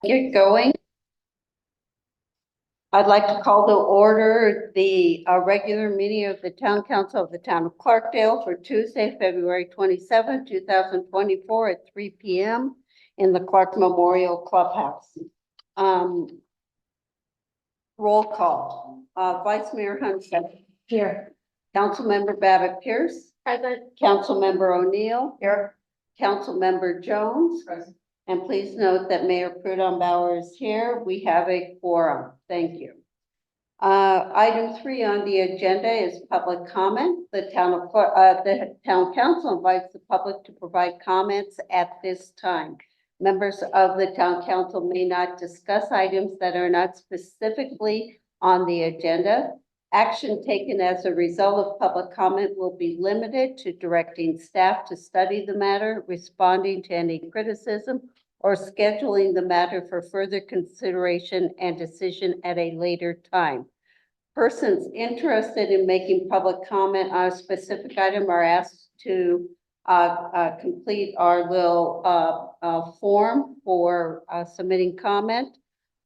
Get going. I'd like to call to order the regular meeting of the Town Council of the Town of Clarkdale for Tuesday, February 27, 2024 at 3 p.m. in the Clark Memorial Clubhouse. Roll call. Vice Mayor Hunsaker. Here. Councilmember Babbitt Pierce. Present. Councilmember O'Neill. Here. Councilmember Jones. Present. And please note that Mayor Prudhomme Bauer is here. We have a quorum. Thank you. Item 3 on the agenda is public comment. The town council invites the public to provide comments at this time. Members of the town council may not discuss items that are not specifically on the agenda. Action taken as a result of public comment will be limited to directing staff to study the matter, responding to any criticism, or scheduling the matter for further consideration and decision at a later time. Persons interested in making public comment on a specific item are asked to complete our little form for submitting comment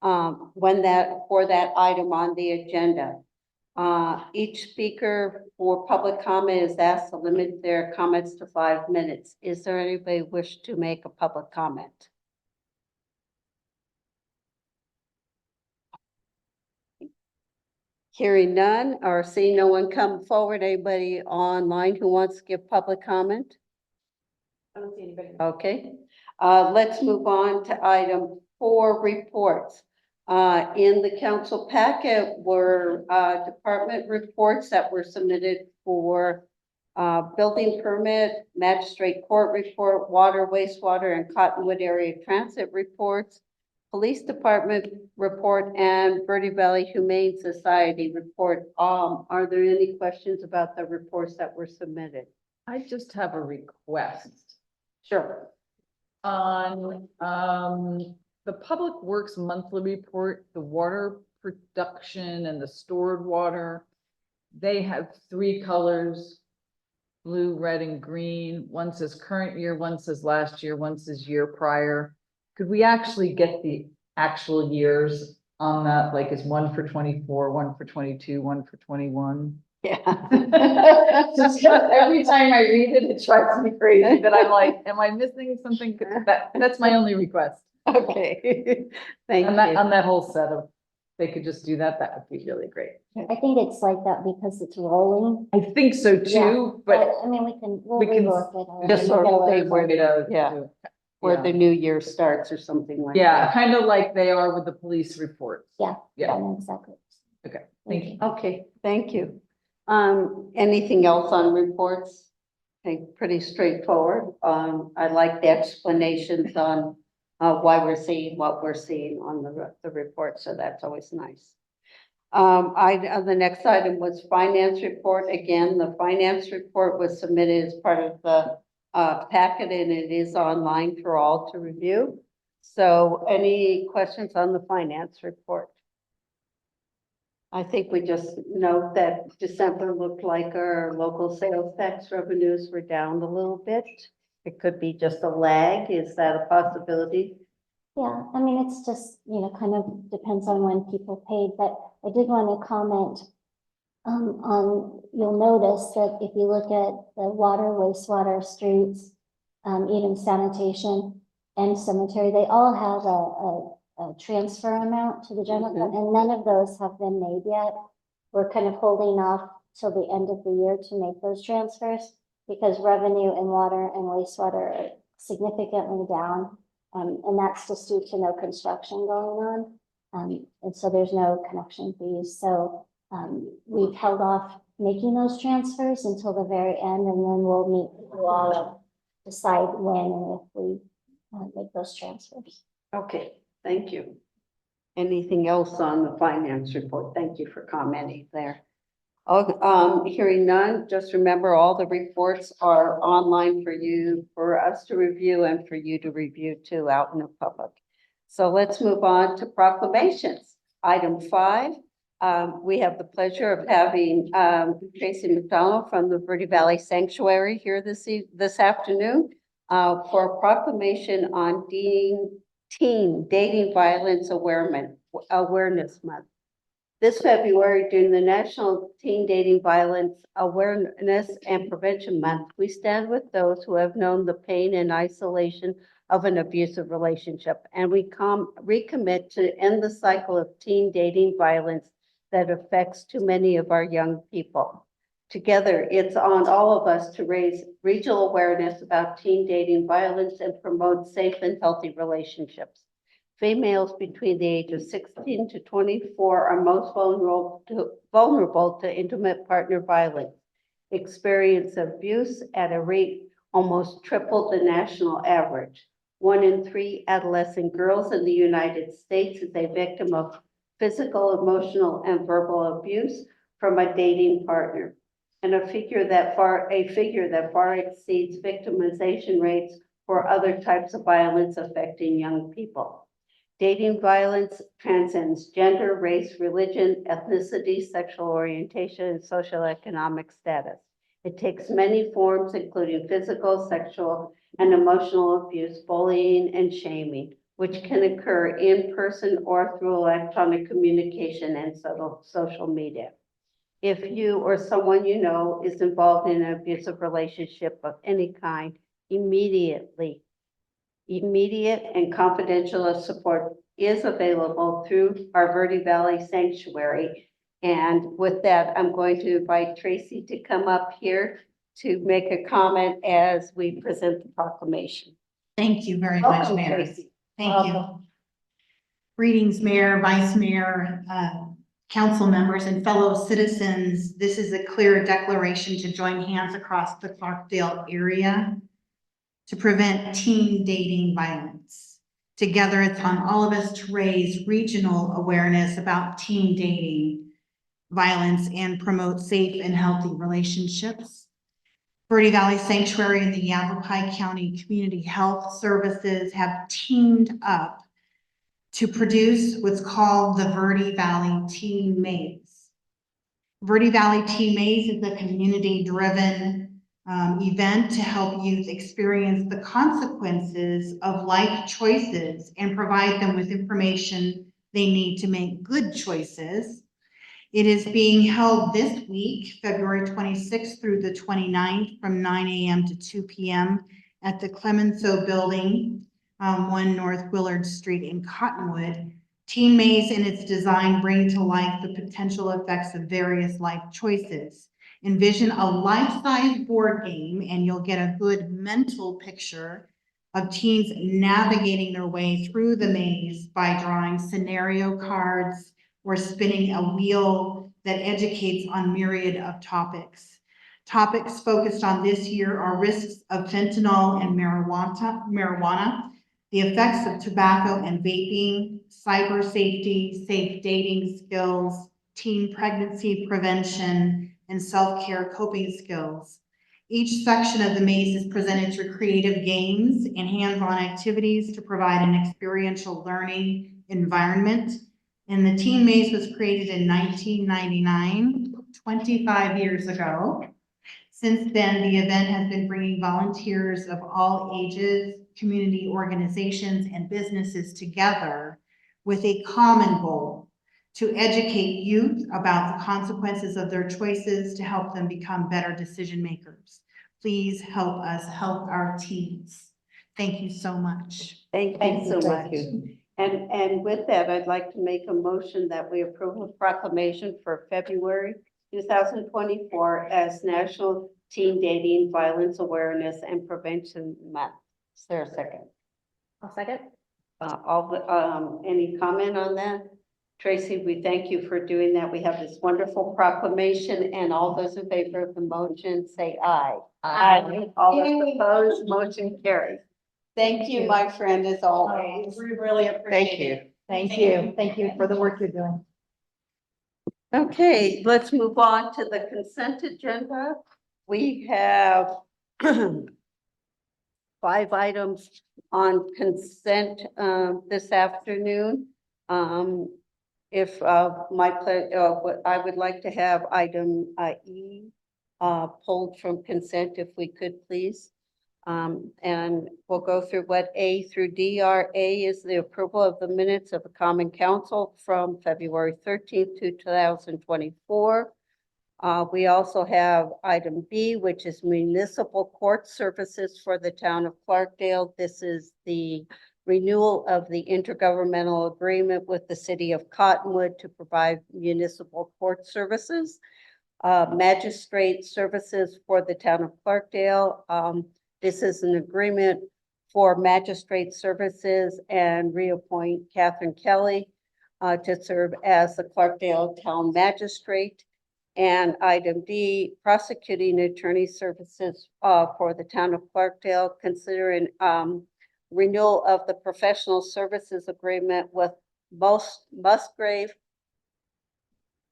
for that item on the agenda. Each speaker for public comment is asked to limit their comments to 5 minutes. Is there anybody wish to make a public comment? Hearing none or seeing no one come forward, anybody online who wants to give public comment? I don't see anybody. Okay, let's move on to item 4, reports. In the council packet were department reports that were submitted for building permit, magistrate court report, water, wastewater, and Cottonwood area transit reports, police department report, and Verde Valley Humane Society report. Are there any questions about the reports that were submitted? I just have a request Sure. on the Public Works monthly report, the water production and the stored water. They have 3 colors, blue, red, and green. One says current year, one says last year, one says year prior. Could we actually get the actual years on that? Like, is one for 24, one for 22, one for 21? Yeah. Just every time I read it, it drives me crazy, but I'm like, am I missing something? That's my only request. Okay, thank On you. that whole setup, they could just do that, that would be really great. I think it's like that because it's rolling. I think so too, but I mean, we'll we can relook at it. just sort of say where yeah. where the new year starts or something like Yeah, that. kind of like they are with the police reports. Yeah. Yeah, I know exactly. okay, thank you. Okay, thank you. Anything else on reports? I think pretty straightforward. I like the explanations on why we're seeing what we're seeing on the report, so that's always nice. The next item was finance report. Again, the finance report was submitted as part of the packet, and it is online for all to review. So any questions on the finance report? I think we just note that December looked like our local sales tax revenues were down a little bit. It could be just a lag. Is that a possibility? Yeah, I mean, it's just, kind of depends on when people paid, but I did want to comment you'll notice that if you look at the water, wastewater, streets, even sanitation and cemetery, they all have a transfer amount to the general fund, and none of those have been made yet. We're kind of holding off till the end of the year to make those transfers because revenue in water and wastewater are significantly down. And that's just due to no construction going on. And so there's no connection fees. So we've held off making those transfers until the very end, and then we'll meet with you all and decide when and if we make those transfers. Okay, thank you. Anything else on the finance report? Thank you for commenting there. Hearing none, just remember all the reports are online for us to review and for you to review too out in the public. So let's move on to proclamations. Item 5, we have the pleasure of having Tracy McDonald from the Verde Valley Sanctuary here this afternoon for a proclamation on Dean Teen Dating Violence Awareness Month. This February, during the National Teen Dating Violence Awareness and Prevention Month, we stand with those who have known the pain and isolation of an abusive relationship, and we recommit to end the cycle of teen dating violence that affects too many of our young people. Together, it's on all of us to raise regional awareness about teen dating violence and promote safe and healthy relationships. Females between the age of 16 to 24 are most vulnerable to intimate partner violence, experience abuse at a rate almost triple the national average. 1 in 3 adolescent girls in the United States is a victim of physical, emotional, and verbal abuse from a dating partner, and a figure that far exceeds victimization rates for other types of violence affecting young people. Dating violence transcends gender, race, religion, ethnicity, sexual orientation, and socioeconomic status. It takes many forms, including physical, sexual, and emotional abuse, bullying, and shaming, which can occur in person or through electronic communication and social media. If you or someone you know is involved in an abusive relationship of any kind, immediate and confidential support is available through our Verde Valley Sanctuary. And with that, I'm going to invite Tracy to come up here to make a comment as we present the proclamation. Thank you very much, Welcome, Mayor. Tracy. Thank you. Greetings, Mayor, Vice Mayor, council members, and fellow citizens. This is a clear declaration to join hands across the Clarkdale area to prevent teen dating violence. Together, it's on all of us to raise regional awareness about teen dating violence and promote safe and healthy relationships. Verde Valley Sanctuary and the Yavapai County Community Health Services have teamed up to produce what's called the Verde Valley Teen Maze. Verde Valley Teen Maze is a community-driven event to help youth experience the consequences of life choices and provide them with information they need to make good choices. It is being held this week, February 26th through the 29th, from 9 a.m. to 2 p.m. at the Clemenceau Building, 1 North Willard Street in Cottonwood. Teen Maze and its design bring to life the potential effects of various life choices. Envision a life-size board game and you'll get a good mental picture of teens navigating their way through the maze by drawing scenario cards or spinning a wheel that educates on myriad of topics. Topics focused on this year are risks of fentanyl and marijuana, the effects of tobacco and vaping, cyber safety, safe dating skills, teen pregnancy prevention, and self-care coping skills. Each section of the maze is presented through creative games and hands-on activities to provide an experiential learning environment. And the Teen Maze was created in 1999, 25 years ago. Since then, the event has been bringing volunteers of all ages, community organizations, and businesses together with a common goal to educate youth about the consequences of their choices to help them become better decision makers. Please help us help our teens. Thank you so much. Thank you so much. And with that, I'd like to make a motion that we approve a proclamation for February 2024 as National Teen Dating Violence Awareness and Prevention Month. Is there a second? I'll second. Any comment on that? Tracy, we thank you for doing that. We have this wonderful proclamation, and all those in favor of the motion say aye. Aye. All those opposed, motion carries. Thank you, my friend, as always. We really appreciate it. Thank you. Thank you for the work you're doing. Okay, let's move on to the consent agenda. We have 5 items on consent this afternoon. If I would like to have item E pulled from consent, if we could, please. And we'll go through what A through D are. A is the approval of the minutes of the Common Council from February 13th, 2024. We also have item B, which is municipal court services for the town of Clarkdale. This is the renewal of the intergovernmental agreement with the city of Cottonwood to provide municipal court services. Magistrate services for the town of Clarkdale. This is an agreement for magistrate services and reappoint Catherine Kelly to serve as the Clarkdale Town Magistrate. And item D, prosecuting attorney services for the town of Clarkdale, considering renewal of the professional services agreement with Musgrave,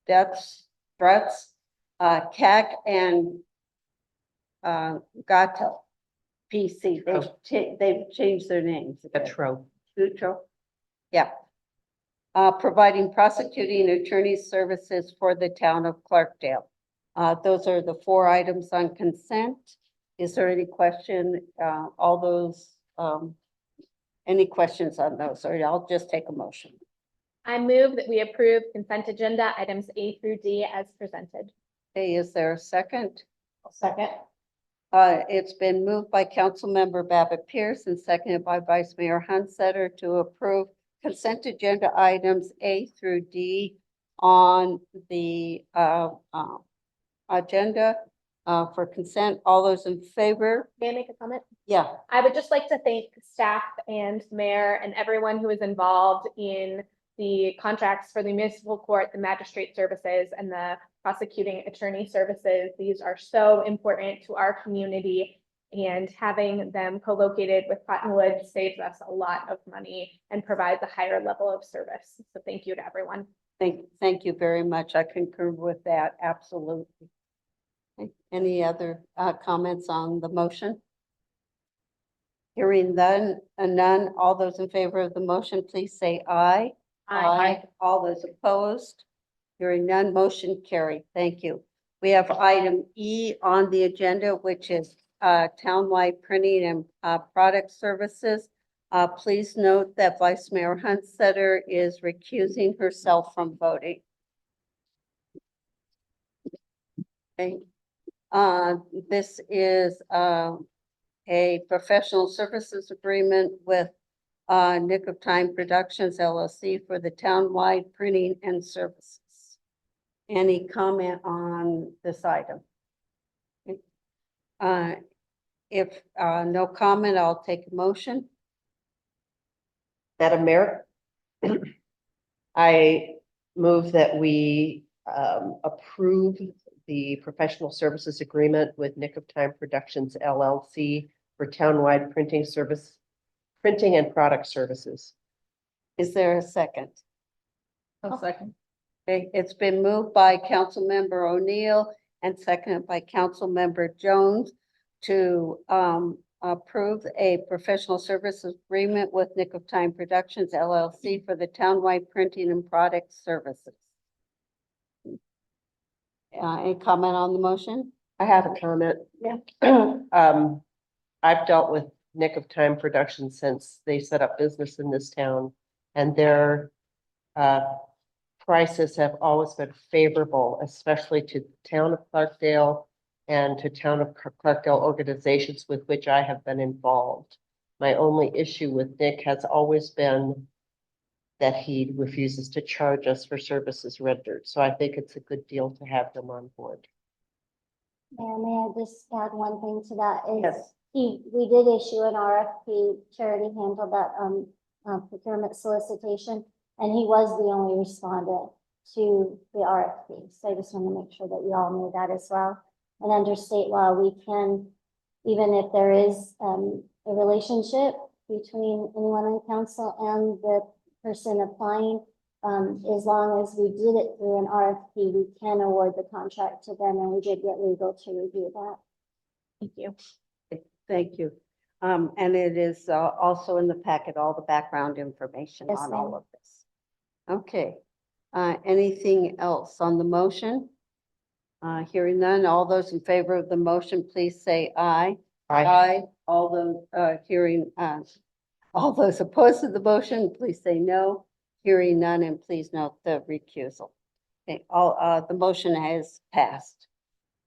Strutz, CAC, and Gato. PC, they've changed their names. Metro. Neutral, yeah. Providing prosecuting attorney services for the town of Clarkdale. Those are the 4 items on consent. Is there any question, all those, any questions on those, or I'll just take a motion? I move that we approve consent agenda items A through D as presented. Okay, is there a second? Second. It's been moved by Councilmember Babbitt Pierce and seconded by Vice Mayor Hunsetter to approve consent agenda items A through D on the agenda for consent. All those in favor? May I make a comment? Yeah, I would just like to thank staff and mayor and everyone who is involved in the contracts for the municipal court, the magistrate services, and the prosecuting attorney services. These are so important to our community, and having them co-located with Cottonwood saves us a lot of money and provides a higher level of service. So thank you to everyone. thank you very much. I concur with that, absolutely. Okay, any other comments on the motion? Hearing none, all those in favor of the motion, please say aye. All those opposed? Hearing none, motion carried. Thank you. We have item E on the agenda, which is townwide printing and product services. Please note that Vice Mayor Hunsetter is recusing herself from voting. Okay. This is a professional services agreement with Nick of Time Productions LLC for the townwide printing and services. Any comment on this item? If no comment, I'll take a motion. Madam Mayor, I move that we approve the professional services agreement with Nick of Time Productions LLC for townwide printing and product services. Is there a second? A second. Okay, it's been moved by Councilmember O'Neill and seconded by Councilmember Jones to approve a professional services agreement with Nick of Time Productions LLC for the townwide printing and product services. Any comment on the motion? I have a comment. Yeah. I've dealt with Nick of Time Productions since they set up business in this town, and their prices have always been favorable, especially to town of Clarkdale and to town of Clarkdale organizations with which I have been involved. My only issue with Nick has always been that he refuses to charge us for services rendered. So I think it's a good deal to have them on board. Yeah, may I just add one thing to that? Yes. We did issue an RFP, Charity handled that procurement solicitation, and he was the only respondent to the RFP. So I just want to make sure that you all knew that as well. And under state law, we can, even if there is a relationship between anyone on council and the person applying, as long as we did it through an RFP, we can award the contract to them, and we did get legal to review that. Thank you. Thank you. And it is also in the packet, all the background information Yes, on all ma'am. of this. Okay. Anything else on the motion? Hearing none, all those in favor of the motion, please say aye. Aye. All those, all those opposed to the motion, please say no. Hearing none, and please note the recusal. Okay, the motion has passed.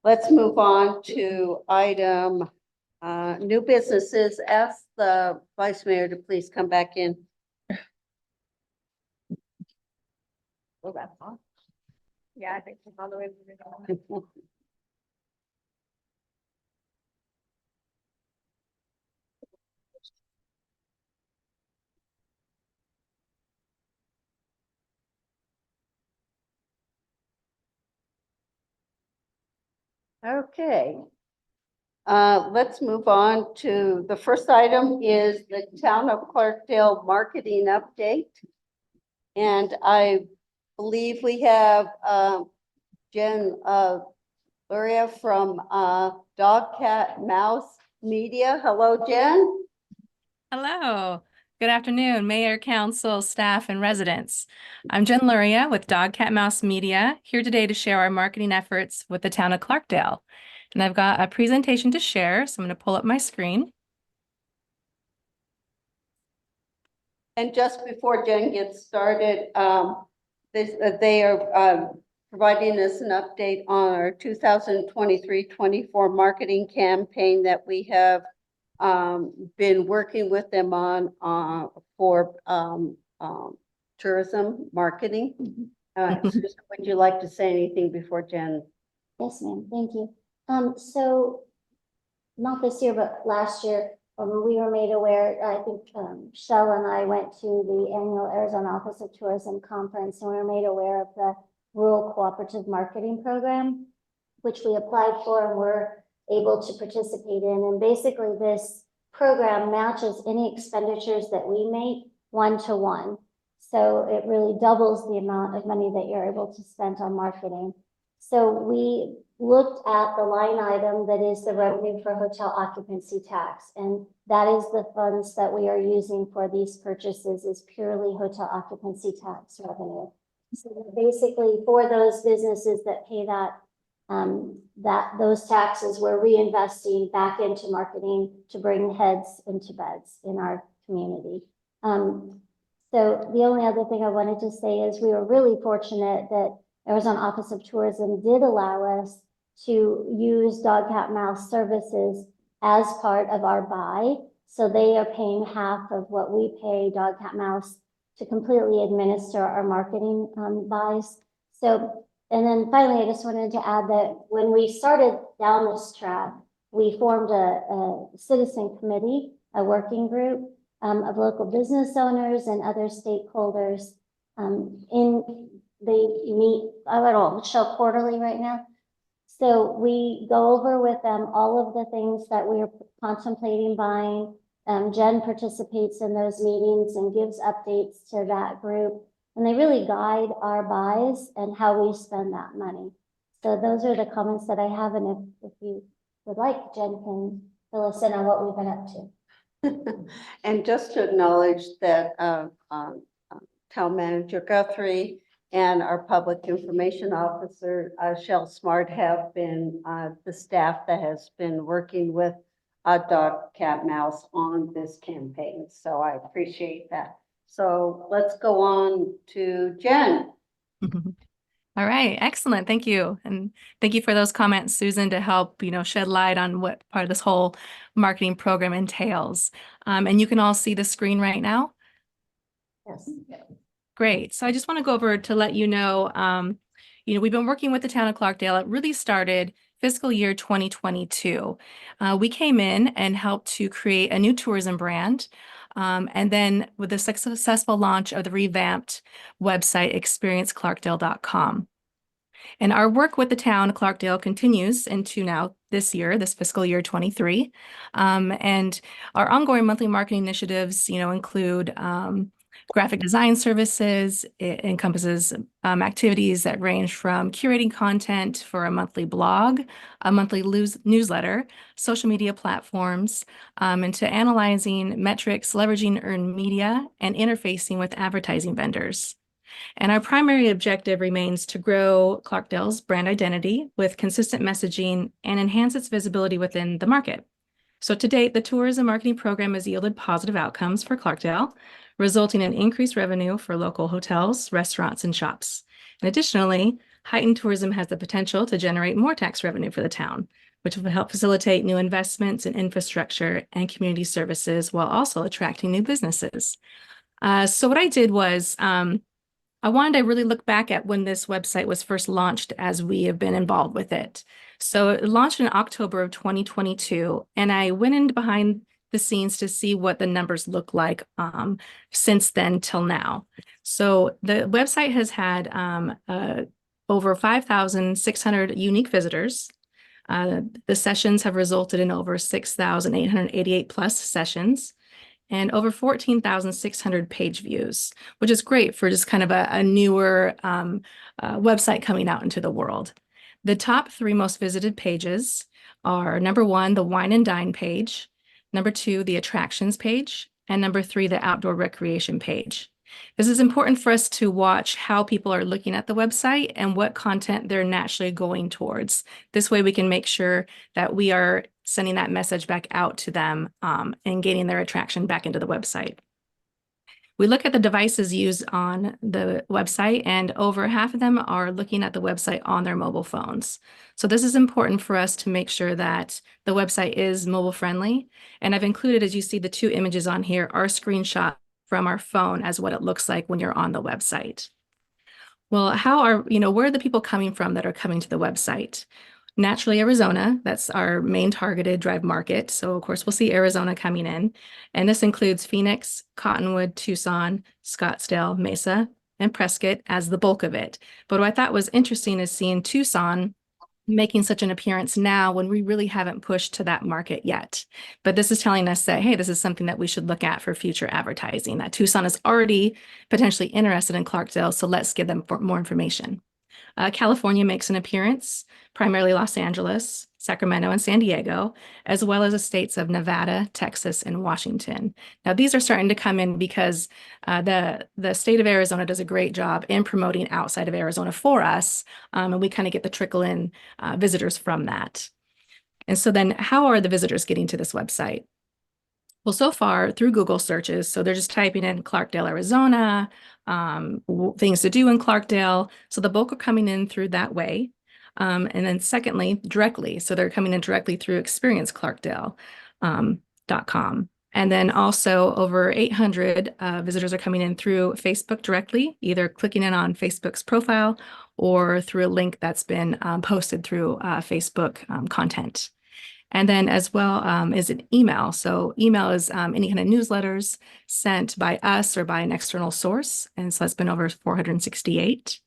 Let's move on to item, new businesses. Ask the vice mayor to please come back in. Oh, that's on. Yeah, I think all the way. through. Okay. Let's move on to, the first item is the Town of Clarkdale marketing update. And I believe we have, Jen, Luria from, Dog Cat Mouse Media. Hello, Jen. Hello, good afternoon, Mayor, Council, staff, and residents. I'm Jen Luria with Dog Cat Mouse Media, here today to share our marketing efforts with the town of Clarkdale. And I've got a presentation to share, so I'm going to pull up my screen. And just before Jen gets started, they are providing us an update on our 2023-24 marketing campaign that we have been working with them on for tourism marketing. Susan, would you like to say anything before Jen? Yes, ma'am, thank you. So not this year, but last year, we were made aware, I think, Shell and I went to the annual Arizona Office of Tourism Conference, and we were made aware of the Rural Cooperative Marketing Program, which we applied for and were able to participate in. And basically this program matches any expenditures that we make 1-to-1. So it really doubles the amount of money that you're able to spend on marketing. So we looked at the line item that is the revenue for hotel occupancy tax. And that is the funds that we are using for these purchases, is purely hotel occupancy tax revenue. So basically for those businesses that pay that, those taxes, we're reinvesting back into marketing to bring heads into beds in our community. So the only other thing I wanted to say is we were really fortunate that Arizona Office of Tourism did allow us to use Dog Cat Mouse services as part of our buy. So they are paying half of what we pay Dog Cat Mouse to completely administer our marketing buys. So, and then finally, I just wanted to add that when we started down this track, we formed a citizen committee, a working group of local business owners and other stakeholders. They meet, I don't know, Michelle, quarterly right now. So we go over with them all of the things that we are contemplating buying. Jen participates in those meetings and gives updates to that group. And they really guide our buys and how we spend that money. So those are the comments that I have. And if you would like, Jen can fill us in on what we've been up to. And just to acknowledge that Town Manager Guthrie and our Public Information Officer, Shell Smart, have been the staff that has been working with Dog Cat Mouse on this campaign. So I appreciate that. So let's go on to Jen. All right, excellent. Thank you. And thank you for those comments, Susan, to help, shed light on what part of this whole marketing program entails. And you can all see the screen right now. Yes. Great. So I just want to go over to let you know, we've been working with the town of Clarkdale. It really started fiscal year 2022. We came in and helped to create a new tourism brand. And then with the successful launch of the revamped website, experienceclarkdale.com. And our work with the town of Clarkdale continues into now this year, this fiscal year 23. And our ongoing monthly marketing initiatives, include graphic design services. It encompasses activities that range from curating content for a monthly blog, a monthly newsletter, social media platforms, and to analyzing metrics, leveraging earned media, and interfacing with advertising vendors. And our primary objective remains to grow Clarkdale's brand identity with consistent messaging and enhance its visibility within the market. So to date, the tourism marketing program has yielded positive outcomes for Clarkdale, resulting in increased revenue for local hotels, restaurants, and shops. And additionally, heightened tourism has the potential to generate more tax revenue for the town, which will help facilitate new investments in infrastructure and community services while also attracting new businesses. So what I did was I wanted to really look back at when this website was first launched as we have been involved with it. So it launched in October of 2022, and I went in behind the scenes to see what the numbers look like since then till now. So the website has had over 5,600 unique visitors. The sessions have resulted in over 6,888 plus sessions and over 14,600 page views, which is great for just kind of a newer website coming out into the world. The top 3 most visited pages are number 1, the Wine and Dine page, number 2, the attractions page, and number 3, the outdoor recreation page. This is important for us to watch how people are looking at the website and what content they're naturally going towards. This way we can make sure that we are sending that message back out to them and gaining their attraction back into the website. We look at the devices used on the website, and over half of them are looking at the website on their mobile phones. So this is important for us to make sure that the website is mobile friendly. And I've included, as you see, the 2 images on here are screenshots from our phone as what it looks like when you're on the website. Well, where are the people coming from that are coming to the website? Naturally, Arizona, that's our main targeted drive market. So of course, we'll see Arizona coming in. And this includes Phoenix, Cottonwood, Tucson, Scottsdale, Mesa, and Prescott as the bulk of it. But what I thought was interesting is seeing Tucson making such an appearance now when we really haven't pushed to that market yet. But this is telling us that, hey, this is something that we should look at for future advertising, that Tucson is already potentially interested in Clarkdale, so let's give them more information. California makes an appearance, primarily Los Angeles, Sacramento, and San Diego, as well as the states of Nevada, Texas, and Washington. Now, these are starting to come in because the state of Arizona does a great job in promoting outside of Arizona for us, and we kind of get the trickle in visitors from that. And so then how are the visitors getting to this website? Well, so far through Google searches, so they're just typing in Clarkdale, Arizona, things to do in Clarkdale. So the bulk are coming in through that way. And then secondly, directly. So they're coming in directly through experienceClarkdale.com. And then also over 800 visitors are coming in through Facebook directly, either clicking in on Facebook's profile or through a link that's been posted through Facebook content. And then as well is an email. So email is any kind of newsletters sent by us or by an external source. And so that's been over 468.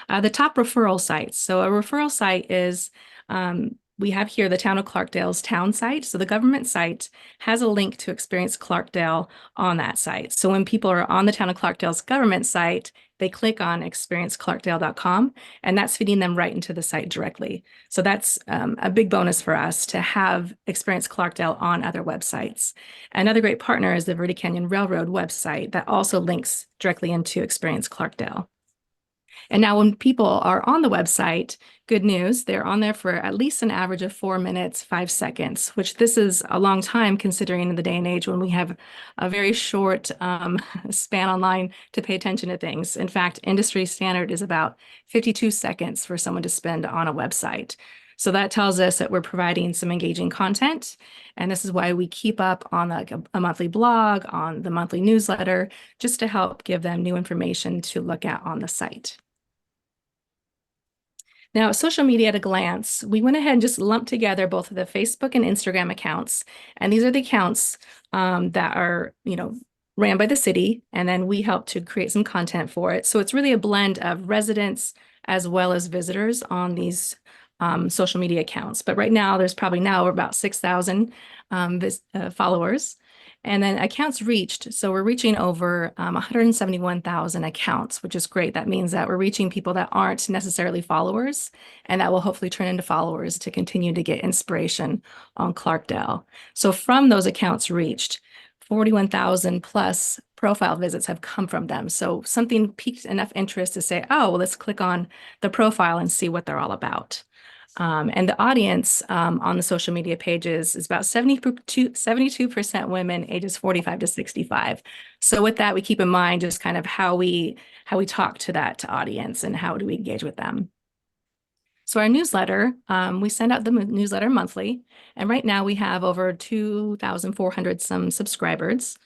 The top referral sites. So a referral site is, we have here the Town of Clarkdale's town site. So the government site has a link to Experience Clarkdale on that site. So when people are on the Town of Clarkdale's government site, they click on experienceclarkdale.com, and that's feeding them right into the site directly. So that's a big bonus for us to have Experience Clarkdale on other websites. Another great partner is the Verde Canyon Railroad website that also links directly into Experience Clarkdale. And now when people are on the website, good news, they're on there for at least an average of 4 minutes, 5 seconds, which this is a long time considering in the day and age when we have a very short span online to pay attention to things. In fact, industry standard is about 52 seconds for someone to spend on a website. So that tells us that we're providing some engaging content. And this is why we keep up on like a monthly blog, on the monthly newsletter, just to help give them new information to look at on the site. Now, social media at a glance, we went ahead and just lumped together both of the Facebook and Instagram accounts. And these are the accounts that are, ran by the city. And then we help to create some content for it. So it's really a blend of residents as well as visitors on these social media accounts. But right now, there's probably now about 6,000 followers. And then accounts reached. So we're reaching over 171,000 accounts, which is great. That means that we're reaching people that aren't necessarily followers, and that will hopefully turn into followers to continue to get inspiration on Clarkdale. So from those accounts reached, 41,000 plus profile visits have come from them. So something piqued enough interest to say, oh, well, let's click on the profile and see what they're all about. And the audience on the social media pages is about 72% women ages 45 to 65. So with that, we keep in mind just kind of how we talk to that audience and how do we engage with them. So our newsletter, we send out the newsletter monthly, and right now we have over 2,400 some subscribers.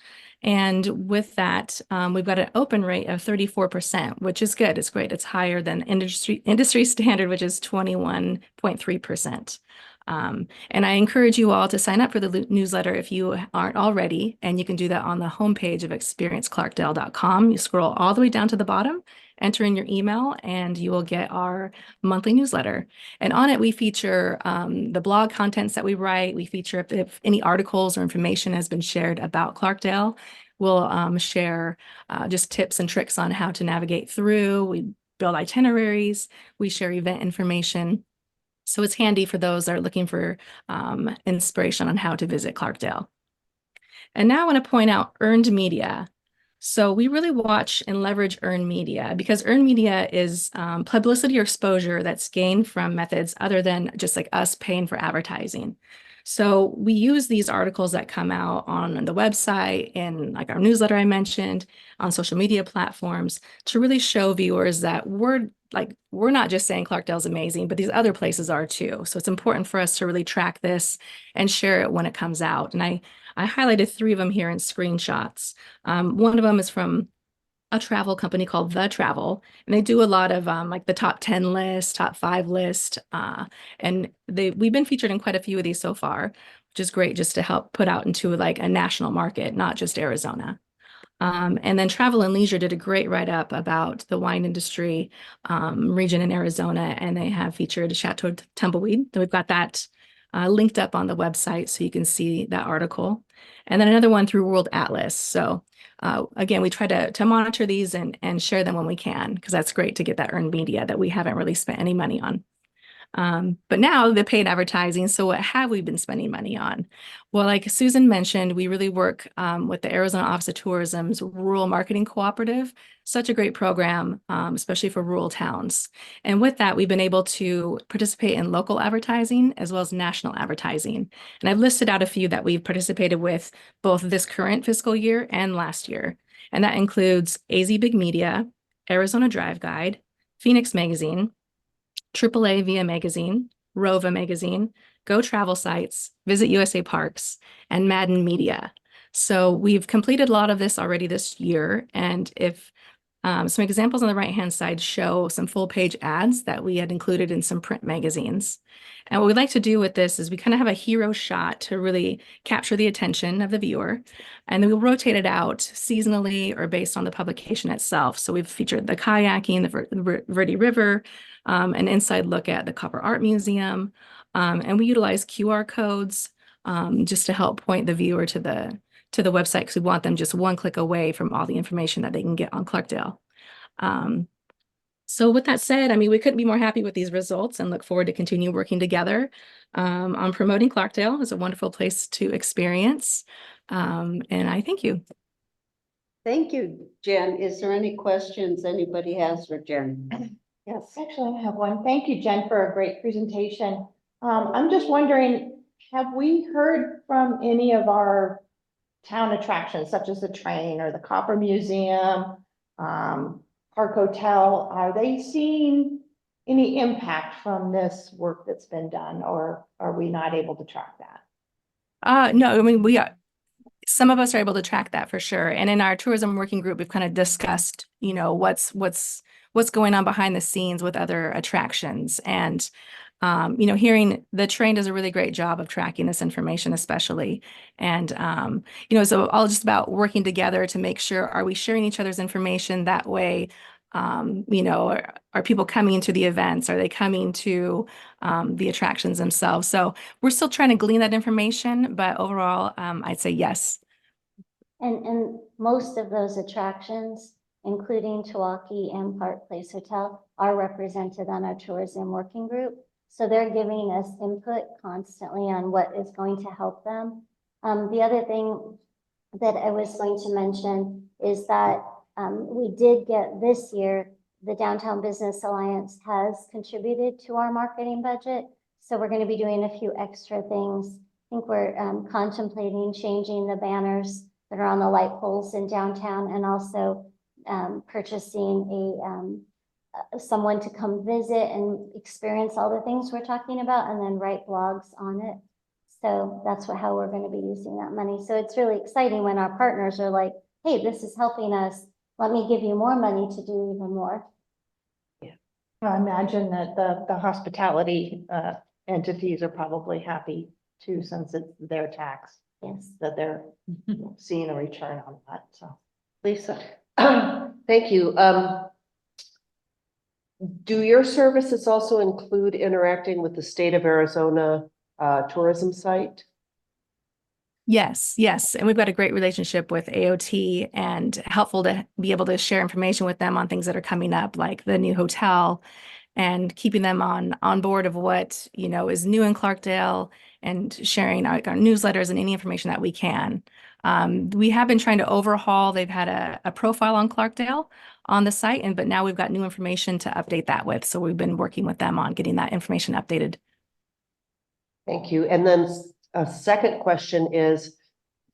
And with that, we've got an open rate of 34%, which is good. It's great. It's higher than industry standard, which is 21.3%. And I encourage you all to sign up for the newsletter if you aren't already, and you can do that on the homepage of experienceclarkdale.com. You scroll all the way down to the bottom, enter in your email, and you will get our monthly newsletter. And on it, we feature the blog contents that we write. We feature if any articles or information has been shared about Clarkdale. We'll share just tips and tricks on how to navigate through. We build itineraries. We share event information. So it's handy for those that are looking for inspiration on how to visit Clarkdale. And now I want to point out earned media. So we really watch and leverage earned media because earned media is publicity or exposure that's gained from methods other than just like us paying for advertising. So we use these articles that come out on the website and like our newsletter I mentioned, on social media platforms to really show viewers that we're not just saying Clarkdale's amazing, but these other places are too. So it's important for us to really track this and share it when it comes out. And I highlighted 3 of them here in screenshots. One of them is from a travel company called The Travel, and they do a lot of like the top 10 list, top 5 list, and we've been featured in quite a few of these so far, which is great just to help put out into like a national market, not just Arizona. And then Travel and Leisure did a great write-up about the wine industry region in Arizona, and they have featured Chateau Tumbleweed. And we've got that linked up on the website so you can see that article. And then another one through World Atlas. So again, we try to monitor these and share them when we can, because that's great to get that earned media that we haven't really spent any money on. But now the paid advertising. So what have we been spending money on? Well, like Susan mentioned, we really work with the Arizona Office of Tourism's Rural Marketing Cooperative. Such a great program, especially for rural towns. And with that, we've been able to participate in local advertising as well as national advertising. And I've listed out a few that we've participated with both this current fiscal year and last year. And that includes AZ Big Media, Arizona Drive Guide, Phoenix Magazine, AAA Via Magazine, Rova Magazine, Go Travel Sites, Visit USA Parks, and Madden Media. So we've completed a lot of this already this year. And if some examples on the right-hand side show some full-page ads that we had included in some print magazines. And what we'd like to do with this is we kind of have a hero shot to really capture the attention of the viewer. And then we'll rotate it out seasonally or based on the publication itself. So we've featured the kayaking, the Verde River, an inside look at the Copper Art Museum. And we utilize QR codes just to help point the viewer to the website, because we want them just one click away from all the information that they can get on Clarkdale. So with that said, I mean, we couldn't be more happy with these results and look forward to continue working together on promoting Clarkdale. It's a wonderful place to experience. And I thank you. Thank you, Jen. Is there any questions anybody has for Jen? Yes. Actually, I have one. Thank you, Jen, for a great presentation. I'm just wondering, have we heard from any of our town attractions, such as the train or the Copper Museum, Park Hotel? Are they seeing any impact from this work that's been done, or are we not able to track that? No, I mean, some of us are able to track that for sure. And in our tourism working group, we've kind of discussed, you know, what's going on behind the scenes with other attractions. And you know, hearing the train does a really great job of tracking this information, especially. And, you know, so all just about working together to make sure, are we sharing each other's information that way? You know, are people coming to the events? Are they coming to the attractions themselves? So we're still trying to glean that information, but overall, I'd say yes. And most of those attractions, including Chilwaukee and Park Place Hotel, are represented on our tourism working group. So they're giving us input constantly on what is going to help them. The other thing that I was going to mention is that we did get this year the Downtown Business Alliance has contributed to our marketing budget. So we're going to be doing a few extra things. I think we're contemplating changing the banners that are on the light poles in downtown, and also purchasing someone to come visit and experience all the things we're talking about, and then write blogs on it. So that's how we're going to be using that money. So it's really exciting when our partners are like, hey, this is helping us. Let me give you more money to do even more. I imagine that the hospitality entities are probably happy too, since it's their tax, Yes. that they're seeing a return on that, so. Lisa, thank you. Do your services also include interacting with the state of Arizona tourism site? Yes, yes. And we've got a great relationship with AOT, and helpful to be able to share information with them on things that are coming up, like the new hotel, and keeping them on board of what, is new in Clarkdale, and sharing our newsletters and any information that we can. We have been trying to overhaul. They've had a profile on Clarkdale on the site, but now we've got new information to update that with. So we've been working with them on getting that information updated. Thank you. And then a second question is,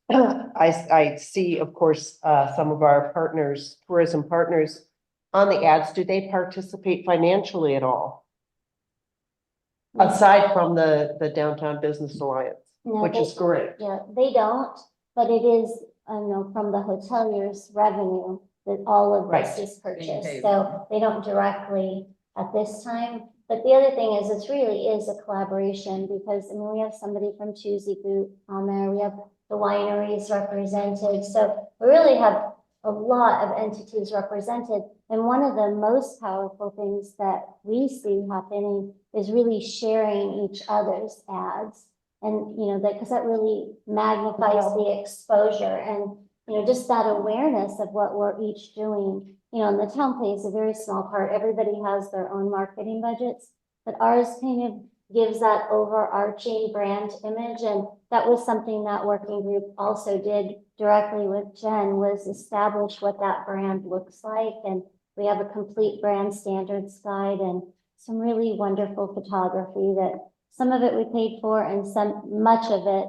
I see, of course, some of our partners, tourism partners on the ads. Do they participate financially at all? Aside from the Downtown Business Alliance, No, which is great. Yeah, they don't, but it is, from the hoteliers' revenue that all of this Right. is purchased. paid. So they don't directly at this time. But the other thing is, it really is a collaboration, because we have somebody from Choosy Boot on there. We have the wineries represented. So we really have a lot of entities represented. And one of the most powerful things that we see happening is really sharing each other's ads. And, because that really magnifies the exposure and, just that awareness of what we're each doing. And the town plays a very small part. Everybody has their own marketing budgets, but ours kind of gives that overarching brand image. And that was something that working group also did directly with Jen, was establish what that brand looks like. And we have a complete brand standards guide and some really wonderful photography that some of it we paid for, and much of it,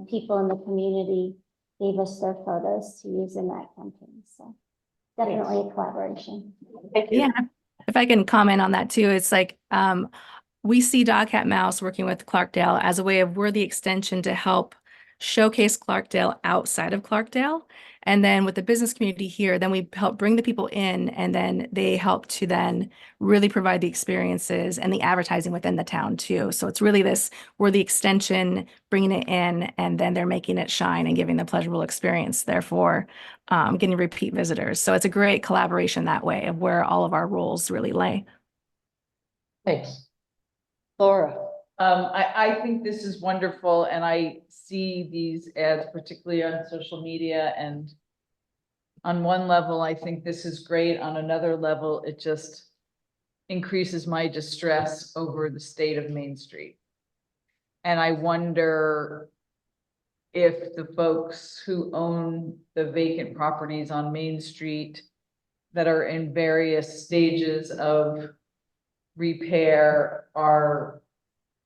people in the community gave us their photos to use in that campaign. So definitely a collaboration. Thank you. Yeah, if I can comment on that too, it's like, we see Dog Cat Mouse working with Clarkdale as a way of, we're the extension to help showcase Clarkdale outside of Clarkdale. And then with the business community here, then we help bring the people in, and then they help to then really provide the experiences and the advertising within the town too. So it's really this, we're the extension, bringing it in, and then they're making it shine and giving the pleasurable experience, therefore getting repeat visitors. So it's a great collaboration that way of where all of our roles really lay. Thanks. Laura. I think this is wonderful, and I see these ads particularly on social media, and on one level, I think this is great. On another level, it just increases my distress over the state of Main Street. And I wonder if the folks who own the vacant properties on Main Street that are in various stages of repair are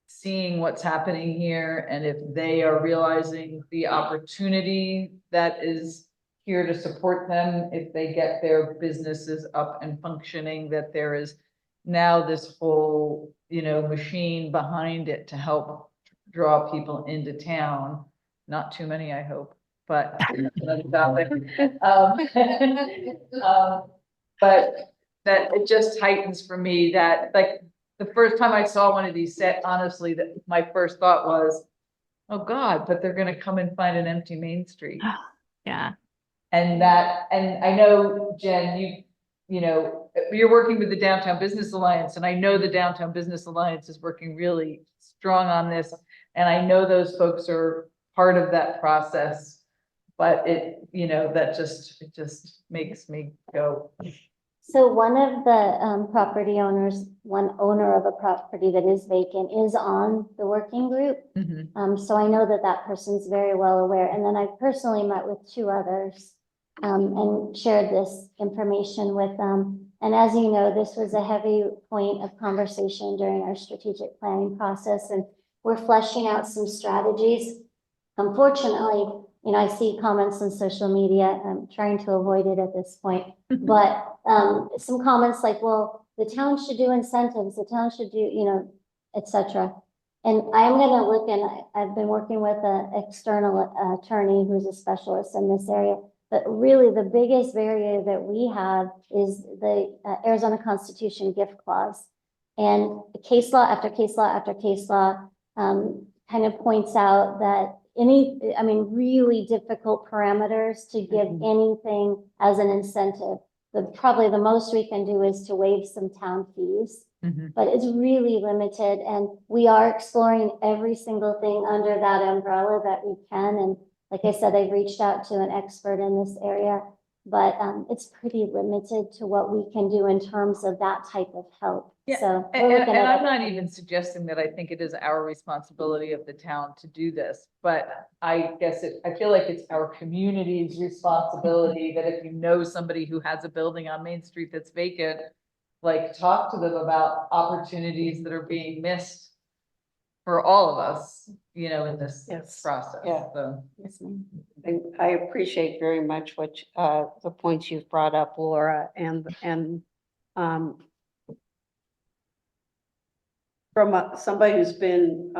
seeing what's happening here, and if they are realizing the opportunity that is here to support them, if they get their businesses up and functioning, that there is now this whole, machine behind it to help draw people into town. Not too many, I hope, but but that it just heightens for me that, like, the first time I saw one of these set, honestly, that my first thought was, oh God, but they're gonna come and find an empty Main Street. Yeah. And I know, Jen, you're working with the Downtown Business Alliance, and I know the Downtown Business Alliance is working really strong on this. And I know those folks are part of that process, but it just makes me go. So one of the property owners, one owner of a property that is vacant, is on the working group. So I know that person's very well aware. And then I personally met with two others and shared this information with them. And as you know, this was a heavy point of conversation during our strategic planning process, and we're fleshing out some strategies. Unfortunately, I see comments on social media. I'm trying to avoid it at this point. But some comments like, well, the town should do incentives, the town should do, et cetera. And I'm gonna look, and I've been working with an external attorney who's a specialist in this area. But really, the biggest barrier that we have is the Arizona Constitution gift clause. And case law after case law after case law kind of points out that really difficult parameters to give anything as an incentive. Probably the most we can do is to waive some town fees, but it's really limited. And we are exploring every single thing under that umbrella that we can. And like I said, I've reached out to an expert in this area, but it's pretty limited to what we can do in terms of that type of help. Yeah, So And, we're looking and at I'm other not even suggesting that I think it is our responsibility of the town to do this, but I feel like it's our community's responsibility that if you know somebody who has a building on Main Street that's vacant, like talk to them about opportunities that are being missed for all of us, in this Yes. process. Yeah. So. Yes, ma'am. I appreciate very much the points you've brought up, Laura, and from somebody who's been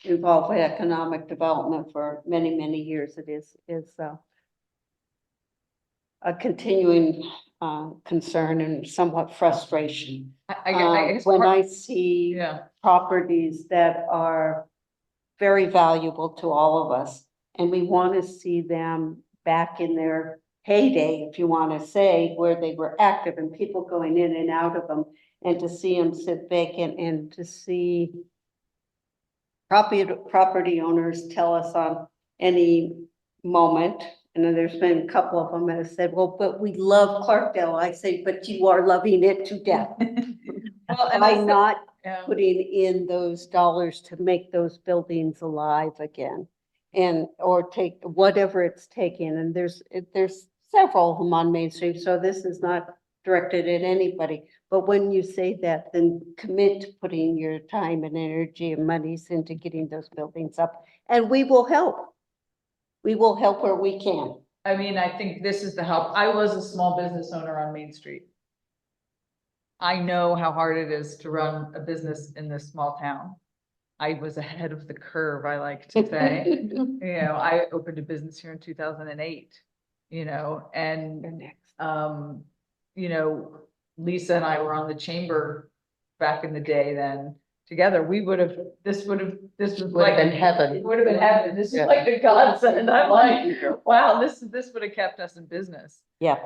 involved with economic development for many, many years, it is a continuing concern and somewhat frustration. I guess When part- I see Yeah, properties that are very valuable to all of us, and we want to see them back in their heyday, if you want to say, where they were active and people going in and out of them, and to see them sit vacant and to see property owners tell us on any moment, and then there's been a couple of them that have said, well, but we love Clarkdale. I say, but you are loving it to death well, and by that's, not yeah. putting in those dollars to make those buildings alive again. Or take whatever it's taking, and there's several of them on Main Street, so this is not directed at anybody. But when you say that, then commit to putting your time and energy and monies into getting those buildings up, and we will help. We will help where we can. I mean, I think this is the help. I was a small business owner on Main Street. I know how hard it is to run a business in this small town. I was ahead of the curve, I like to say. I opened a business here in 2008, and, Lisa and I were on the chamber back in the day then together. This was Would have been heaven. It would have been heaven. This is Yeah. like a godsend. I'm like, wow, this would have kept us in business. Yeah,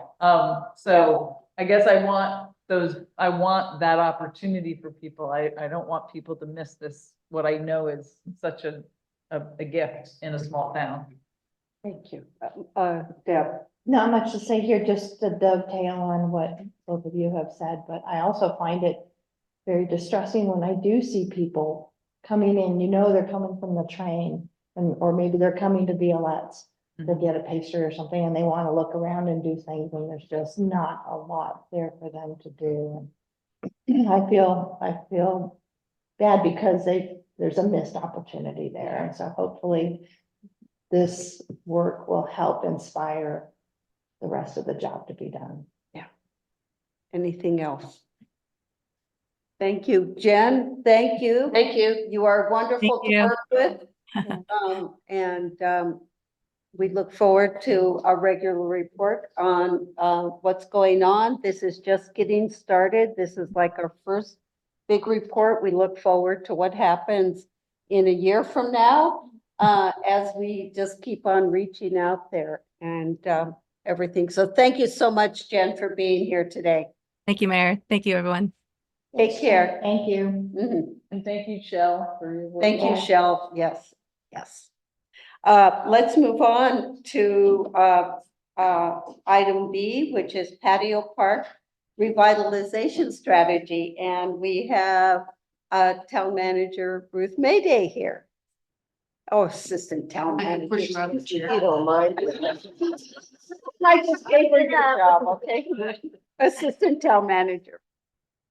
So I guess I want that opportunity for people. I don't want people to miss this, what I know is such a gift in a small town. thank you. Deb. Not much to say here, just to dovetail on what both of you have said, but I also find it very distressing when I do see people coming in, they're coming from the train or maybe they're coming to Violette's to get a pastry or something and they want to look around and do things and there's just not a lot there for them to do. And I feel bad because there's a missed opportunity there. And so hopefully this work will help inspire the rest of the job to be done. Anything else? Thank you, Jen. Thank you. Thank you. You are wonderful Thank to you. work with. We look forward to a regular report on what's going on. This is just getting started. This is like our first big report. We look forward to what happens in a year from now as we just keep on reaching out there and everything. So thank you so much, Jen, for being here today. Thank you, Mayor. Thank you, everyone. Take care. Thank you. Mhm. And thank you, Shell, for your work. Thank you, Shell. Yes, yes. Let's move on to item B, which is patio park revitalization strategy. And we have town manager Ruth Mayday here. Oh, assistant town I can push you out of the manager. chair. You don't mind. I just gave her your job, okay? Assistant town manager.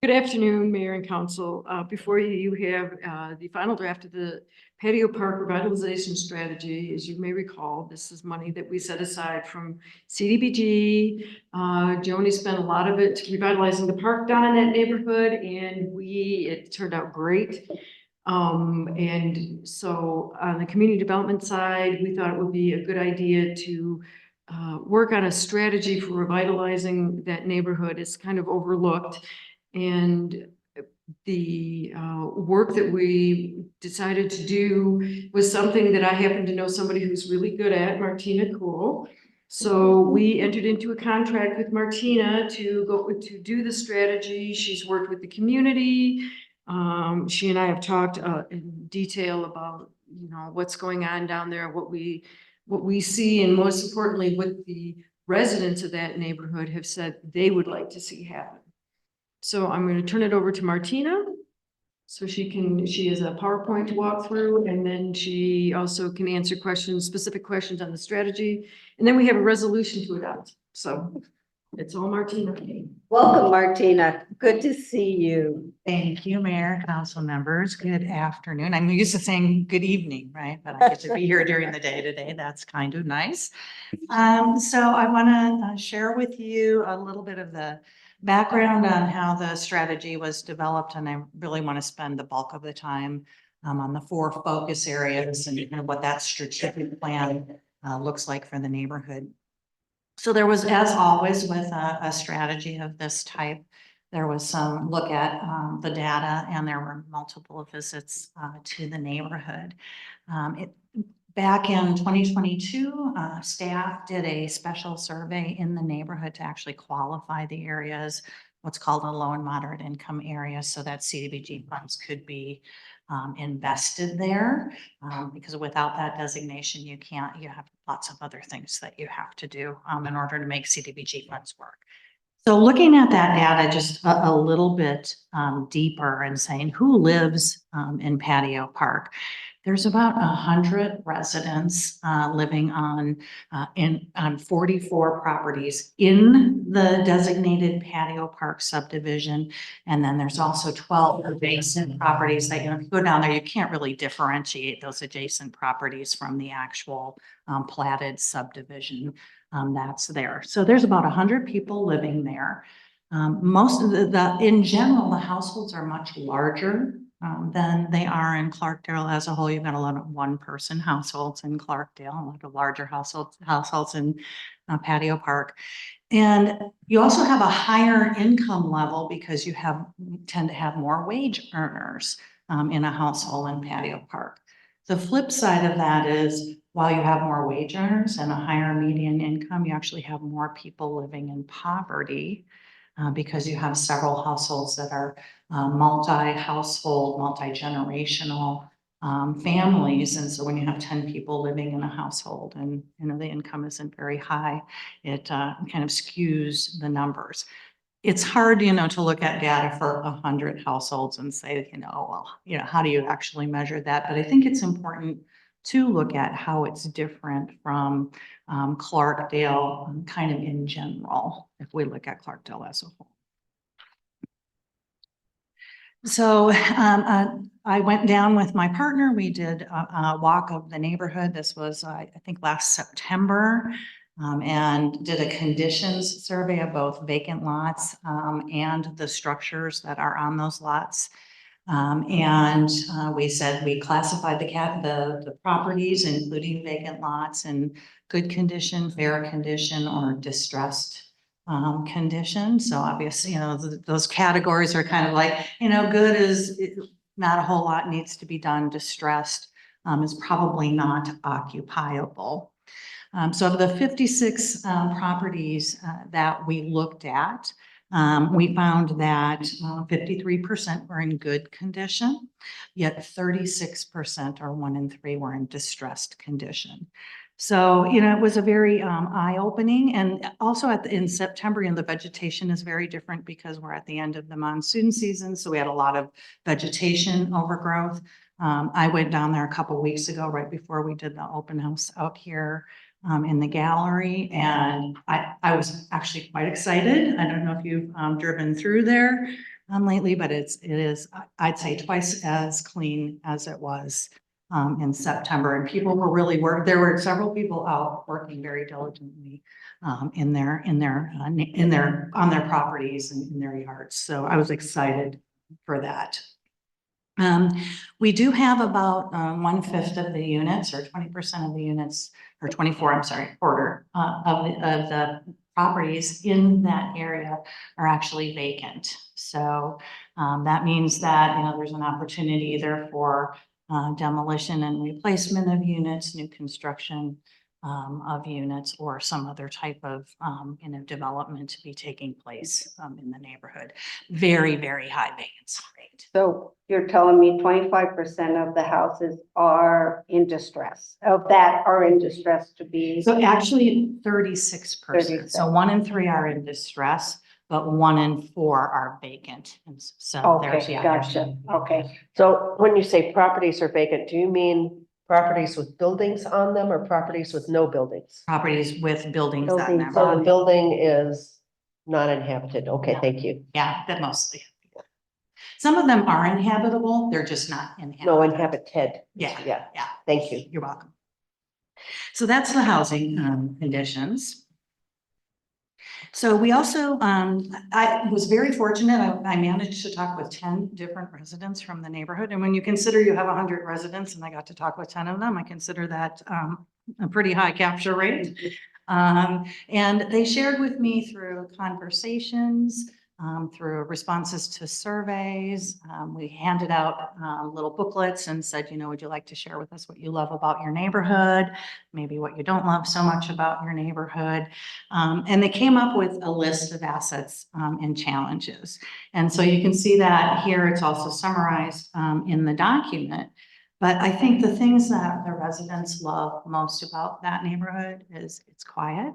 Good afternoon, Mayor and Council. Before you, you have the final draft of the patio park revitalization strategy. As you may recall, this is money that we set aside from CDBG. Joni spent a lot of it revitalizing the park down in that neighborhood, and it turned out great. And so on the community development side, we thought it would be a good idea to work on a strategy for revitalizing that neighborhood. It's kind of overlooked. And the work that we decided to do was something that I happen to know somebody who's really good at, Martina Cool. So we entered into a contract with Martina to do the strategy. She's worked with the community. She and I have talked in detail about, you know, what's going on down there, what we see, and most importantly, what the residents of that neighborhood have said they would like to see happen. So I'm going to turn it over to Martina. So she has a PowerPoint to walk through, and then she also can answer questions, specific questions on the strategy. And then we have a resolution to adopt. So it's all Martina. Welcome, Martina. Good to see you. Thank you, Mayor, council members. Good afternoon. I'm used to saying good evening, right? But I get to be here during the day today. That's kind of nice. So I want to share with you a little bit of the background on how the strategy was developed, and I really want to spend the bulk of the time on the 4 focus areas and kind of what that strategic plan looks like for the neighborhood. So there was, as always, with a strategy of this type, there was some look at the data, and there were multiple visits to the neighborhood. Back in 2022, staff did a special survey in the neighborhood to actually qualify the areas, what's called a low and moderate income area, so that CDBG funds could be invested there. Because without that designation, you have lots of other things that you have to do in order to make CDBG funds work. So looking at that data just a little bit deeper and saying who lives in Patio Park. There's about 100 residents living on 44 properties in the designated Patio Park subdivision. And then there's also 12 adjacent properties that, you know, if you go down there, you can't really differentiate those adjacent properties from the actual platted subdivision that's there. So there's about 100 people living there. Most of in general, the households are much larger than they are in Clarkdale as a whole. You've got a lot of 1-person households in Clarkdale, a lot of larger households in Patio Park. And you also have a higher income level because you tend to have more wage earners in a household in Patio Park. The flip side of that is, while you have more wage earners and a higher median income, you actually have more people living in poverty because you have several households that are multi-household, multi-generational families. And so when you have 10 people living in a household and, you know, the income isn't very high, it kind of skews the numbers. It's hard, you know, to look at data for 100 households and say, you know, well, you know, how do you actually measure that? But I think it's important to look at how it's different from Clarkdale kind of in general, if we look at Clarkdale as a whole. So I went down with my partner. We did a walk of the neighborhood. This was, I think, last September, and did a conditions survey of both vacant lots and the structures that are on those lots. We said we classified the properties, including vacant lots, in good condition, fair condition, or distressed condition. So obviously, you know, those categories are kind of like, you know, good is not a whole lot needs to be done. Distressed is probably not occupiable. So of the 56 properties that we looked at, we found that 53% were in good condition, yet 36%, or 1 in 3, were in distressed condition. So, you know, it was a very eye-opening. And also in September, and the vegetation is very different because we're at the end of the monsoon season. So we had a lot of vegetation overgrowth. I went down there a couple weeks ago, right before we did the open house out here in the gallery, and I was actually quite excited. I don't know if you've driven through there lately, but it is, I'd say, twice as clean as it was in September, and people were really there were several people out working very diligently on their properties and in their yards. So I was excited for that. We do have about 1/5 of the units, or 20% of the units, or 24, I'm sorry, quarter of the properties in that area are actually vacant. So that means that, you know, there's an opportunity either for demolition and replacement of units, new construction of units, or some other type of, you know, development to be taking place in the neighborhood. Very, very high vacancy rate. So you're telling me 25% of the houses are in distress, of that are in distress to be? So actually 36%. 36. So 1 in 3 are in distress, but 1 in 4 are vacant. And so there's, Okay, yeah. gotcha, okay. So when you say properties are vacant, do you mean properties with buildings on them or properties with no buildings? Properties with buildings on them. Buildings So the building is not inhabited. Okay, No. thank you. Yeah, that mostly. Some of them are inhabitable, they're just not inhabited. No inhabited. Yeah, Yeah, yeah. thank you. You're welcome. So that's the housing conditions. So we also, I was very fortunate, I managed to talk with 10 different residents from the neighborhood. And when you consider you have 100 residents and I got to talk with 10 of them, I consider that a pretty high capture rate. And they shared with me through conversations, through responses to surveys. We handed out little booklets and said, you know, would you like to share with us what you love about your neighborhood? Maybe what you don't love so much about your neighborhood. And they came up with a list of assets and challenges. And so you can see that here. It's also summarized in the document. But I think the things that the residents love most about that neighborhood is it's quiet.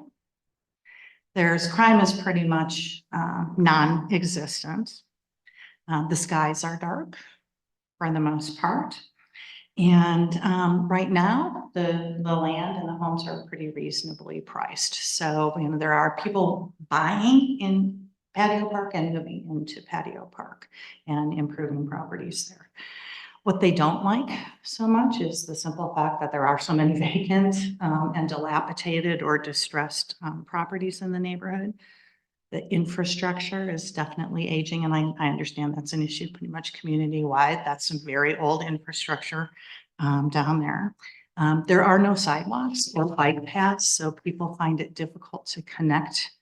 Crime is pretty much non-existent. The skies are dark for the most part. And right now, the land and the homes are pretty reasonably priced. So, you know, there are people buying in Patio Park and moving into Patio Park and improving properties there. What they don't like so much is the simple fact that there are so many vacant and dilapidated or distressed properties in the neighborhood. The infrastructure is definitely aging, and I understand that's an issue pretty much community-wide. That's some very old infrastructure down there. There are no sidewalks or bike paths, so people find it difficult to connect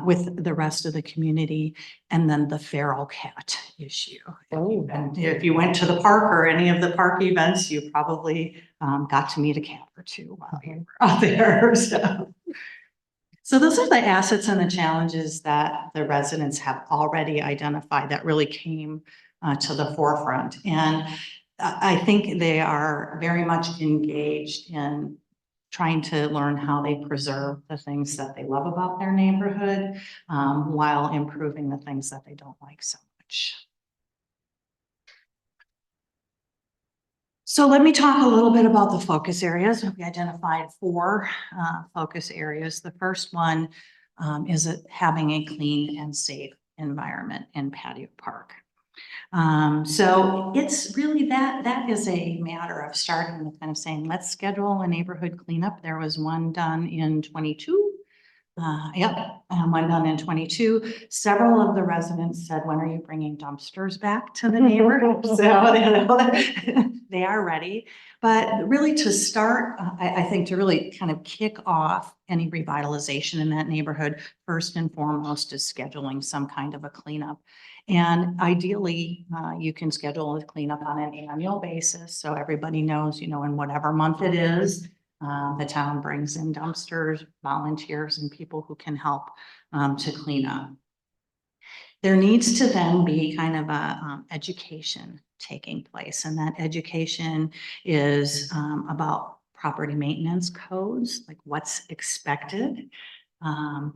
with the rest of the community. And then the feral cat issue. And if you went to the park or any of the park events, you probably got to meet a cat or two while you were out there. So those are the assets and the challenges that the residents have already identified that really came to the forefront. And I think they are very much engaged in trying to learn how they preserve the things that they love about their neighborhood while improving the things that they don't like so much. So let me talk a little bit about the focus areas. We identified 4 focus areas. The first one is having a clean and safe environment in Patio Park. So it's really that is a matter of starting with kind of saying, let's schedule a neighborhood cleanup. There was one done in 22. One done in 22. Several of the residents said, when are you bringing dumpsters back to the neighborhood? So they are ready. But really to start, I think to really kind of kick off any revitalization in that neighborhood, first and foremost is scheduling some kind of a cleanup. And ideally, you can schedule a cleanup on an annual basis. So everybody knows, you know, in whatever month it is, the town brings in dumpsters, volunteers, and people who can help to clean up. There needs to then be kind of a education taking place. And that education is about property maintenance codes, like what's expected.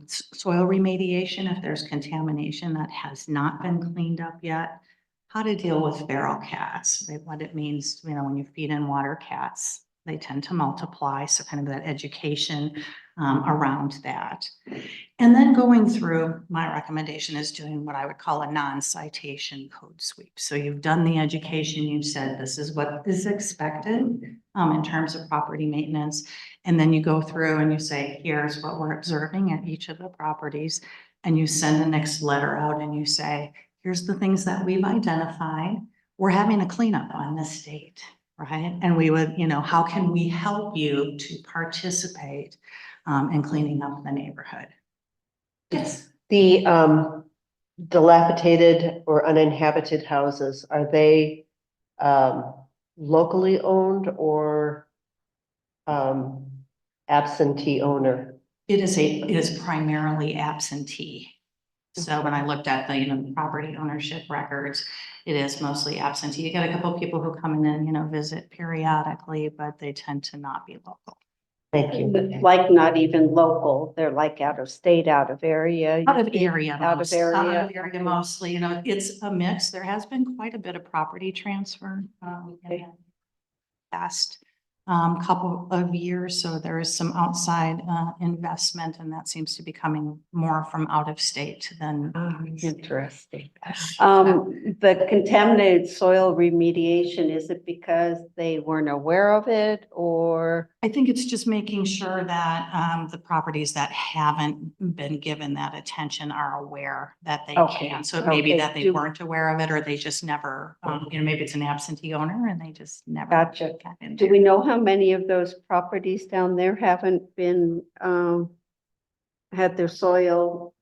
Soil remediation, if there's contamination that has not been cleaned up yet. how to deal with feral cats, right? What it means, when you feed in water cats, they tend to multiply. So kind of that education around that. And then going through, my recommendation is doing what I would call a non-citation code sweep. So you've done the education, you've said this is what is expected in terms of property maintenance. And then you go through and you say, here's what we're observing at each of the properties. And you send the next letter out and you say, here's the things that we've identified. We're having a cleanup on this date, right? And we would, how can we help you to participate in cleaning up the neighborhood? Yes. The dilapidated or uninhabited houses, are they locally owned or absentee owner? It is primarily absentee. So when I looked at the, property ownership records, it is mostly absentee. You got a couple of people who come in and, visit periodically, but they tend to not be local. Thank you. Like not even local, they're like out of state, out of area. Out of area. Out of area. Out of area mostly, it's a mix. There has been quite a bit of property transfer in the past couple of years. So there is some outside investment, and that seems to be coming more from out of state than. Interesting. The contaminated soil remediation, is it because they weren't aware of it, or? I think it's just making sure that the properties that haven't been given that attention are aware that they Okay, can. So it may be okay. that they weren't aware of it, or they just never, maybe it's an absentee owner and they just never. Gotcha. got in Do there. we know how many of those properties down there haven't been, had their soil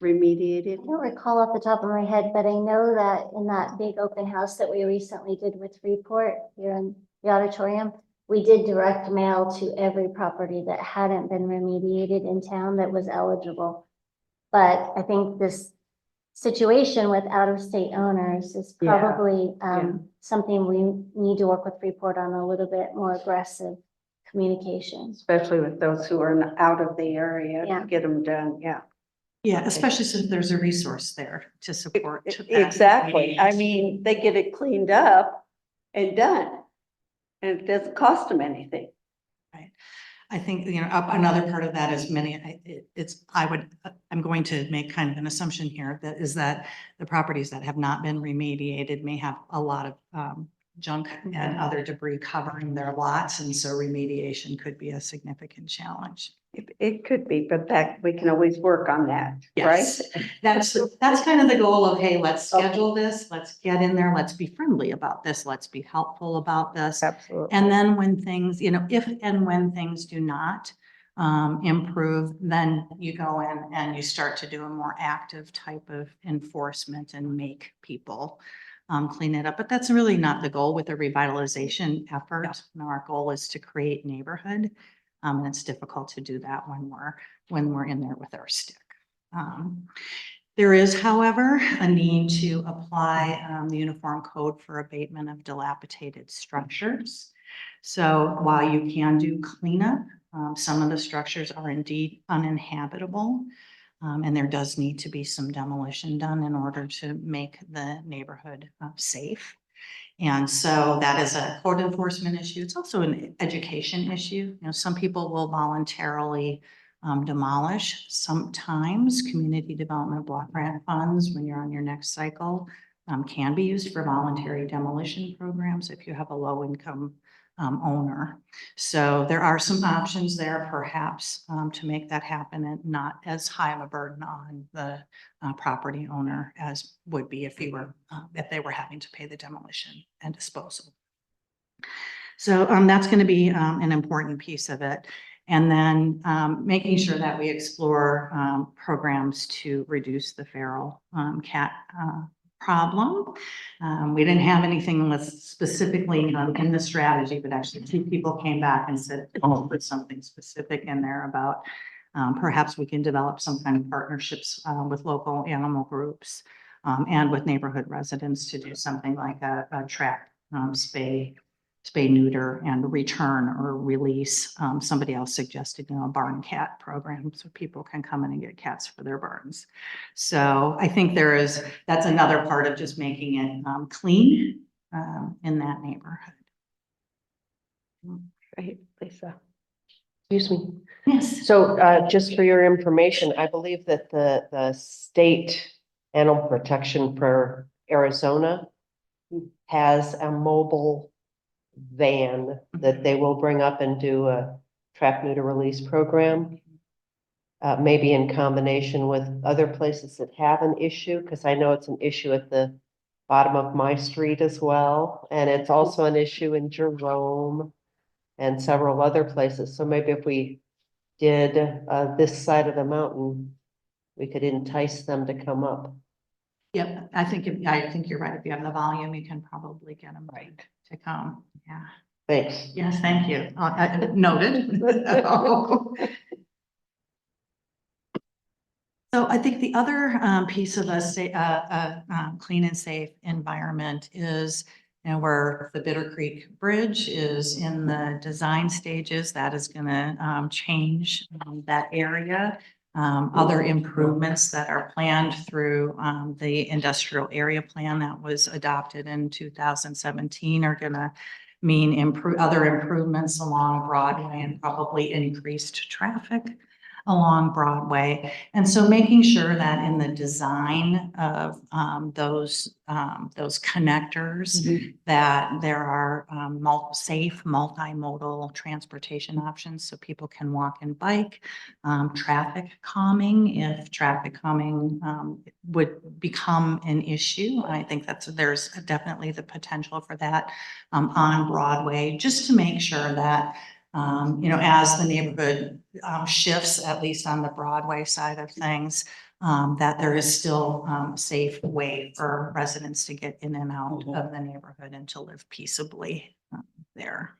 remediated? I don't recall off the top of my head, but I know that in that big open house that we recently did with Freeport here in the auditorium, we did direct mail to every property that hadn't been remediated in town that was eligible. But I think this situation with out-of-state owners is Yeah, probably yeah. something we need to work with Freeport on a little bit more aggressive communication. Especially with those who are out of the area Yeah. to get them done, yeah. Yeah, especially since there's a resource there to support. that. Exactly. I mean, they get it cleaned up and done. And it doesn't cost them anything. I think, another part of that is I'm going to make kind of an assumption here that the properties that have not been remediated may have a lot of junk and other debris covering their lots. And so remediation could be a significant challenge. It could be, but that, we can always work on that, right? Yes, that's kind of the goal of, hey, let's schedule this, let's get in there, let's be friendly about this, let's be helpful about this. Absolutely. And then when things, if and when things do not improve, then you go in and you start to do a more active type of enforcement and make people clean it up. But that's really not the goal with the revitalization effort. Our goal is to create neighborhood. And it's difficult to do that when we're in there with our stick. There is, however, a need to apply the Uniform Code for abatement of dilapidated structures. So while you can do cleanup, some of the structures are indeed uninhabitable. And there does need to be some demolition done in order to make the neighborhood safe. And so that is a code enforcement issue. It's also an education issue. Some people will voluntarily demolish. Sometimes community development block grant funds, when you're on your next cycle, can be used for voluntary demolition programs if you have a low income owner. So there are some options there perhaps to make that happen and not as high of a burden on the property owner as would be if they were having to pay the demolition and disposal. So that's going to be an important piece of it. And then making sure that we explore programs to reduce the feral cat problem. We didn't have anything specifically in the strategy, but actually 2 people came back and said, oh, put something specific in there about perhaps we can develop some kind of partnerships with local animal groups and with neighborhood residents to do something like a trap spay spay, neuter, and return or release. Somebody else suggested, a barn cat program so people can come in and get cats for their barns. So I think that's another part of just making it clean in that neighborhood. Right, Lisa. Excuse me. Yes. So just for your information, I believe that the state animal protection for Arizona has a mobile van that they will bring up and do a trap, neuter, release program. Maybe in combination with other places that have an issue, because I know it's an issue at the bottom of my street as well. And it's also an issue in Jerome and several other places. So maybe if we did this side of the mountain, we could entice them to come up. Yep, I think you're right. If you have the volume, you can probably get them to come. Yeah. Thanks. Yes, thank you. Noted. So I think the other piece of a clean and safe environment is, where the Bitter Creek Bridge is in the design stages. That is going to change that area. Other improvements that are planned through the industrial area plan that was adopted in 2017 are going to mean other improvements along Broadway and probably increased traffic along Broadway. And so making sure that in the design of those connectors, that there are safe multimodal transportation options so people can walk and bike, traffic calming if traffic calming would become an issue. I think there's definitely the potential for that on Broadway, just to make sure that as the neighborhood shifts, at least on the Broadway side of things, that there is still a safe way for residents to get in and out of the neighborhood and to live peaceably there.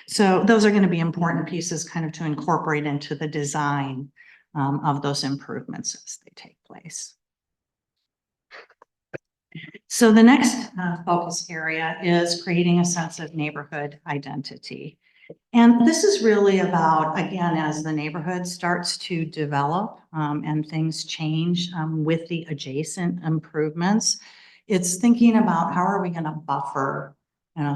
So those are going to be important pieces kind of to incorporate into the design of those improvements as they take place. So the next focus area is creating a sense of neighborhood identity. And this is really about, again, as the neighborhood starts to develop and things change with the adjacent improvements, it's thinking about how are we going to buffer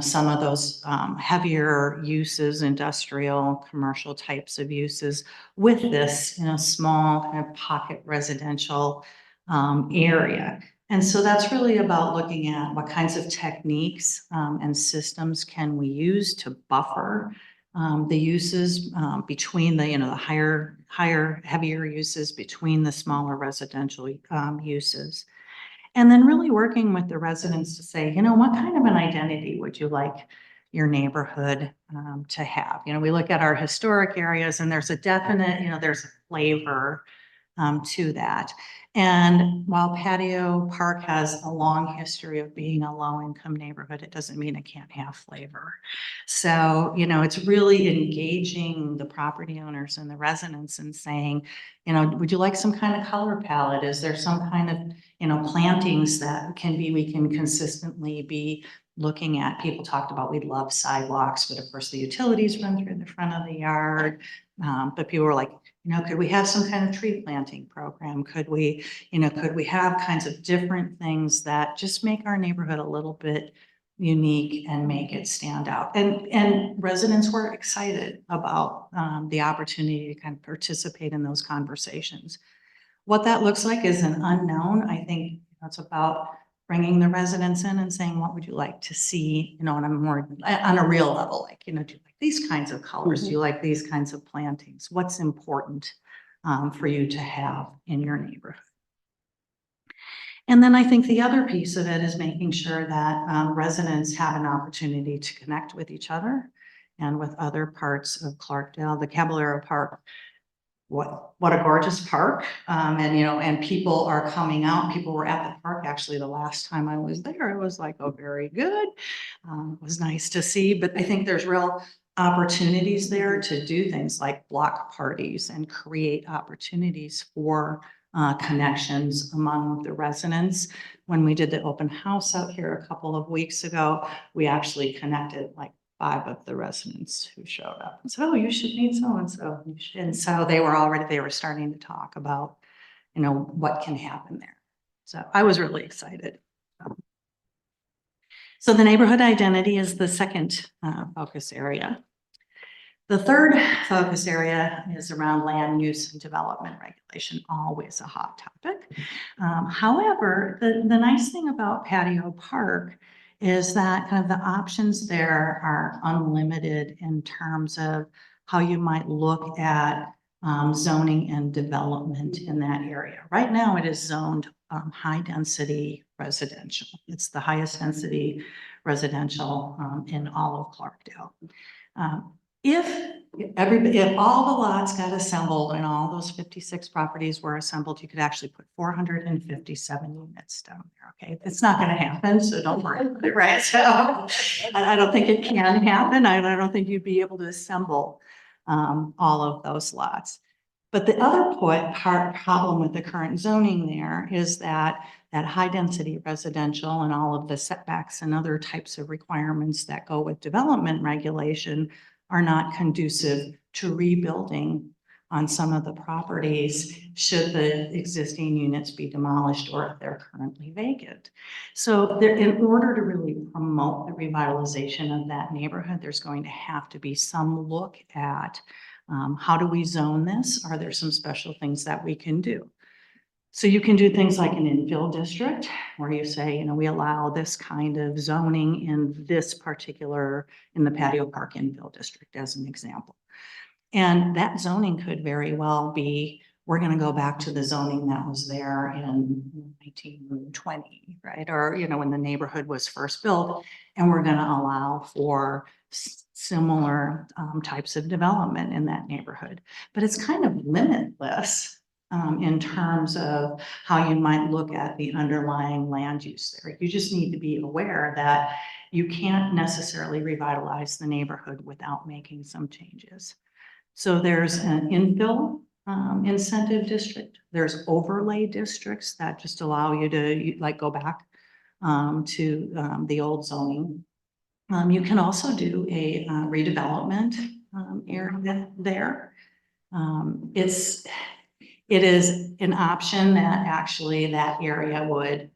some of those heavier uses, industrial, commercial types of uses with this small kind of pocket residential area. And so that's really about looking at what kinds of techniques and systems can we use to buffer the uses between the heavier uses between the smaller residential uses. And then really working with the residents to say, what kind of an identity would you like your neighborhood to have? We look at our historic areas and there's a definite, there's a flavor to that. And while Patio Park has a long history of being a low-income neighborhood, it doesn't mean it can't have flavor. So, it's really engaging the property owners and the residents and saying, would you like some kind of color palette? Is there some kind of, plantings that we can consistently be looking at? People talked about, we'd love sidewalks, but of course the utilities run through the front of the yard. But people were like, could we have some kind of tree planting program? Could we have kinds of different things that just make our neighborhood a little bit unique and make it stand out? And residents were excited about the opportunity to kind of participate in those conversations. What that looks like is an unknown. I think it's about bringing the residents in and saying, what would you like to see, on a real level, like, do you like these kinds of colors? Do you like these kinds of plantings? What's important for you to have in your neighborhood? And then I think the other piece of it is making sure that residents have an opportunity to connect with each other and with other parts of Clarkdale. The Caballero Park, what a gorgeous park. And people are coming out. People were at the park actually the last time I was there. It was like, oh, very good. It was nice to see, but I think there's real opportunities there to do things like block parties and create opportunities for connections among the residents. When we did the open house out here a couple of weeks ago, we actually connected like 5 of the residents who showed up and said, oh, you should meet so-and-so. And so they were starting to talk about, you know, what can happen there. So I was really excited. So the neighborhood identity is the second focus area. The third focus area is around land use and development regulation, always a hot topic. However, the nice thing about Patio Park is that kind of the options there are unlimited in terms of how you might look at zoning and development in that area. Right now, it is zoned high density residential. It's the highest density residential in all of Clarkdale. If all the lots got assembled and all those 56 properties were assembled, you could actually put 457 units down there, okay? It's not gonna happen, so don't worry, right? So I don't think it can happen. I don't think you'd be able to assemble all of those lots. But the other problem with the current zoning there is that high density residential and all of the setbacks and other types of requirements that go with development regulation are not conducive to rebuilding on some of the properties should the existing units be demolished or if they're currently vacant. So in order to really promote the revitalization of that neighborhood, there's going to have to be some look at how do we zone this? Are there some special things that we can do? So you can do things like an infill district where you say, you know, we allow this kind of zoning in this particular, in the Patio Park infill district as an example. And that zoning could very well be, we're going to go back to the zoning that was there in 1920, right? Or, you know, when the neighborhood was first built, and we're going to allow for similar types of development in that neighborhood. But it's kind of limitless in terms of how you might look at the underlying land use there. You just need to be aware that you can't necessarily revitalize the neighborhood without making some changes. So there's an infill incentive district. There's overlay districts that just allow you to like go back to the old zoning. You can also do a redevelopment area there. It is an option that actually that area would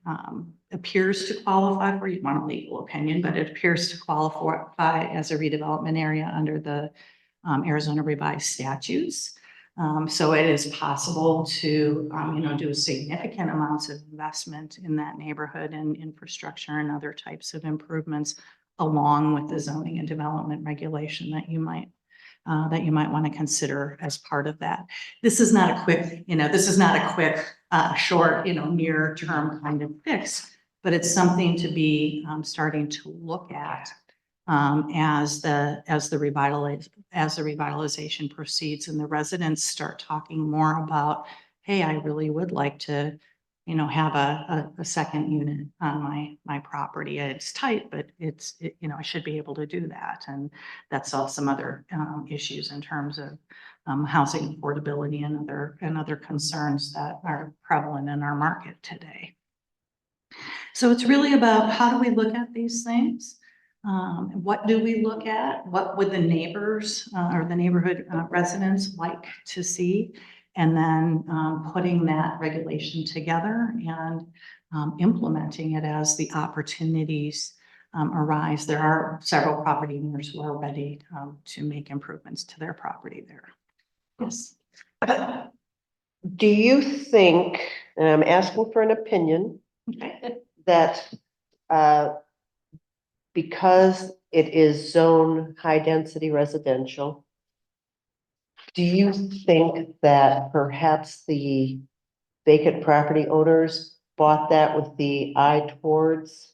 appears to qualify for, you want a legal opinion, but it appears to qualify as a redevelopment area under the Arizona revised statutes. So it is possible to, you know, do significant amounts of investment in that neighborhood and infrastructure and other types of improvements along with the zoning and development regulation that you might want to consider as part of that. This is not a quick, you know, short, you know, near term kind of fix, but it's something to be starting to look at as the revitalization proceeds and the residents start talking more about, hey, I really would like to, you know, have a second unit on my property. It's tight, but you know, I should be able to do that. And that solves some other issues in terms of housing affordability and other concerns that are prevalent in our market today. So it's really about how do we look at these things? What do we look at? What would the neighbors or the neighborhood residents like to see? And then putting that regulation together and implementing it as the opportunities arise. There are several property owners who are ready to make improvements to their property there. Yes. Do you think, and I'm asking for an opinion, that because it is zone high density residential, do you think that perhaps the vacant property owners bought that with the eye towards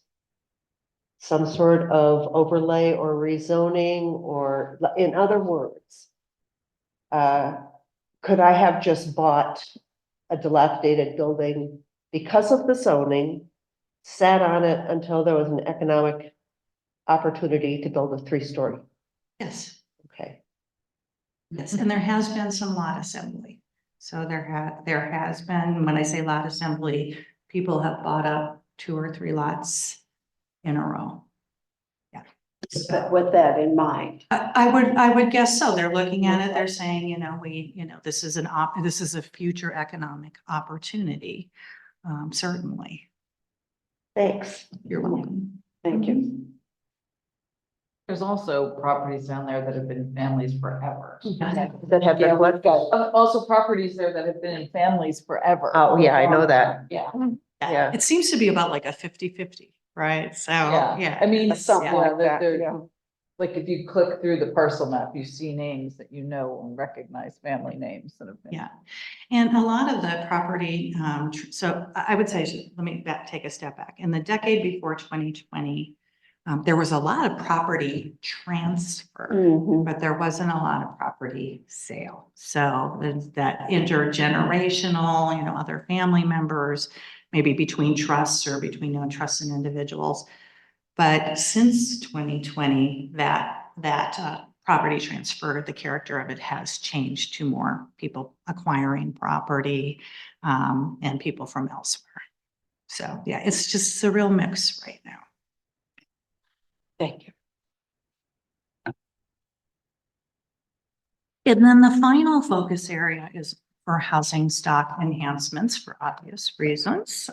some sort of overlay or rezoning? Or in other words, could I have just bought a dilapidated building because of the zoning, sat on it until there was an economic opportunity to build a 3-story? Yes. Okay. Yes, and there has been some lot assembly. So there has been, when I say lot assembly, people have bought up 2 or 3 lots in a row. Yeah. But with that in mind. I would guess so. They're looking at it, they're saying, this is this is a future economic opportunity, certainly. Thanks. You're welcome. Thank you. There's also properties down there that have been in families forever. That have Yeah, been what? we've got, Also properties there that have been in families forever. Oh, yeah, I know that. Yeah. Yeah. It seems to be about like a 50-50, right? So, Yeah, I mean, something yeah, like that, they're- yeah. like if you click through the parcel map, you see names that you know and recognize, family names that have been. Yeah. And a lot of the property, so I would say, let me take a step back. In the decade before 2020, there was a lot of property transfer, Mhm. but there wasn't a lot of property sale. So there's that intergenerational, other family members, maybe between trusts or between non-trusted individuals. But since 2020, that property transfer, the character of it has changed to more people acquiring property, and people from elsewhere. So yeah, it's just a real mix right now. Thank you. And then the final focus area is for housing stock enhancements for obvious reasons.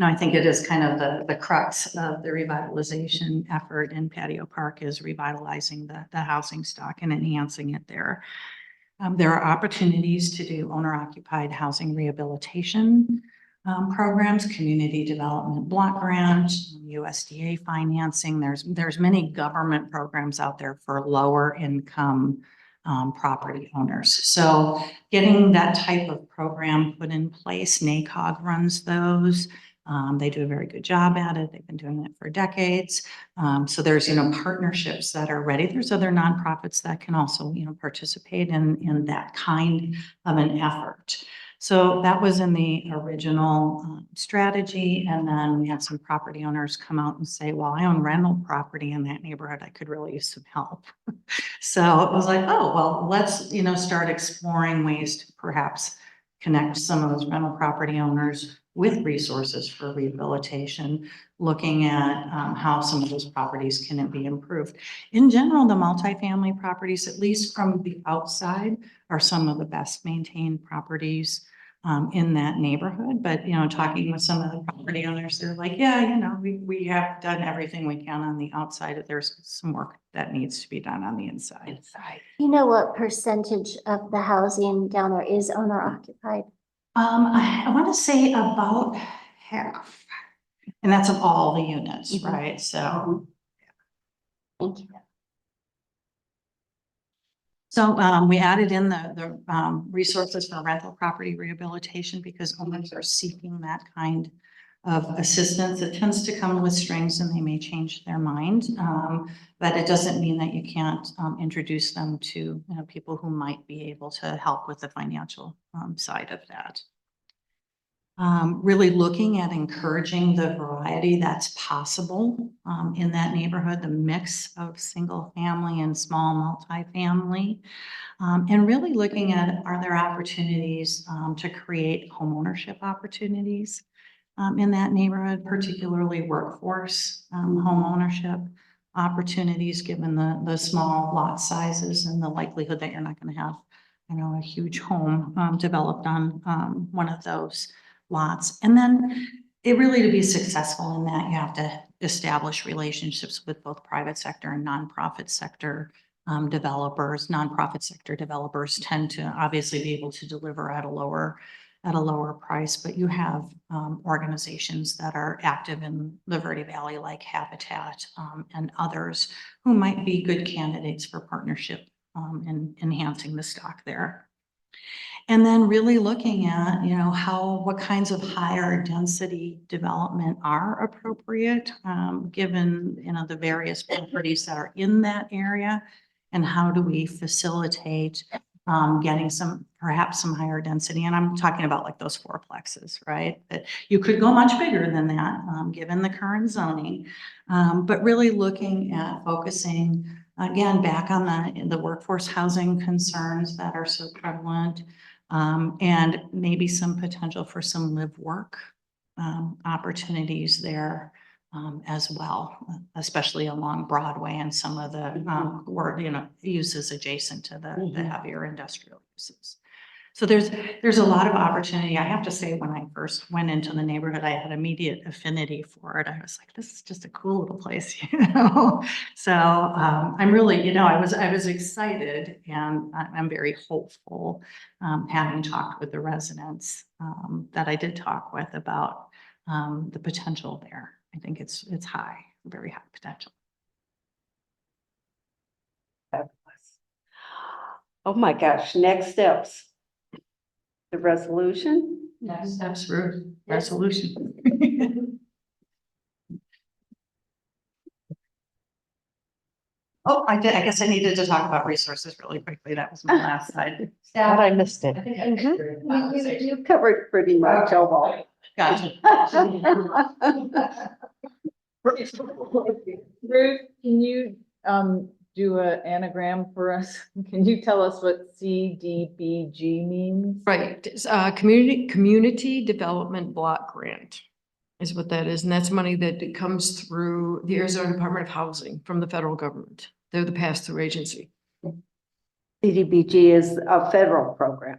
I think it is kind of the crux of the revitalization effort in Patio Park is revitalizing the housing stock and enhancing it there. There are opportunities to do owner-occupied housing rehabilitation programs, community development block grant, USDA financing. There's many government programs out there for lower income property owners. So getting that type of program put in place, NACOG runs those. They do a very good job at it. They've been doing it for decades. So there's, partnerships that are ready. There's other nonprofits that can also, participate in that kind of an effort. So that was in the original strategy. And then we had some property owners come out and say, well, I own rental property in that neighborhood. I could really use some help. So it was like, oh, well, let's, start exploring ways to perhaps connect some of those rental property owners with resources for rehabilitation, looking at how some of those properties can be improved. In general, the multifamily properties, at least from the outside, are some of the best maintained properties in that neighborhood. But, talking with some of the property owners, they're like, yeah, we have done everything we can on the outside. There's some work that needs to be done on the inside. You know what percentage of the housing down there is owner occupied? I want to say about half, and that's of all the units, Mhm. right? So. Thank you. So we added in the resources for rental property rehabilitation because owners are seeking that kind of assistance. It tends to come with strings and they may change their mind. But it doesn't mean that you can't introduce them to people who might be able to help with the financial side of that. Really looking at encouraging the variety that's possible in that neighborhood, the mix of single family and small multifamily, and really looking at are there opportunities to create homeownership opportunities in that neighborhood, particularly workforce homeownership opportunities, given the small lot sizes and the likelihood that you're not going to have, a huge home developed on one of those lots. And then it really, to be successful in that, you have to establish relationships with both private sector and nonprofit sector developers. Nonprofit sector developers tend to obviously be able to deliver at a lower price, but you have organizations that are active in the Verde Valley like Habitat and others who might be good candidates for partnership in enhancing the stock there. And then really looking at, what kinds of higher density development are appropriate, given, the various properties that are in that area, and how do we facilitate getting perhaps some higher density. And I'm talking about like those fourplexes, right? That you could go much bigger than that, given the current zoning, but really looking at focusing again back on the workforce housing concerns that are so prevalent. And maybe some potential for some live work opportunities there as well, especially along Broadway and some of the uses adjacent to the heavier industrial uses. So there's a lot of opportunity. I have to say, when I first went into the neighborhood, I had immediate affinity for it. I was like, this is just a cool little place, So I'm really, I was excited, and I'm very hopeful, having talked with the residents that I did talk with about the potential there. I think it's high, very high potential. Oh my gosh, next steps. The resolution? Next steps for resolution. Oh, I guess I needed to talk about resources really quickly. That was my last slide. Thought I missed it. You covered pretty much all. Gotcha. Ruth, can you do an anagram for us? Can you tell us what CDBG means? Right, Community Development Block Grant is what that is, and that's money that comes through the Arizona Department of Housing from the federal government. They're the pass-through agency. CDBG is a federal program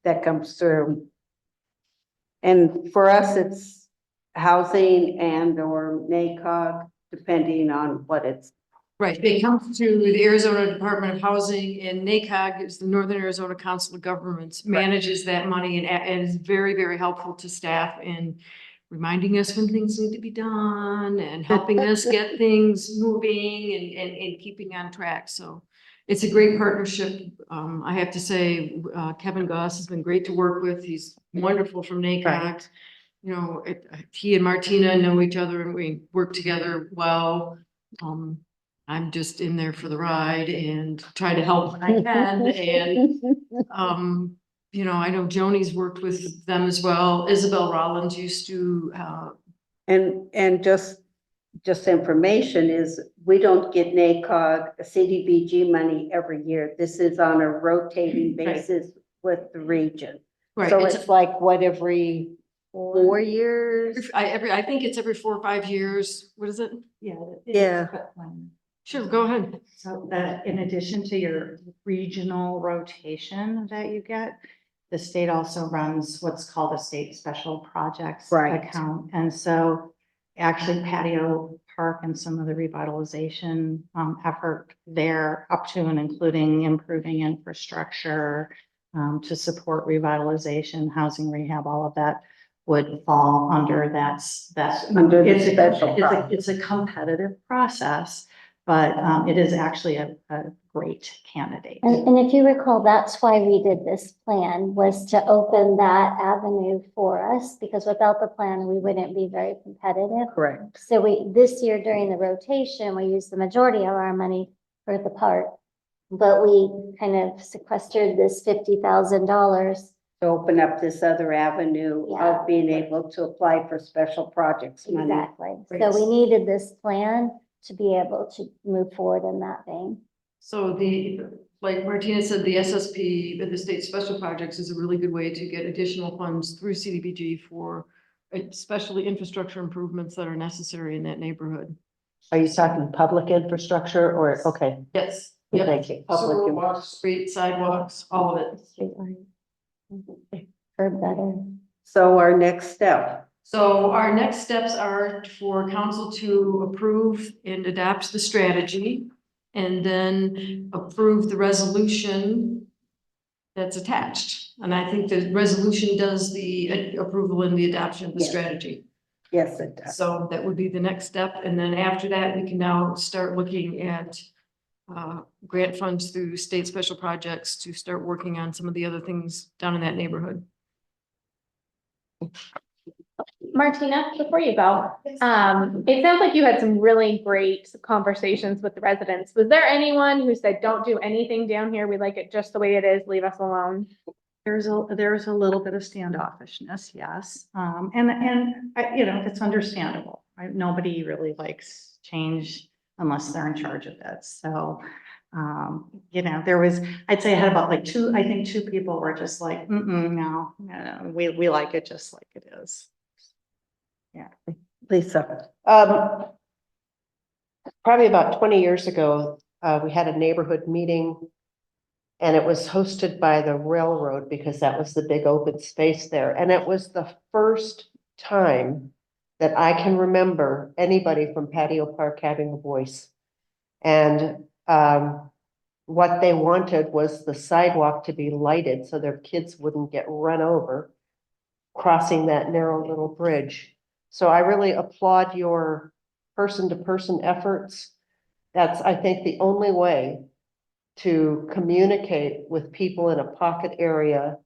that comes through. And for us, it's housing and or NACOG, depending on what it's. Right, they come through the Arizona Department of Housing, and NACOG is the Northern Arizona Council of Governments, manages that money and is very, very helpful to staff in reminding us when things need to be done and helping us get things moving and keeping on track. So it's a great partnership. I have to say, Kevin Goss has been great to work with. He's wonderful from NACOG. He and Martina know each other and we work together well. I'm just in there for the ride and try to help when I can. And, I know Joni's worked with them as well. Isabel Rollins used to, And just information is, we don't get NACOG CDBG money every year. This is on a rotating basis with the region. right. So it's like what, every 4 years? I think it's every 4 or 5 years. What is it? Yeah. Yeah. Sure, go ahead. So that in addition to your regional rotation that you get, the state also runs what's called a state special projects Right. account. And so actually Patio Park and some of the revitalization effort there, up to and including improving infrastructure to support revitalization, housing rehab, all of that would fall under that's Under the it's special it's a competitive process, but it is actually a great candidate. And if you recall, that's why we did this plan, was to open that avenue for us, because without the plan, we wouldn't be very competitive. Correct. So this year during the rotation, we used the majority of our money for the park. But we kind of sequestered this $50,000. To open up this other avenue Yeah. of being able to apply for special projects money. Exactly. So we needed this plan to be able to move forward in that vein. So like Martina said, the SSP, the State Special Projects, is a really good way to get additional funds through CDBG for especially infrastructure improvements that are necessary in that neighborhood. Are you talking public infrastructure or, okay, Yes. Yep. thank you. Sewer, walks, street, sidewalks, all of it. Street light. Curb better. So our next step, So our next steps are for council to approve and adopt the strategy and then approve the resolution that's attached. And I think the resolution does the approval and the adoption of the Yes. strategy. yes, it does. So that would be the next step. And then after that, we can now start looking at grant funds through state special projects to start working on some of the other things down in that neighborhood. Martina, before you go, it sounds like you had some really great conversations with the residents. Was there anyone who said, don't do anything down here, we like it just the way it is, leave us alone? There's a little bit of standoffishness, yes. And it's understandable, right? Nobody really likes change unless they're in charge of it. So, I'd say I had about like two people were just like, no, we like it just like it is. Lisa. Probably about 20 years ago, we had a neighborhood meeting. And it was hosted by the railroad because that was the big open space there. And it was the first time that I can remember anybody from Patio Park having a voice. And what they wanted was the sidewalk to be lighted so their kids wouldn't get run over crossing that narrow little bridge. So I really applaud your person-to-person efforts. That's, I think, the only way to communicate with people in a pocket area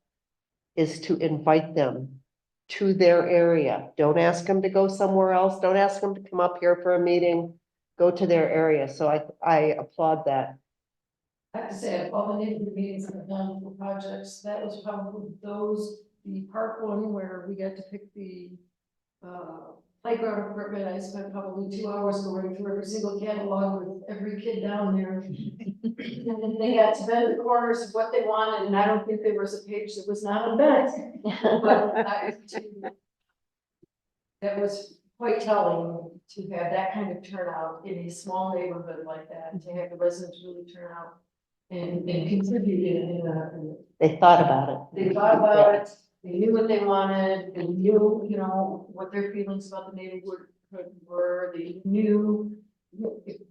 is to invite them to their area. Don't ask them to go somewhere else. Don't ask them to come up here for a meeting. Go to their area. So I applaud that. I have to say, of all the neighborhood meetings I've done for projects, that was probably the park one where we got to pick the playground equipment. I spent probably 2 hours going through every single catalog with every kid down there. And then they had to bend the corners of what they wanted, and I don't think there was a page that was not unbent. But that was quite telling to have that kind of turnout in a small neighborhood like that, and to have the residents really turn out and contribute in a. They thought about it. They thought about it, they knew what they wanted, they knew, what their feelings about the neighborhood were, they knew.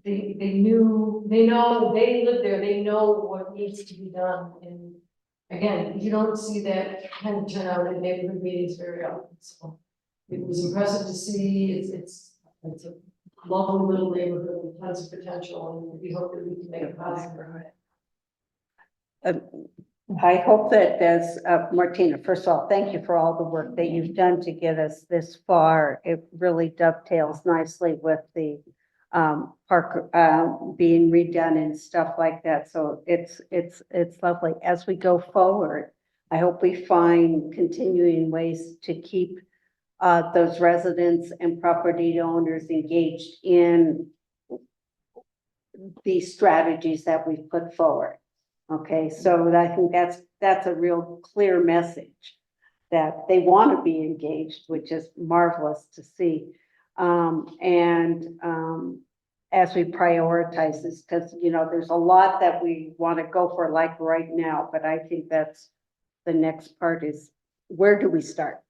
They know, they live there, they know what needs to be done, and again, you don't see that kind of turnout in neighborhood meetings very often, so. It was impressive to see, it's a lovely little neighborhood with tons of potential, and we hope that we can make it positive. I hope that as, Martina, first of all, thank you for all the work that you've done to get us this far. It really dovetails nicely with the park being redone and stuff like that. So it's lovely. As we go forward, I hope we find continuing ways to keep those residents and property owners engaged in these strategies that we've put forward. Okay, so I think that's a real clear message that they want to be engaged, which is marvelous to see. As we prioritize this, because there's a lot that we want to go for like right now, but I think that's the next part is where do we start?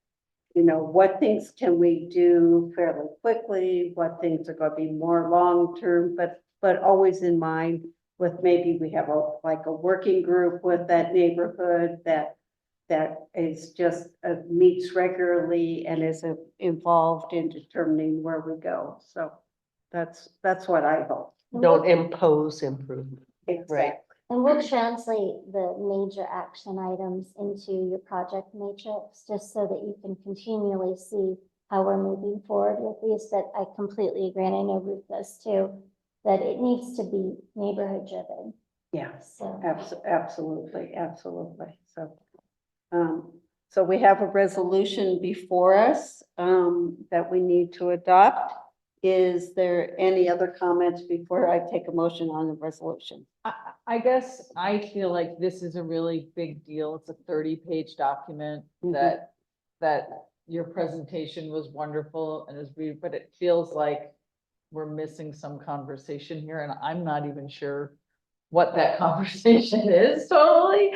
What things can we do fairly quickly? What things are going to be more long-term, but always in mind with maybe we have a working group with that neighborhood that is just meets regularly and is involved in determining where we go. So that's what I hope. Don't impose improvement. Right. And we'll translate the major action items into your project matrix, just so that you can continually see how we're moving forward with these. That I completely agree, and I know Ruth does too, that it needs to be neighborhood driven. Yeah, So absolutely. So we have a resolution before us that we need to adopt. Is there any other comments before I take a motion on the resolution? I guess I feel like this is a really big deal. It's a 30-page document that your presentation was wonderful and but it feels like we're missing some conversation here, and I'm not even sure what that conversation is totally,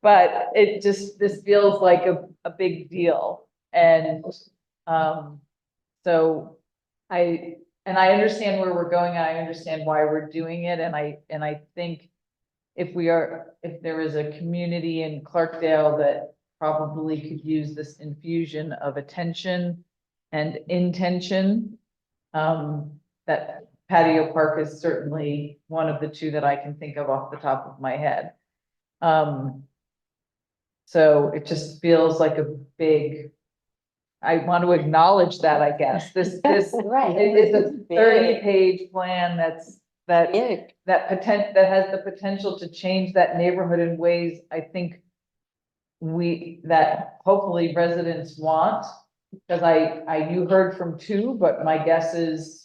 but this feels like a big deal. And so I understand where we're going, and I understand why we're doing it. And I think if there is a community in Clarkdale that probably could use this infusion of attention and intention, that Patio Park is certainly one of the two that I can think of off the top of my head. So it just feels like a big, I want to acknowledge that, I guess. This right. it's a 30-page plan that has the potential to change that neighborhood in ways I think that hopefully residents want. Because you heard from two, but my guess is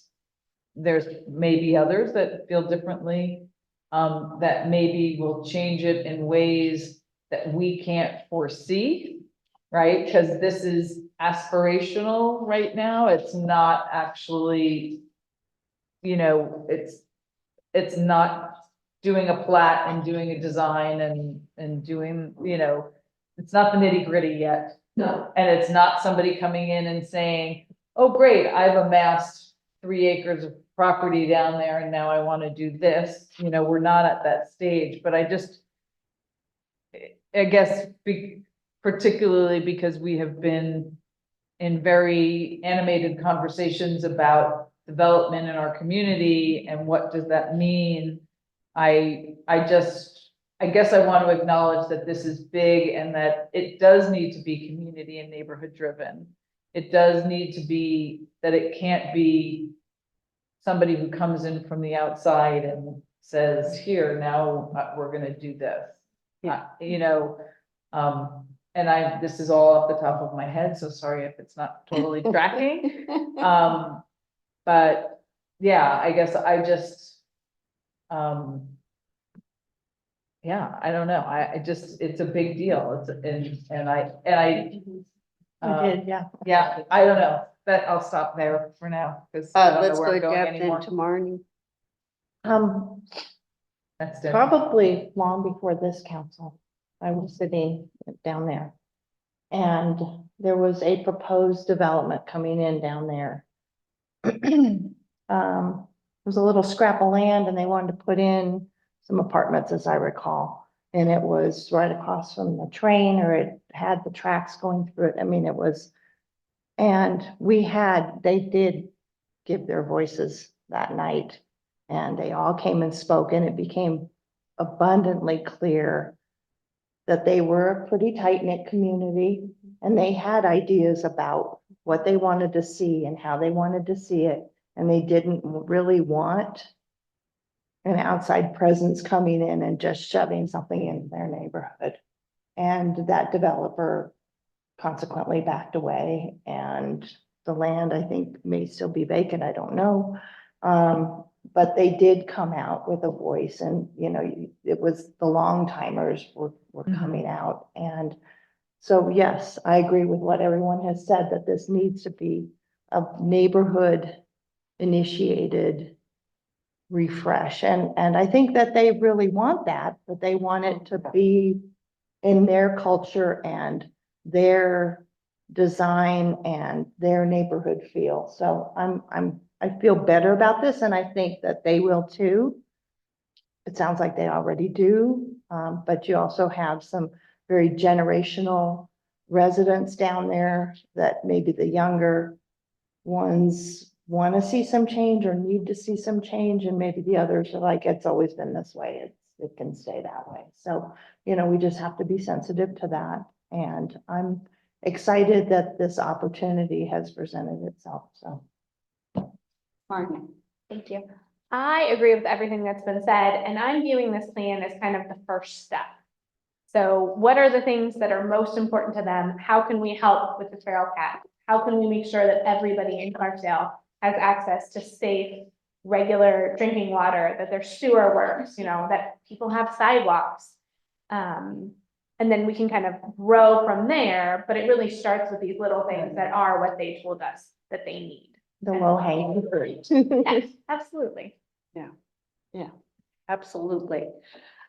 there's maybe others that feel differently. that maybe will change it in ways that we can't foresee, right? Because this is aspirational right now. It's not actually, it's not doing a plat and doing a design and doing, it's not the nitty gritty yet. No. And it's not somebody coming in and saying, oh, great, I've amassed 3 acres of property down there and now I want to do this. We're not at that stage, but I guess particularly because we have been in very animated conversations about development in our community and what does that mean? I guess I want to acknowledge that this is big and that it does need to be community and neighborhood driven. It does need to be that it can't be somebody who comes in from the outside and says, here, now we're gonna do this. Yeah. And this is all off the top of my head, so sorry if it's not totally tracking. But yeah, I guess I just, yeah, I don't know. It's a big deal. Yeah, I don't know. I'll stop there for now, because I don't know Let's where go I'm going Deb anymore. then to Marnie. That's different. Probably long before this council, I was sitting down there. And there was a proposed development coming in down there. It was a little scrap of land and they wanted to put in some apartments, as I recall. And it was right across from the train, or it had the tracks going through it. I mean, it was, and they did give their voices that night. And they all came and spoke, and it became abundantly clear that they were a pretty tight-knit community, and they had ideas about what they wanted to see and how they wanted to see it. And they didn't really want an outside presence coming in and just shoving something in their neighborhood. And that developer consequently backed away, and the land, I think, may still be vacant, I don't know. But they did come out with a voice, and, it was the long timers were coming out. And so, yes, I agree with what everyone has said, that this needs to be a neighborhood initiated refresh. And I think that they really want that, but they want it to be in their culture and their design and their neighborhood feel. So I feel better about this, and I think that they will too. It sounds like they already do, but you also have some very generational residents down there that maybe the younger ones want to see some change or need to see some change, and maybe the others are like, it's always been this way, it can stay that way. So, we just have to be sensitive to that. And I'm excited that this opportunity has presented itself, so. Marnie. Thank you. I agree with everything that's been said, and I'm viewing this plan as kind of the first step. So what are the things that are most important to them? How can we help with the feral cat? How can we make sure that everybody in Clarksdale has access to safe, regular drinking water, that their sewer works, that people have sidewalks? And then we can kind of grow from there, but it really starts with these little things that are what they told us that they need. The low hanging fruit. Yes, absolutely. Absolutely.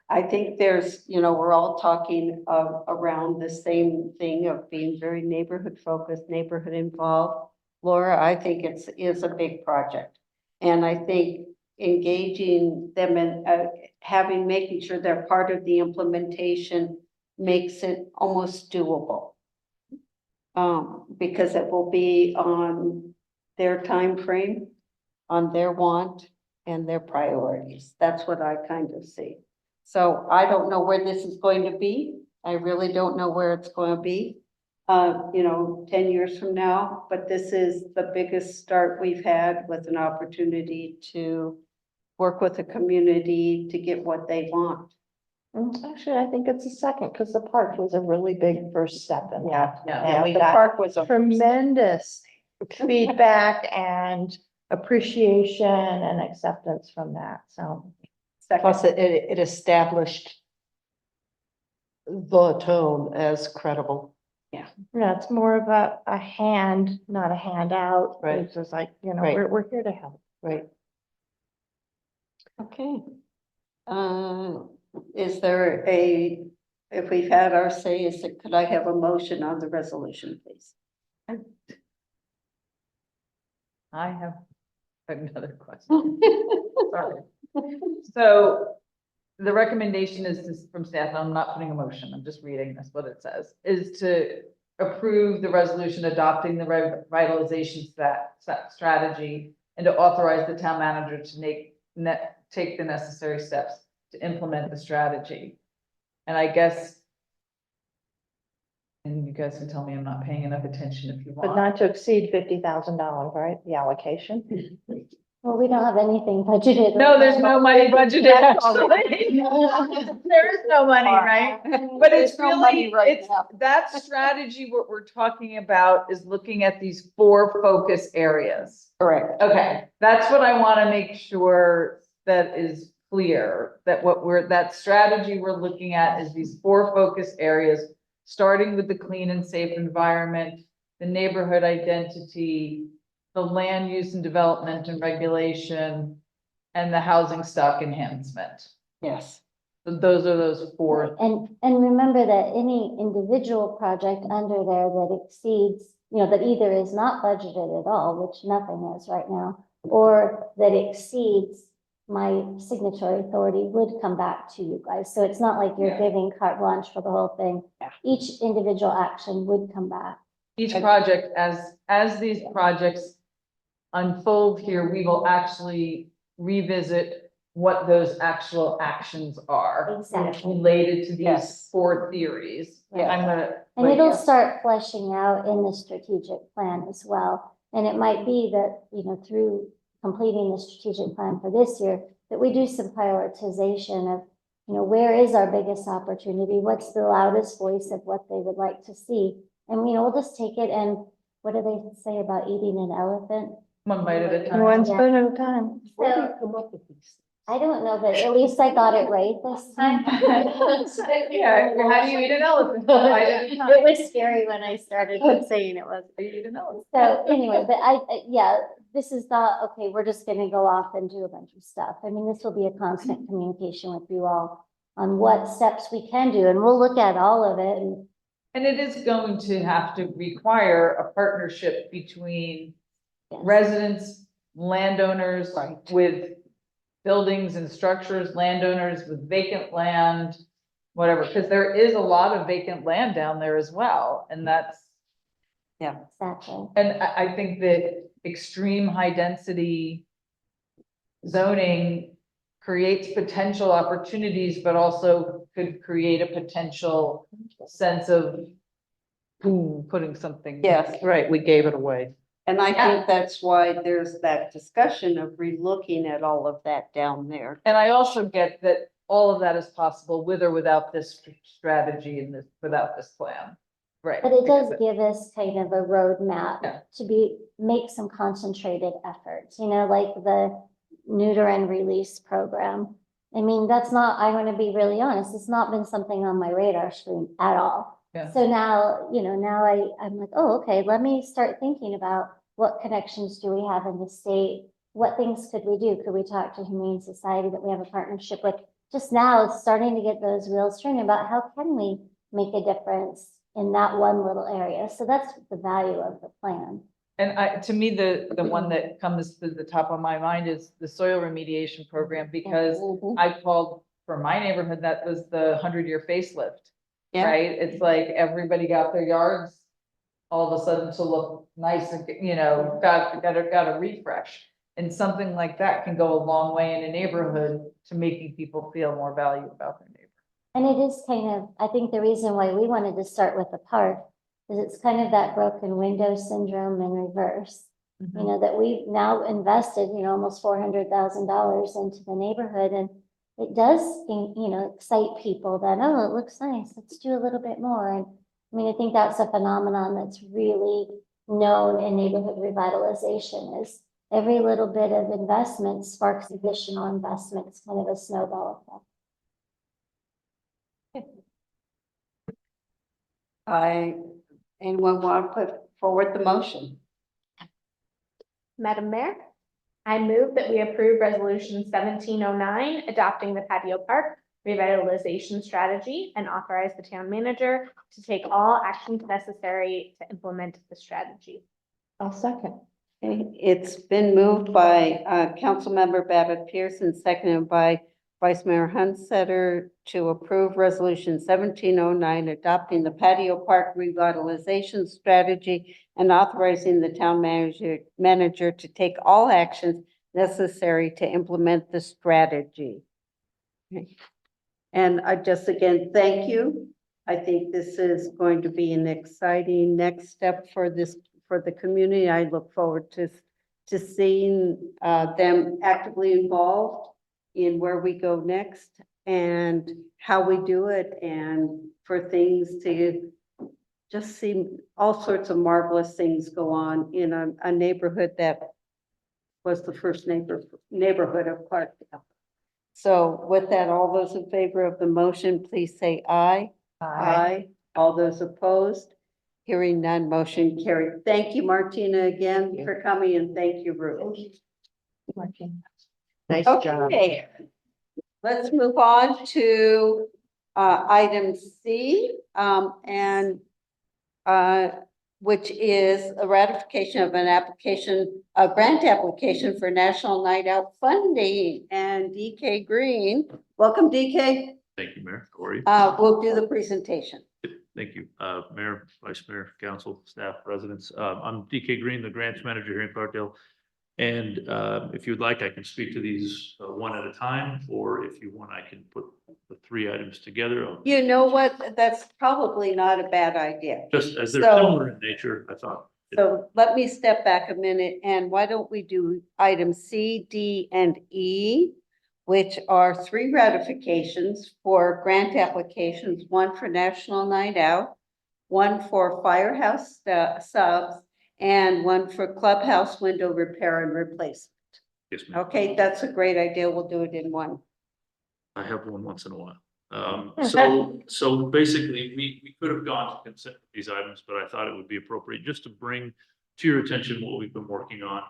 I think there's, we're all talking around the same thing of being very neighborhood focused, neighborhood involved. Laura, I think is a big project. And I think engaging them in making sure they're part of the implementation makes it almost doable. Because it will be on their time frame, on their want and their priorities. That's what I kind of see. So I don't know where this is going to be. I really don't know where it's going to be, 10 years from now, but this is the biggest start we've had with an opportunity to work with the community to get what they want. Actually, I think it's a second, because the park was a really big first step in that. And we The got park was a tremendous feedback and appreciation and acceptance from that, so. Plus, second. it established the tone as credible. Yeah, it's more of a hand, not a handout. Right. It's just like, Right. we're here to help. Right. Okay. Is there if we've had our say, could I have a motion on the resolution, please? I have another question. Sorry. So the recommendation is from staff, and I'm not putting a motion, I'm just reading this, what it says, is to approve the resolution adopting the revitalization strategy and to authorize the town manager to take the necessary steps to implement the strategy. And I guess, and you guys can tell me I'm not paying enough attention if you But want. not to exceed $50,000, right? The allocation. Well, we don't have anything budgeted. No, right there's now. no money budgeted actually. There is no money, right? But it's There's no money really, right it's, now. that strategy, what we're talking about is looking at these 4 focus areas. Correct. Okay, that's what I want to make sure that is clear, that that strategy we're looking at is these 4 focus areas, starting with the clean and safe environment, the neighborhood identity, the land use and development and regulation, and the housing stock enhancement. Yes. So those are those 4. And remember that any individual project under there that exceeds, that either is not budgeted at all, which nothing is right now, or that exceeds my signatory authority would come back to you guys. So it's not like you're Yeah. giving carte blanche for the whole thing. Yeah. Each individual action would come back. Each project, as these projects unfold here, we will actually revisit what those actual actions are Exactly. related to these Yes. 4 theories. Yeah. I'm gonna. And it'll start fleshing out in the strategic plan as well. And it might be that, through completing the strategic plan for this year, that we do some prioritization of, where is our biggest opportunity? What's the loudest voice of what they would like to see? And, we'll just take it and what do they say about eating an elephant? One bite at a time. One Yeah. spoon at a time. Where do you So, come up with these? I don't know, but at least I got it right this time. Yeah, how do you eat an elephant? One bite at a time. It was scary when I started saying it was. How do you eat an elephant? So anyway, but this is not, okay, we're just gonna go off and do a bunch of stuff. I mean, this will be a constant communication with you all on what steps we can do, and we'll look at all of it and. And it is going to have to require a partnership between Yes. residents, landowners Right. with buildings and structures, landowners with vacant land, whatever, because there is a lot of vacant land down there as well. And that's, Exactly. and I think that extreme high density zoning creates potential opportunities, but also could create a potential sense of putting something. Yes. Right, we gave it away. And I Yeah. think that's why there's that discussion of relooking at all of that down there. And I also get that all of that is possible with or without this strategy and without this plan. Right. But it does because give us kind of a Yeah. roadmap to make some concentrated efforts, like the neuter and release program. I mean, I'm gonna be really honest, it's not been something on my radar screen at all. Yeah. So now, I'm like, oh, okay, let me start thinking about what connections do we have in the state? What things could we do? Could we talk to Humane Society that we have a partnership with? Just now, it's starting to get those wheels turning about how can we make a difference in that one little area? So that's the value of the plan. And to me, the one that comes to the top of my mind is the soil remediation program, because Mhm. I called for my neighborhood, that was the 100-year facelift. Yeah. Right? It's like everybody got their yards all of a sudden to look nice and, got a refresh. And something like that can go a long way in a neighborhood to making people feel more value about their neighborhood. And it is I think the reason why we wanted to start with the park is it's kind of that broken window syndrome in reverse. That we've now invested, almost $400,000 into the neighborhood, and it does, excite people that, oh, it looks nice, let's do a little bit more. And I mean, I think that's a phenomenon that's really known in neighborhood revitalization is every little bit of investment sparks additional investment. It's kind of a snowball effect. Anyone want to put forward the motion? Madam Mayor, I move that we approve resolution 1709, adopting the patio park revitalization strategy, and authorize the town manager to take all actions necessary to implement the strategy. I'll second. Okay, it's been moved by Councilmember Babbitt Pearson, seconded by Vice Mayor Hunsetter to approve Resolution 1709, adopting the patio park revitalization strategy and authorizing the town manager to take all actions necessary to implement the strategy. Okay. And I just again, thank you. I think this is going to be an exciting next step for the community. I look forward to seeing them actively involved in where we go next and how we do it, and for things to just see all sorts of marvelous things go on in a neighborhood that was the first neighborhood of Clarkdale. So with that, all those in favor of the motion, please say aye. Aye. All those opposed? Hearing none, motion carried. Thank you, Martina, again for coming, and thank you, Ruth. Nice job. Okay, let's move on to item C, which is a ratification of an application, a grant application for National Night Out funding. And DK Green, welcome, DK. Thank you, Mayor. Corey. We'll do the presentation. Thank you, Mayor, Vice Mayor, Council, staff, residents. I'm DK Green, the grants manager here in Clarkdale. And if you'd like, I can speak to these one at a time, or if you want, I can put the three items together. You know what? That's probably not a bad idea. Just as they're So- similar in nature, I thought. So let me step back a minute, and why don't we do items C, D, and E, which are three ratifications for grant applications, one for National Night Out, one for Firehouse subs, and one for clubhouse window repair and replacement. Yes, ma'am. Okay, that's a great idea. We'll do it in one. I have one once in a while. So basically, we could have gone to consent with these items, but I thought it would be appropriate just to bring to your attention what we've been working on.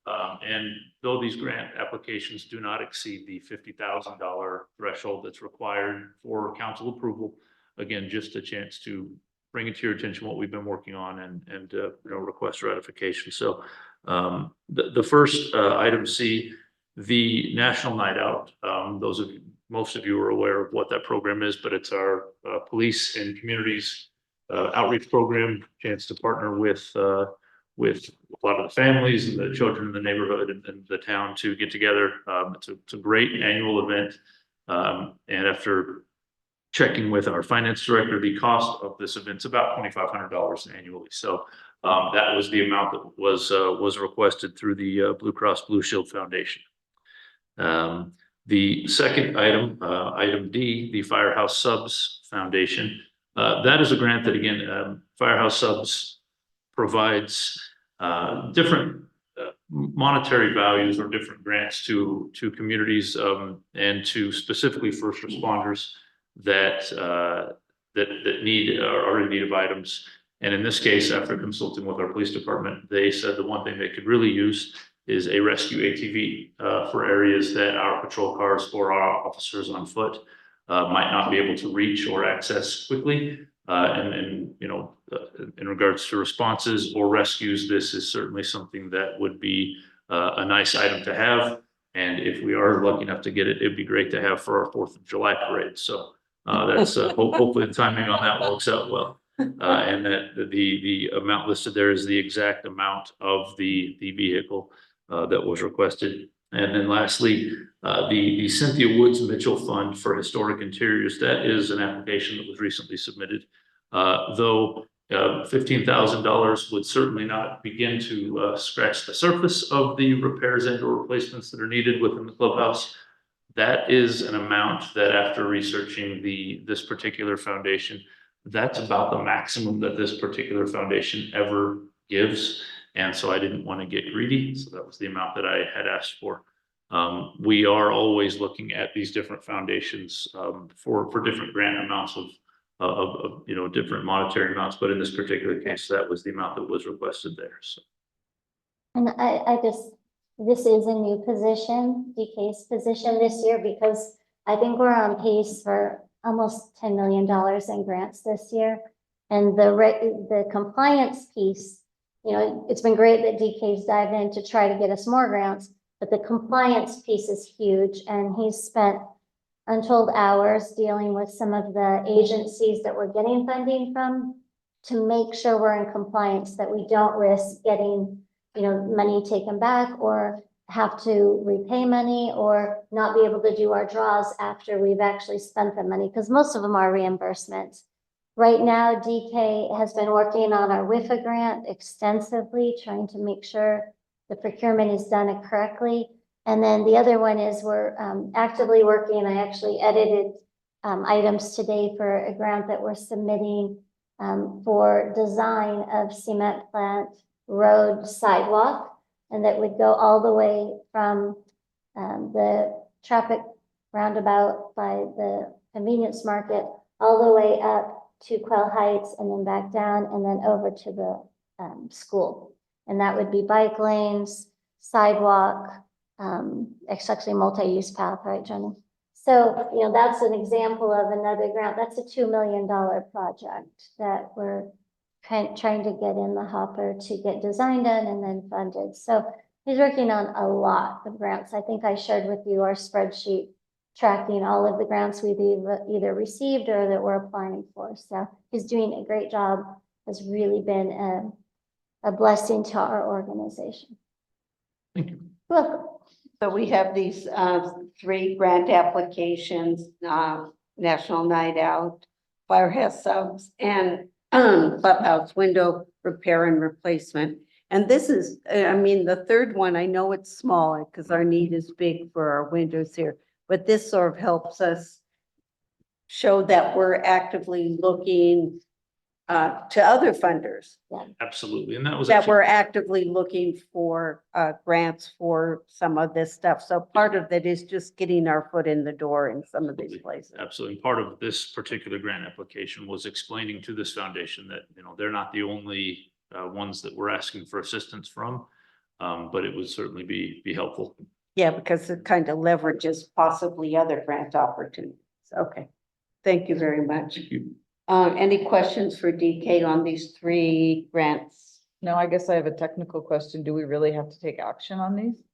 And though these grant applications do not exceed the $50,000 threshold that's required for council approval, again, just a chance to bring it to your attention what we've been working on and request ratification. So the first item C, the National Night Out. Most of you are aware of what that program is, but it's our police and communities outreach program, chance to partner with a lot of the families and the children in the neighborhood and the town to get together. It's a great annual event. And after checking with our finance director, the cost of this event's about $2,500 annually. So that was the amount that was requested through the Blue Cross Blue Shield Foundation. The second item, item D, the Firehouse Subs Foundation. That is a grant that, again, Firehouse Subs provides different monetary values or different grants to communities and to specifically first responders that need are in need of items. And in this case, after consulting with our police department, they said the one thing they could really use is a rescue ATV for areas that our patrol cars or our officers on foot might not be able to reach or access quickly. In regards to responses or rescues, this is certainly something that would be a nice item to have. And if we are lucky enough to get it, it'd be great to have for our 4th of July parade. So that's hopefully the timing on that works out well. And that the amount listed there is the exact amount of the vehicle that was requested. And then lastly, the Cynthia Woods Mitchell Fund for Historic Interiors. That is an application that was recently submitted. Though $15,000 would certainly not begin to scratch the surface of the repairs and or replacements that are needed within the clubhouse. That is an amount that, after researching this particular foundation, that's about the maximum that this particular foundation ever gives. And so I didn't want to get greedy, so that was the amount that I had asked for. We are always looking at these different foundations, for different grant amounts of, you know, different monetary amounts, but in this particular case, that was the amount that was requested there, so. And this is a new position, DK's position this year, because I think we're on pace for almost $10 million in grants this year. And the compliance piece, you know, it's been great that DK's dived in to try to get us more grants, but the compliance piece is huge, and he's spent untold hours dealing with some of the agencies that we're getting funding from to make sure we're in compliance, that we don't risk getting, you know, money taken back or have to repay money or not be able to do our draws after we've actually spent the money, because most of them are reimbursements. Right now, DK has been working on our WIFA grant extensively, trying to make sure the procurement is done correctly. And then the other one is we're actively working. I actually edited items today for a grant that we're submitting for design of cement plant road sidewalk, and that would go all the way from the traffic roundabout by the convenience market all the way up to Quail Heights and then back down and then over to the school. And that would be bike lanes, sidewalk, it's actually multi-use path, right, Jenny? So, you know, that's an example of another grant. That's a $2 million project that we're trying to get in the hopper to get design done and then funded. So he's working on a lot of grants. I think I shared with you our spreadsheet tracking all of the grants we've either received or that we're applying for. So he's doing a great job. Has really been a blessing to our organization. Thank you. Welcome. So we have these 3 grant applications, National Night Out, Firehouse Subs, and Clubhouse Window Repair and Replacement. And this is, I mean, the third one, I know it's small because our need is big for our windows here, but this sort of helps us show that we're actively looking to other funders, Absolutely, and that was. that actually- we're actively looking for grants for some of this stuff. So part of that is just getting our foot in the door in some of these places. Absolutely. And part of this particular grant application was explaining to this foundation that, you know, they're not the only ones that we're asking for assistance from. But it would certainly be helpful. Yeah, because it kind of leverages possibly other grant opportunities. Okay, thank you very much. Thank you. Any questions for DK on these 3 grants? No, I guess I have a technical question. Do we really have to take action on these?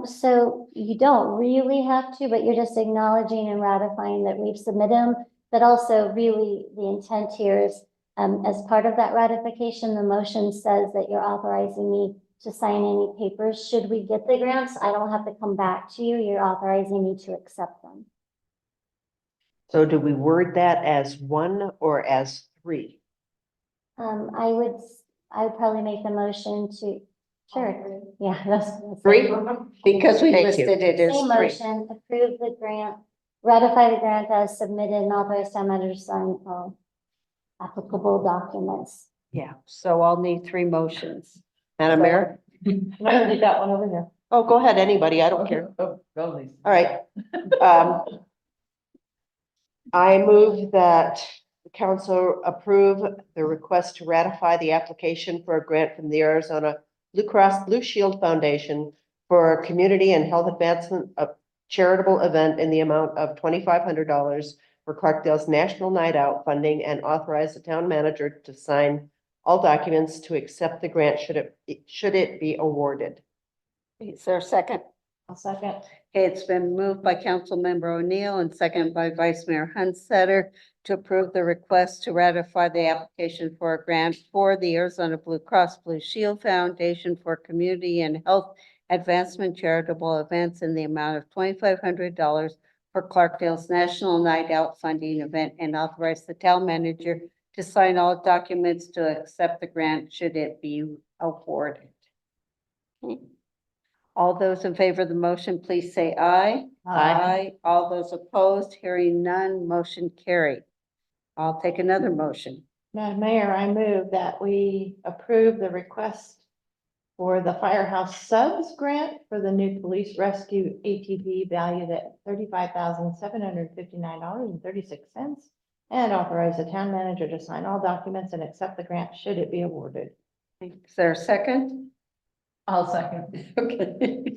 So you don't really have to, but you're just acknowledging and ratifying that we've submitted them. But also really the intent here is, as part of that ratification, the motion says that you're authorizing me to sign any papers. Should we get the grants, I don't have to come back to you. You're authorizing me to accept them. So do we word that as 1 or as 3? I would probably make the motion to, sure, yeah, that's. 3? Because we Thank you. listed it as Same 3. motion, approve the grant, ratify the grant as submitted and authorize town manager to sign all applicable documents. Yeah, so I'll need 3 motions. Madam Mayor? I already got one over here. Oh, go ahead, anybody, I don't care. Oh, go, Lisa. All right. I move that the council approve the request to ratify the application for a grant from the Arizona Blue Cross Blue Shield Foundation for a community and health advancement of charitable event in the amount of $2,500 for Clarkdale's National Night Out funding, and authorize the town manager to sign all documents to accept the grant should it be awarded. Is there a second? I'll second. Okay, it's been moved by Councilmember O'Neill and seconded by Vice Mayor Hunsetter to approve the request to ratify the application for a grant for the Arizona Blue Cross Blue Shield Foundation for community and health advancement charitable events in the amount of $2,500 for Clarkdale's National Night Out funding event, and authorize the town manager to sign all documents to accept the grant should it be awarded. Okay. All those in favor of the motion, please say aye. Aye. All those opposed, hearing none, motion carried. I'll take another motion. Madam Mayor, I move that we approve the request for the Firehouse Subs grant for the new police rescue ATV valued at $35,759.36. And authorize the town manager to sign all documents and accept the grant should it be awarded. Is there a second? I'll second. Okay.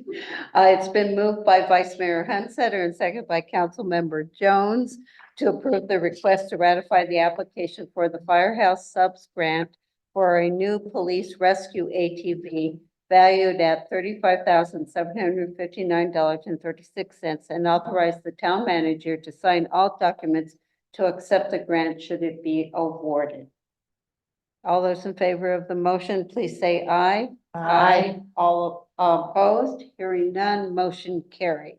It's been moved by Vice Mayor Hunsetter and seconded by Councilmember Jones to approve the request to ratify the application for the Firehouse Subs Grant for a new police rescue ATV valued at $35,759.36 and authorize the town manager to sign all documents to accept the grant should it be awarded. All those in favor of the motion, please say aye. All opposed, hearing none, motion carried.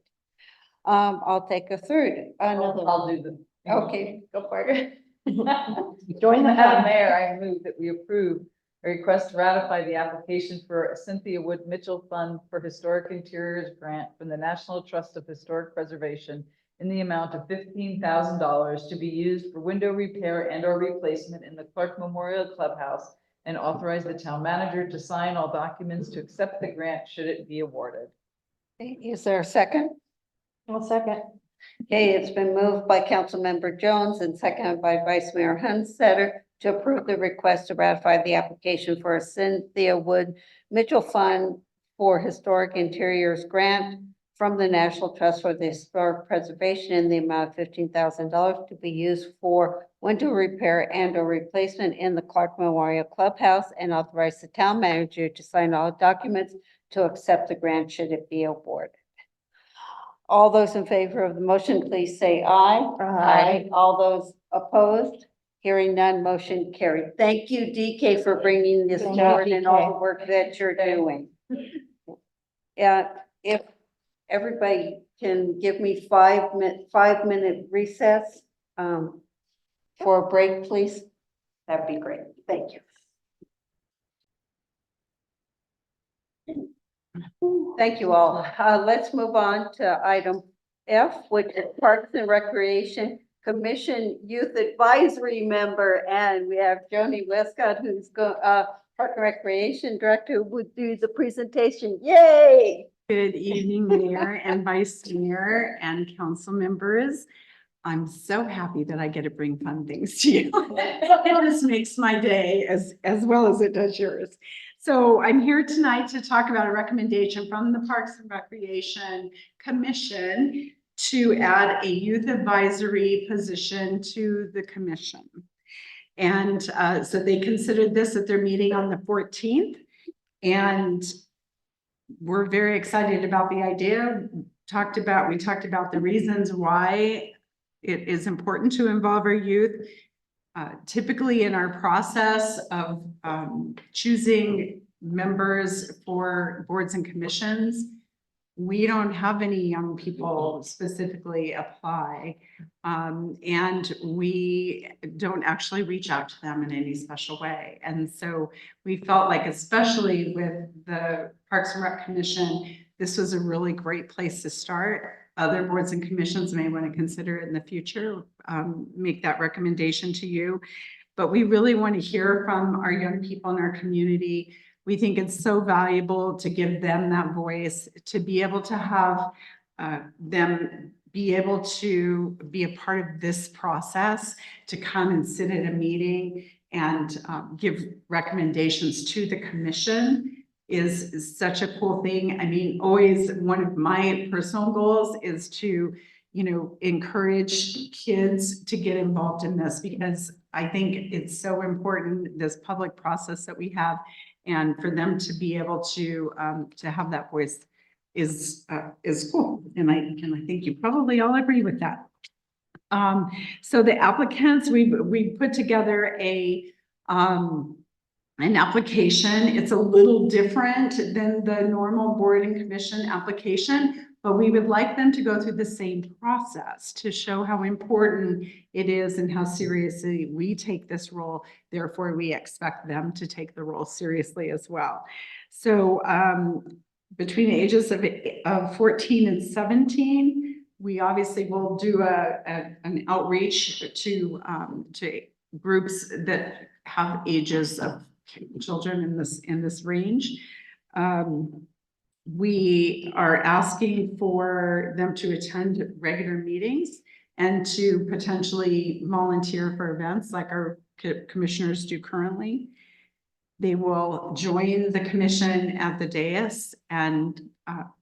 I'll take a third, another. I'll do the. Okay. Go for it. Join the Madam fun. Mayor, I move that we approve a request to ratify the application for a Cynthia Wood Mitchell Fund for Historic Interiors Grant from the National Trust of Historic Preservation in the amount of $15,000 to be used for window repair and or replacement in the Clark Memorial Clubhouse, and authorize the town manager to sign all documents to accept the grant should it be awarded. Is there a second? I'll second. Okay, it's been moved by Councilmember Jones and seconded by Vice Mayor Hunsetter to approve the request to ratify the application for a Cynthia Wood Mitchell Fund for Historic Interiors Grant from the National Trust for the Historic Preservation in the amount of $15,000 to be used for window repair and or replacement in the Clark Memorial Clubhouse, and authorize the town manager to sign all documents to accept the grant should it be awarded. All those in favor of the motion, please say aye. Aye. All those opposed, hearing none, motion carried. Thank you, DK, for bringing this Thank you, forward and all DK. the work that you're doing. Yeah, if everybody can give me 5-minute recess for a break, please, that'd be great. Thank you. Thank you all. Let's move on to item F, which is Parks and Recreation Commission Youth Advisory Member. And we have Joni Westcott, who's Park and Recreation Director, who would do the presentation. Yay! Good evening, Mayor and Vice Mayor and council members. I'm so happy that I get to bring fun things to you. This makes my day as well as it does yours. So I'm here tonight to talk about a recommendation from the Parks and Recreation Commission to add a youth advisory position to the commission. And so they considered this at their meeting on the 14th. And we're very excited about the idea. We talked about the reasons why it is important to involve our youth. Typically in our process of choosing members for boards and commissions, we don't have any young people specifically apply. And we don't actually reach out to them in any special way. And so we felt like, especially with the Parks and Rec Commission, this was a really great place to start. Other boards and commissions may want to consider it in the future, make that recommendation to you. But we really want to hear from our young people in our community. We think it's so valuable to give them that voice, to be able to have them be able to be a part of this process, to come and sit at a meeting and give recommendations to the commission is such a cool thing. I mean, always one of my personal goals is to, encourage kids to get involved in this, because I think it's so important, this public process that we have, and for them to be able to have that voice is cool. And I think you probably all agree with that. So the applicants, we put together an application. It's a little different than the normal board and commission application, but we would like them to go through the same process to show how important it is and how seriously we take this role. Therefore, we expect them to take the role seriously as well. So between the ages of 14 and 17, we obviously will do an outreach to groups that have ages of children in this range. We are asking for them to attend regular meetings and to potentially volunteer for events like our commissioners do currently. They will join the commission at the dais and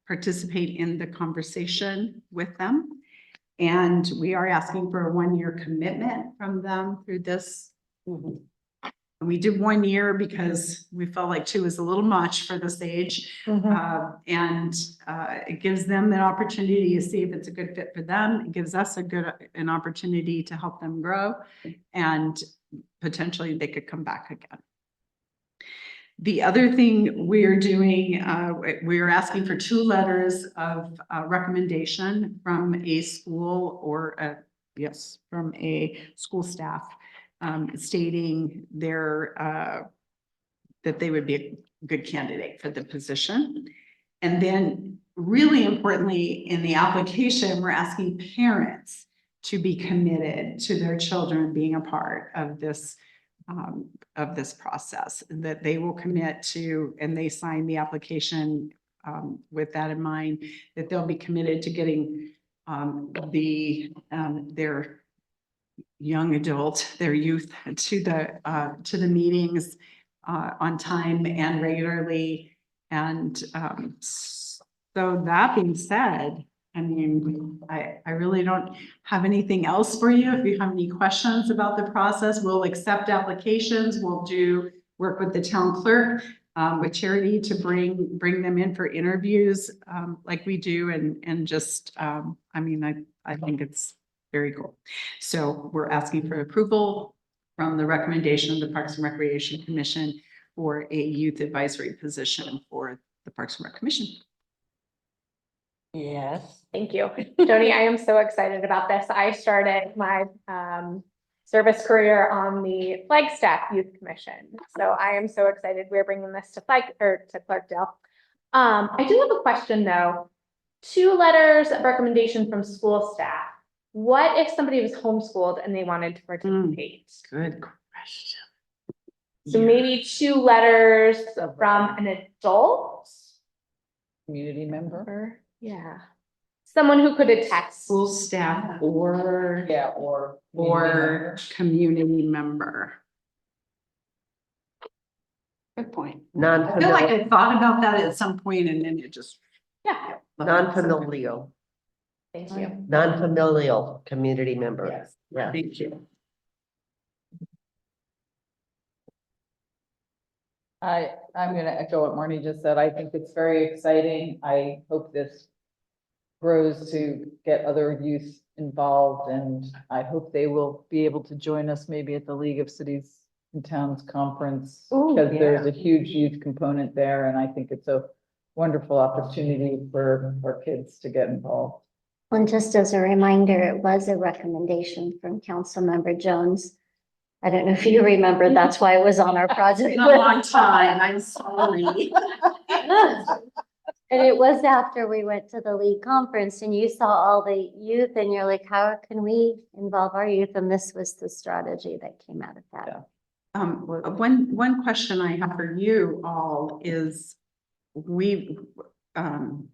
participate in the conversation with them. And we are asking for a 1-year commitment from them through this. We did 1 year because we felt like 2 is a little much for this age. It gives them the opportunity to see if it's a good fit for them. It gives us an opportunity to help them grow, and potentially they could come back again. The other thing we're doing, we're asking for 2 letters of recommendation from a school or from a school staff stating that they would be a good candidate for the position. And then really importantly, in the application, we're asking parents to be committed to their children being a part of this process, that they will commit to, and they sign the application with that in mind, that they'll be committed to getting their young adult, their youth to the meetings on time and regularly. And so that being said, I mean, I really don't have anything else for you. If you have any questions about the process, we'll accept applications. We'll work with the town clerk, with Charity to bring them in for interviews, like we do. And just, I mean, I think it's very cool. So we're asking for approval from the recommendation of the Parks and Recreation Commission for a youth advisory position for the Parks and Rec Commission. Yes. Thank you. Joni, I am so excited about this. I started my service career on the Flagstaff Youth Commission. So I am so excited we're bringing this to Clarkdale. I do have a question though. 2 letters of recommendation from school staff. What if somebody was homeschooled and they wanted to participate? Good question. So maybe 2 letters from an adult? Community member? Yeah. Someone who could attest. School staff or Yeah, or. community member. Good point. I feel like Non-familial, I thought about that at some point and then it just. Yeah, non-familial, thank you. non-familial community member. Yes. Yeah. Thank you. I'm gonna echo what Marnie just said. I think it's very exciting. I hope this grows to get other youth involved, and I hope they will be able to join us maybe at the League of Cities and Towns Conference. Ooh, Because there's yeah. a huge youth component there, and I think it's a wonderful opportunity for kids to get involved. And just as a reminder, it was a recommendation from Councilmember Jones. I don't know if you remember, that's why it was on our project. It's been a long time, I'm sorry. And it was after we went to the league conference and you saw all the youth and you're like, how can we involve our youth? And this was the strategy that came out of that. One question I have for you all is, we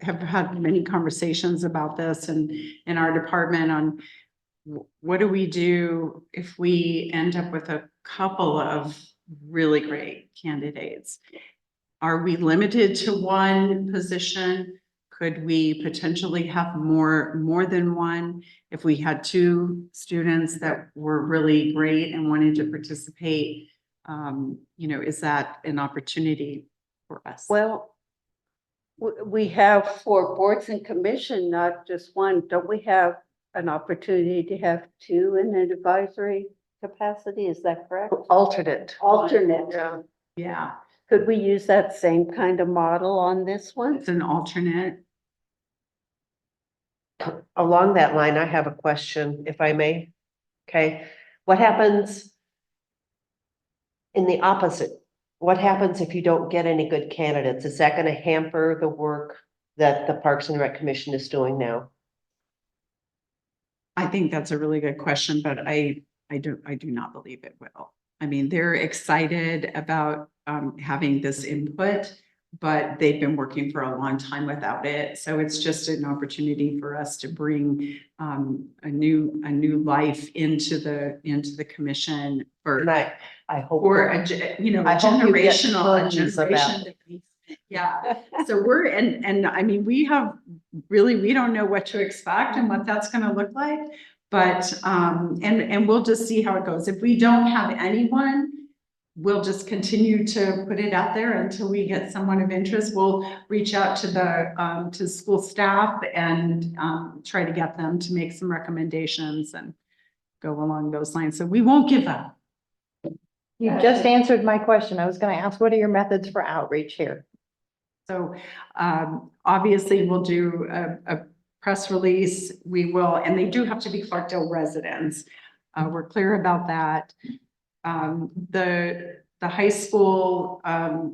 have had many conversations about this and in our department on what do we do if we end up with a couple of really great candidates? Are we limited to one position? Could we potentially have more than one? If we had 2 students that were really great and wanted to participate, is that an opportunity for us? Well, we have 4 boards and commission, not just one. Don't we have an opportunity to have 2 in an advisory capacity? Is that correct? Alternate. Alternate. Yeah. Yeah, Could we use that same kind of model on this one? it's an alternate. Along that line, I have a question, if I may. Okay, what happens in the opposite? What happens if you don't get any good candidates? Is that going to hamper the work that the Parks and Rec Commission is doing now? I think that's a really good question, but I do not believe it will. I mean, they're excited about having this input. but they've been working for a long time without it. So it's just an opportunity for us to bring a new life into the commission for And I hope. or that- a I hope you get generational, tons of that. Yeah, so we're, and I mean, we don't know what to expect and what that's gonna look like. But, and we'll just see how it goes. If we don't have anyone, we'll just continue to put it out there until we get someone of interest. We'll reach out to to school staff and, try to get them to make some recommendations and go along those lines. So we won't give up. You just answered my question. I was gonna ask, what are your methods for outreach here? So obviously we'll do a press release. We will, and they do have to be Clarkdale residents. We're clear about that. The high school,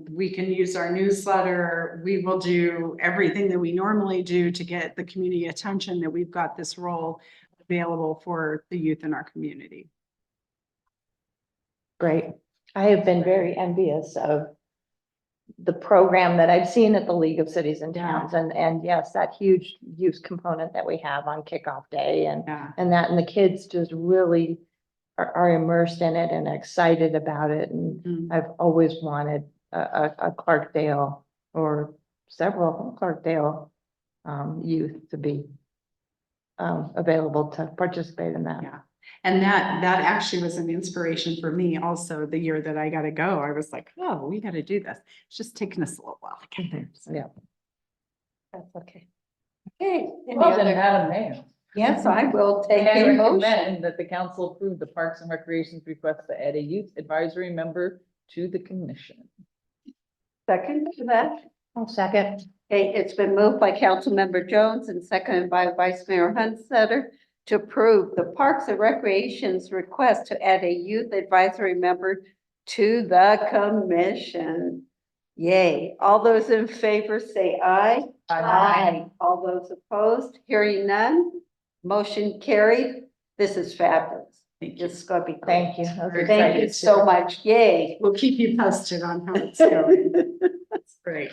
we can use our newsletter. We will do everything that we normally do to get the community attention that we've got this role available for the youth in our community. Great. I have been very envious of the program that I've seen at the League of Cities and Towns, and yes, that huge youth component that we have on kickoff day and Yeah. and the kids just really are immersed in it and excited about it. And Mhm. I've always wanted a Clarkdale or several Clarkdale youth to be available to participate in that. Yeah. And that actually was an inspiration for me also the year that I got to go. I was like, oh, we got to do this. It's just taken us a little while to get there. So. Yeah. That's okay. Okay. any Well, then, other- Madam Mayor. Yes, I will take May I a motion. recommend that the council approve the Parks and Recreation's request to add a youth advisory member to the commission. Second to that. I'll second. Okay, it's been moved by Councilmember Jones and seconded by Vice Mayor Hunstetter to approve the Parks and Recreation's request to add a youth advisory member to the commission. Yay. All those in favor say aye. All those opposed, hearing none, motion carried. This is fabulous. Thank you. It's gonna be great. Thank you. I was Thank you excited so too. much. Yay. We'll keep you posted on how it's going. That's great.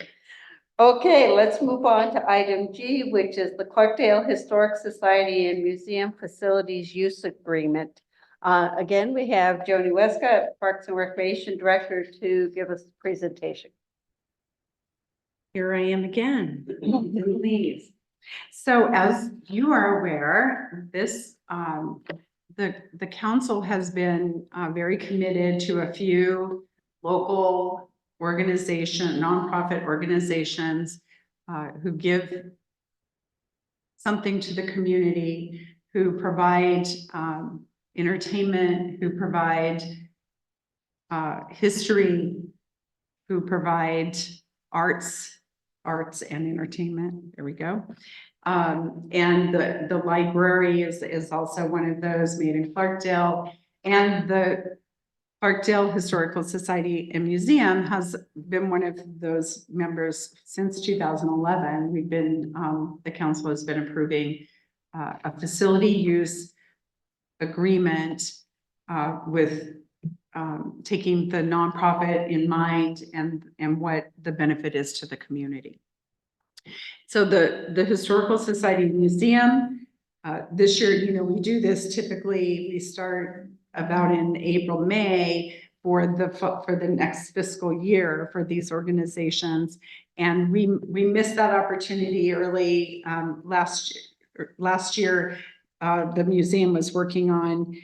Okay, let's move on to item G, which is the Clarkdale Historic Society and Museum Facilities Use Agreement. Again, we have Joni Westcott, Parks and Recreation Director, to give us a presentation. Here I am again, please. So as you are aware, this, the council has been very committed to a few local nonprofit organizations who give something to the community, who provide entertainment, who provide history, who provide arts and entertainment. There we go. And the library is also one of those made in Clarkdale. And the Clarkdale Historical Society and Museum has been one of those members since 2011. We've been, the council has been approving a facility use agreement with taking the nonprofit in mind and what the benefit is to the community. So the Historical Society and Museum, this year, we do this typically, we start about in April, May for the next fiscal year for these organizations. And we missed that opportunity early last year. The museum was working on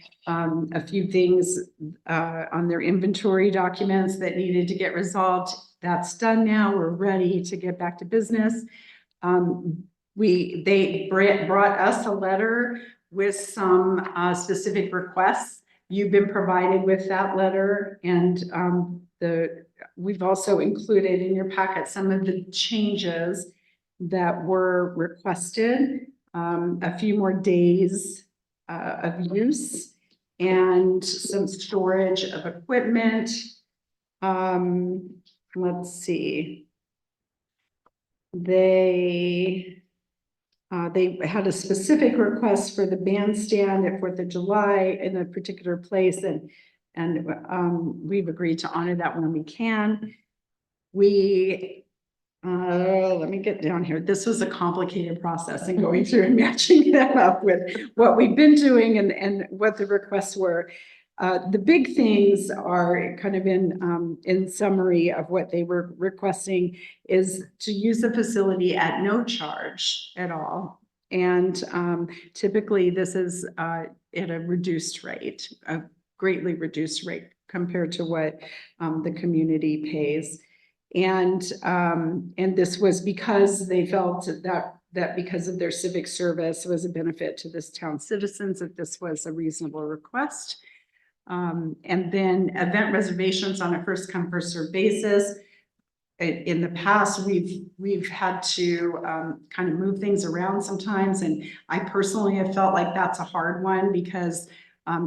a few things on their inventory documents that needed to get resolved. That's done now. We're ready to get back to business. They brought us a letter with some specific requests. You've been provided with that letter, and we've also included in your packet some of the changes that were requested. A few more days of use and some storage of equipment. Let's see. They had a specific request for the bandstand at 4th of July in a particular place, and we've agreed to honor that when we can. We let me get down here. This was a complicated process and going through and matching them up with what we've been doing and what the requests were. The big things are kind of in summary of what they were requesting is to use the facility at no charge at all. And typically this is at a reduced rate, a greatly reduced rate compared to what the community pays. And this was because they felt that because of their civic service was a benefit to this town's citizens, that this was a reasonable request. And then event reservations on a first come first served basis. In the past, we've had to kind of move things around sometimes. And I personally have felt like that's a hard one because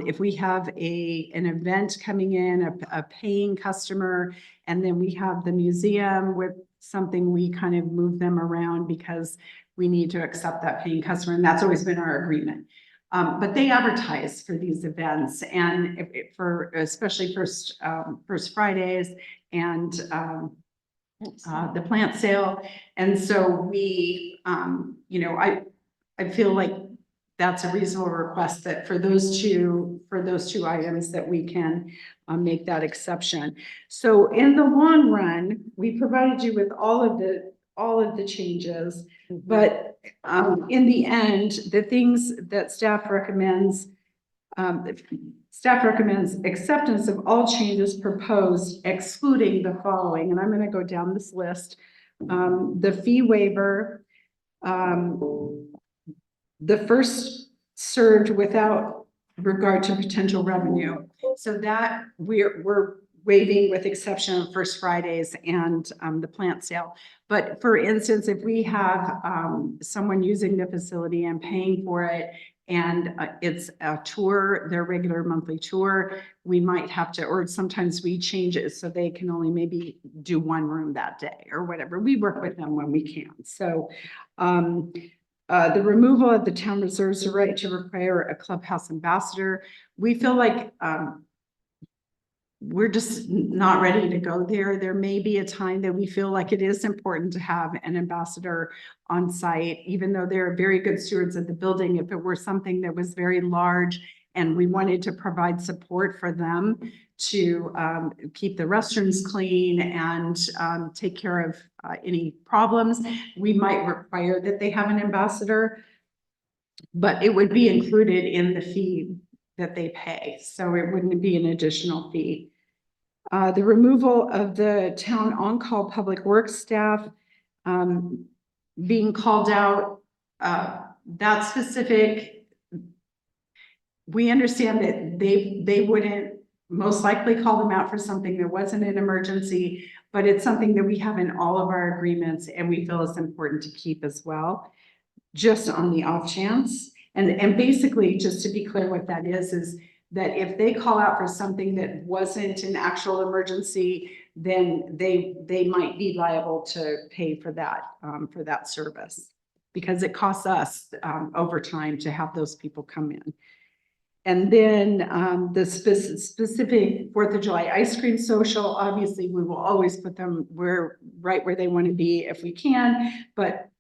if we have an event coming in, a paying customer, and then we have the museum with something, we kind of move them around because we need to accept that paying customer. And that's always been our agreement. But they advertise for these events and for especially First Fridays and the plant sale. And so we, I feel like that's a reasonable request that for those two items that we can make that exception. So in the long run, we provided you with all of the changes, but in the end, the things that staff recommends acceptance of all changes proposed, excluding the following, and I'm going to go down this list. The fee waiver, the first served without regard to potential revenue. So that we're waiving with exception of First Fridays and the plant sale. But for instance, if we have someone using the facility and paying for it, and it's a tour, their regular monthly tour, we might have to, or sometimes we change it so they can only maybe do one room that day or whatever. We work with them when we can. So the removal of the town reserves the right to require a clubhouse ambassador. We feel like we're just not ready to go there. There may be a time that we feel like it is important to have an ambassador on site, even though they're very good stewards of the building. If it were something that was very large and we wanted to provide support for them to keep the restrooms clean and take care of any problems, we might require that they have an ambassador, but it would be included in the fee that they pay. So it wouldn't be an additional fee. The removal of the town on-call public works staff being called out, that specific, we understand that they wouldn't most likely call them out for something that wasn't an emergency, but it's something that we have in all of our agreements and we feel is important to keep as well, just on the off chance. And basically, just to be clear what that is that if they call out for something that wasn't an actual emergency, then they might be liable to pay for that service because it costs us over time to have those people come in. And then the specific 4th of July ice cream social, obviously we will always put them right where they want to be if we can, but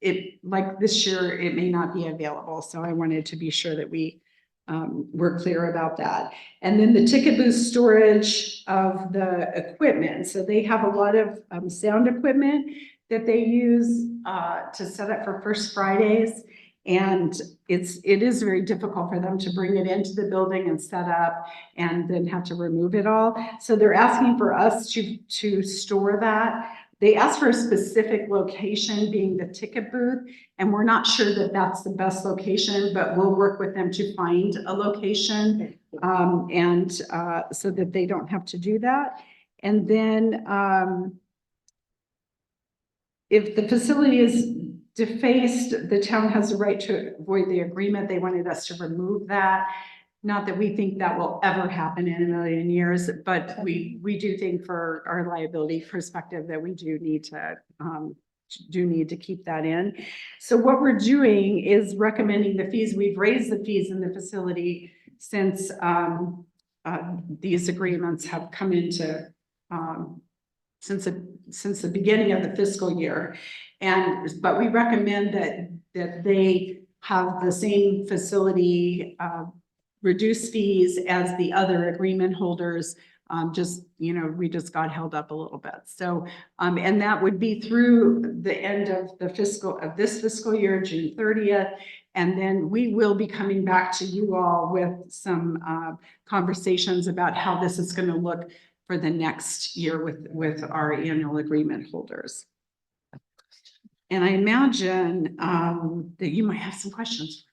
like this year, it may not be available. So I wanted to be sure that we're clear about that. And then the ticket booth storage of the equipment. So they have a lot of sound equipment that they use to set up for First Fridays. And it is very difficult for them to bring it into the building and set up and then have to remove it all. So they're asking for us to store that. They asked for a specific location being the ticket booth, and we're not sure that that's the best location, but we'll work with them to find a location so that they don't have to do that. And then if the facility is defaced, the town has the right to void the agreement. They wanted us to remove that. Not that we think that will ever happen in a million years, but we do think for our liability perspective that we do need to keep that in. So what we're doing is recommending the fees. We've raised the fees in the facility since these agreements have come into since the beginning of the fiscal year. But we recommend that they have the same facility, reduced fees as the other agreement holders. We just got held up a little bit. So, and that would be through the end of this fiscal year, June 30th. And then we will be coming back to you all with some conversations about how this is going to look for the next year with our annual agreement holders. And I imagine that you might have some questions.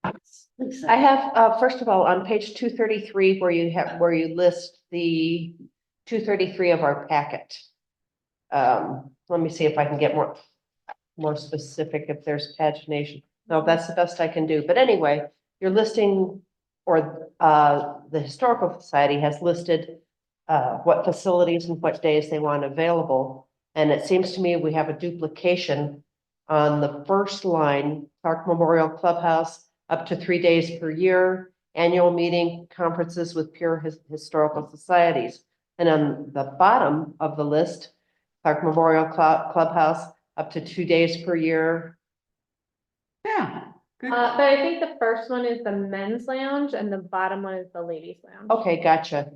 I have, first of all, on page 233, where you list the 233 of our packet. Let me see if I can get more specific if there's pagination. No, that's the best I can do. But anyway, you're listing, or the Historical Society has listed what facilities and what days they want available. And it seems to me we have a duplication on the first line, Clark Memorial Clubhouse, up to 3 days per year, annual meeting, conferences with peer historical societies. And on the bottom of the list, Clark Memorial Clubhouse, up to 2 days per year. Yeah. Good. But I think the first one is the men's lounge and the bottom one is the ladies lounge. Okay, gotcha.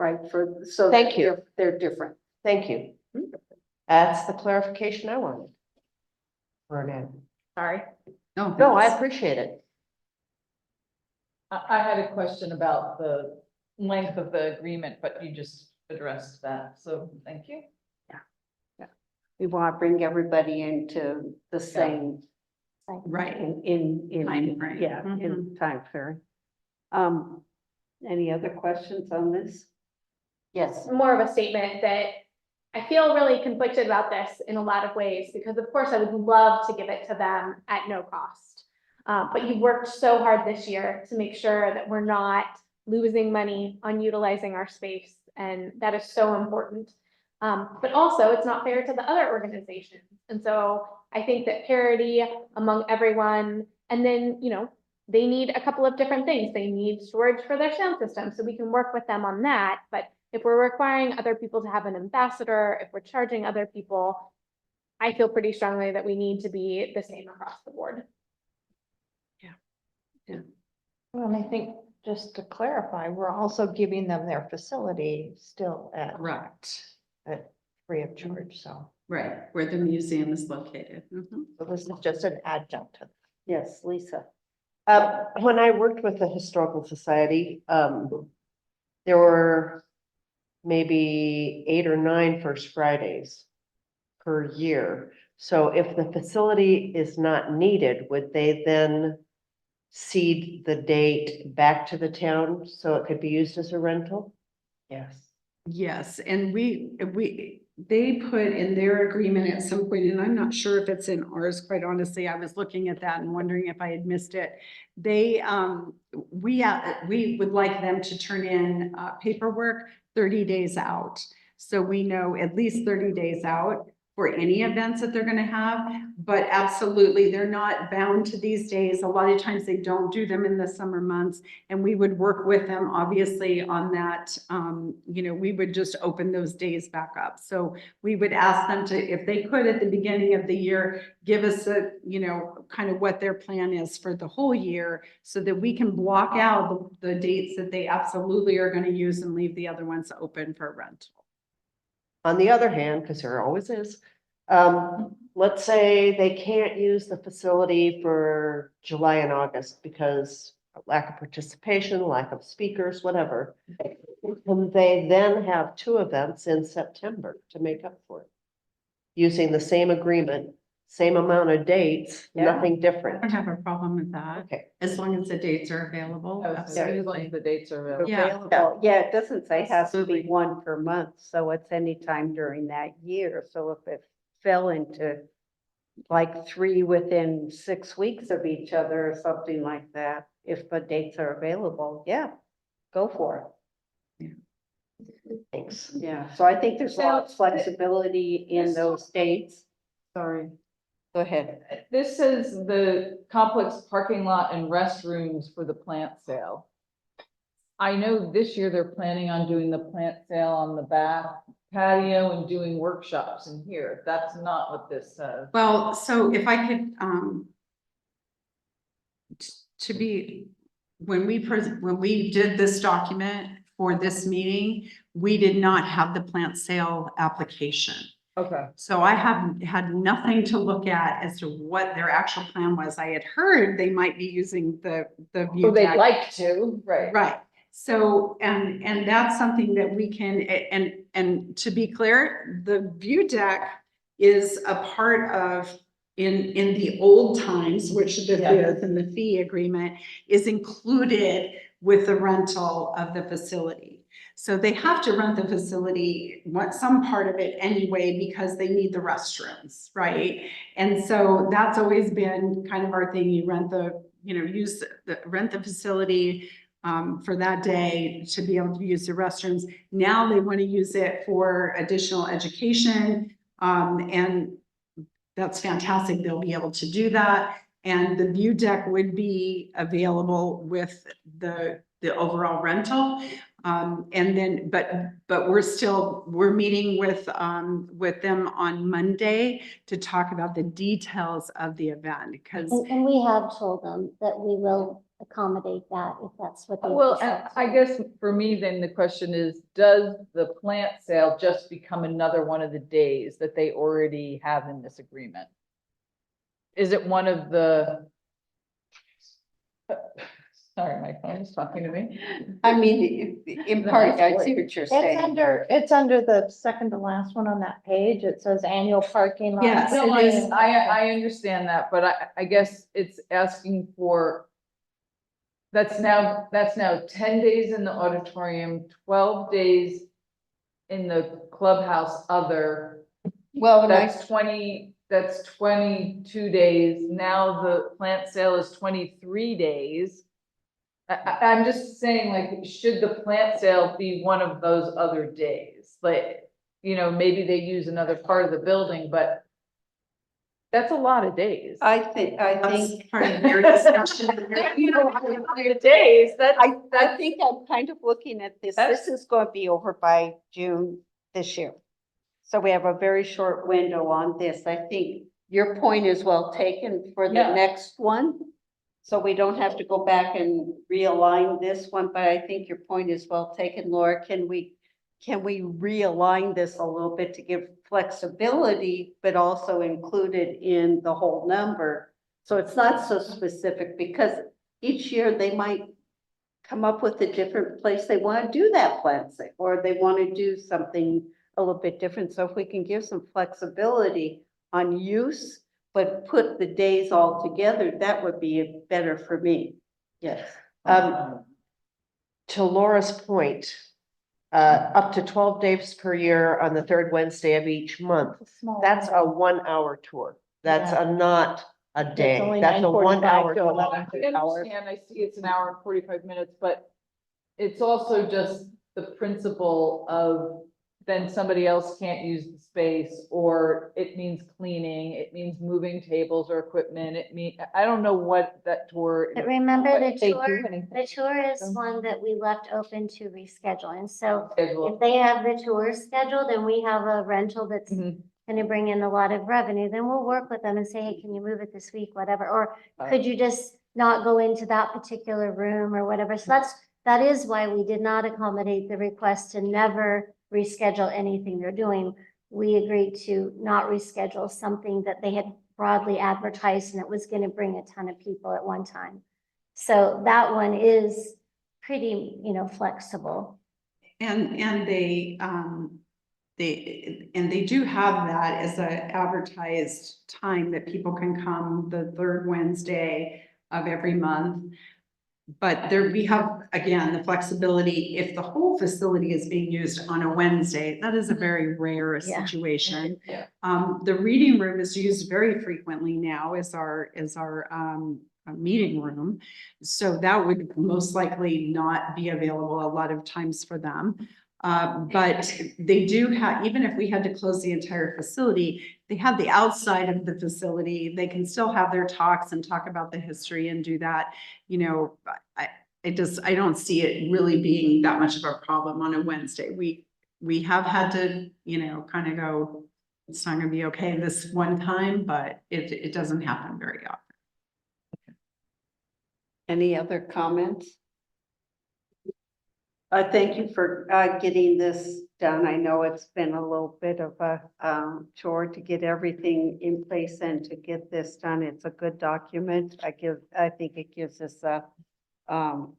Right, so. Thank you. They're different. Thank you. That's the clarification I wanted. For now. Sorry. No, I appreciate it. I had a question about the length of the agreement, but you just addressed that, so thank you. We want to bring everybody into the same. Right. In Time frame. yeah, in time frame. Any other questions on this? Yes. More of a statement that I feel really conflicted about this in a lot of ways, because of course I would love to give it to them at no cost. But you've worked so hard this year to make sure that we're not losing money on utilizing our space. And that is so important. But also it's not fair to the other organizations. And so I think that parity among everyone, and then, they need a couple of different things. They need storage for their sound system, so we can work with them on that. But if we're requiring other people to have an ambassador, if we're charging other people, I feel pretty strongly that we need to be the same across the board. Well, and I think just to clarify, we're also giving them their facility still Correct. at free of charge, so. Right, where the museum is located. Mhm. So this is just an adjunct to Yes, Lisa. when I worked with the Historical Society, there were maybe 8 or 9 First Fridays per year. So if the facility is not needed, would they then cede the date back to the town so it could be used as a rental? Yes. Yes, and they put in their agreement at some point, and I'm not sure if it's in ours, quite honestly. I was looking at that and wondering if I had missed it. We would like them to turn in paperwork 30 days out. So we know at least 30 days out for any events that they're going to have, but absolutely, they're not bound to these days. A lot of times they don't do them in the summer months, and we would work with them obviously on that. We would just open those days back up. So we would ask them to, if they could at the beginning of the year, give us kind of what their plan is for the whole year, so that we can block out the dates that they absolutely are going to use and leave the other ones open for rental. On the other hand, because there always is, let's say they can't use the facility for July and August because of lack of participation, lack of speakers, whatever. And they then have 2 events in September to make up for it. Using the same agreement, same amount of dates, nothing I different. don't have a problem with that, Okay. as long as the dates are available. As long as the dates are available. Yeah. Yeah, it doesn't say has to be Absolutely. 1 per month, so it's any time during that year. So if it fell into like 3 within 6 weeks of each other or something like that, if the dates are available, yeah, go for it. Thanks. Yeah, so I think there's a lot of flexibility in those dates. Sorry. Go ahead. This is the complex parking lot and restrooms for the plant sale. I know this year they're planning on doing the plant sale on the back patio and doing workshops in here. That's not what this says. Well, so if I could, when we did this document for this meeting, we did not have the plant sale application. Okay. So I had nothing to look at as to what their actual plan was. I had heard they might be using the view Well, they'd deck. like to, right? Right. So, and that's something that we can, and to be clear, the view deck is a part of, in the old times, which this is, and the fee agreement is included with the rental of the facility. So they have to rent the facility, some part of it anyway, because they need the restrooms, right? And so that's always been kind of our thing. You rent rent the facility for that day to be able to use the restrooms. Now they want to use it for additional education. And that's fantastic. They'll be able to do that. And the view deck would be available with the overall rental. And then, but we're meeting with them on Monday to talk about the details of the event, because And we have told them that we will accommodate that if that's what they. Well, decide. I guess for me, then the question is, does the plant sale just become another one of the days that they already have in this agreement? Is it one of the? Sorry, my phone is talking to me. I mean, in The part, I next see one. what you're It's saying. under the second to last one on that page. It says annual parking lot. Yes, No, it is. I understand that, but I guess it's asking for. That's now 10 days in the auditorium, 12 days in the clubhouse other. Well, and That's 22 days. Now the plant sale is 23 days. I'm just saying, like, should the plant sale be one of those other days? Like, maybe they use another part of the building, but that's a lot of days. I think, that's part of your discussion. Days, that's. I think I'm kind of looking at this. This is going to be over by June this year. So we have a very short window on this. I think your point is well taken for the Yeah. next one. So we don't have to go back and realign this one, but I think your point is well taken, Laura. Can we realign this a little bit to give flexibility, but also include it in the whole number? So it's not so specific, because each year they might come up with a different place they want to do that plant sale, or they want to do something a little bit different. So if we can give some flexibility on use, but put the days all together, that would be better for me. Yes. To Laura's point, up to 12 days per year on the third Wednesday of each month. That's a 1-hour tour. That's not a day. only That's a 1 hour. 9:45 to tour. 11. I understand, I see it's an hour and 45 minutes, but it's also just the principle of then somebody else can't use the space, or it means cleaning, it means moving tables or equipment, I don't know what that tour. But remember what the they do tour, anything. the tour is one that we left open to reschedule. And so Schedule. if they have the tour scheduled and we have a rental that's Mhm. gonna bring in a lot of revenue, then we'll work with them and say, hey, can you move it this week, whatever, or could you just not go into that particular room or whatever? So that is why we did not accommodate the request to never reschedule anything they're doing. We agreed to not reschedule something that they had broadly advertised and it was gonna bring a ton of people at one time. So that one is pretty, flexible. And they do have that as a advertised time that people can come the third Wednesday of every month. But we have, again, the flexibility, if the whole facility is being used on a Wednesday, that is a very rare Yeah. situation. Yeah. The reading room is used very frequently now as our meeting room. So that would most likely not be available a lot of times for them. But they do have, even if we had to close the entire facility, they have the outside of the facility. They can still have their talks and talk about the history and do that. I don't see it really being that much of a problem on a Wednesday. We have had to, kind of go, it's not gonna be okay this one time, but it doesn't happen very often. Any other comments? Thank you for getting this done. I know it's been a little bit of a chore to get everything in place and to get this done. It's a good document. I think it gives us an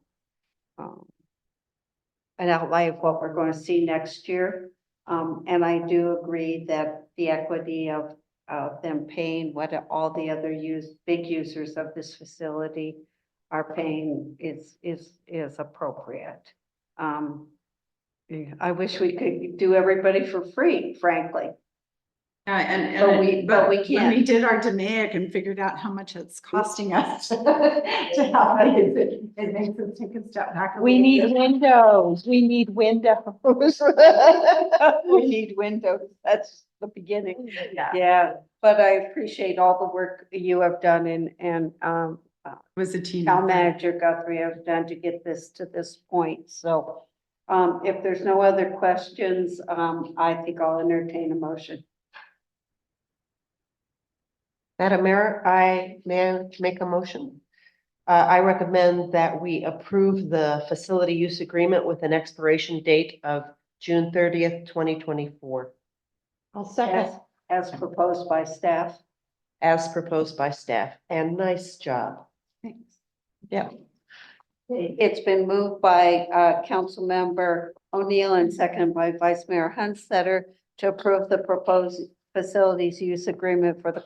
outlay of what we're going to see next year. And I do agree that the equity of them paying what all the other big users of this facility are paying is appropriate. I wish we could do everybody for free, frankly. But we When we can't. did our DMAIC and figured out how much it's costing us to have it makes us take a step back. We need windows, we need windows. We need windows. That's the beginning. Yeah. Yeah, but I appreciate all the work you have done and It was a team. town effort. manager Guthrie have done to get this to this point. So if there's no other questions, I think I'll entertain a motion. Madam Mayor, I may make a motion. I recommend that we approve the facility use agreement with an expiration date of June 30th, 2024, I'll second. As proposed by staff. as proposed by staff. And nice job. Yeah. It's been moved by Councilmember O'Neill and seconded by Vice Mayor Hunstetter to approve the proposed facilities use agreement for the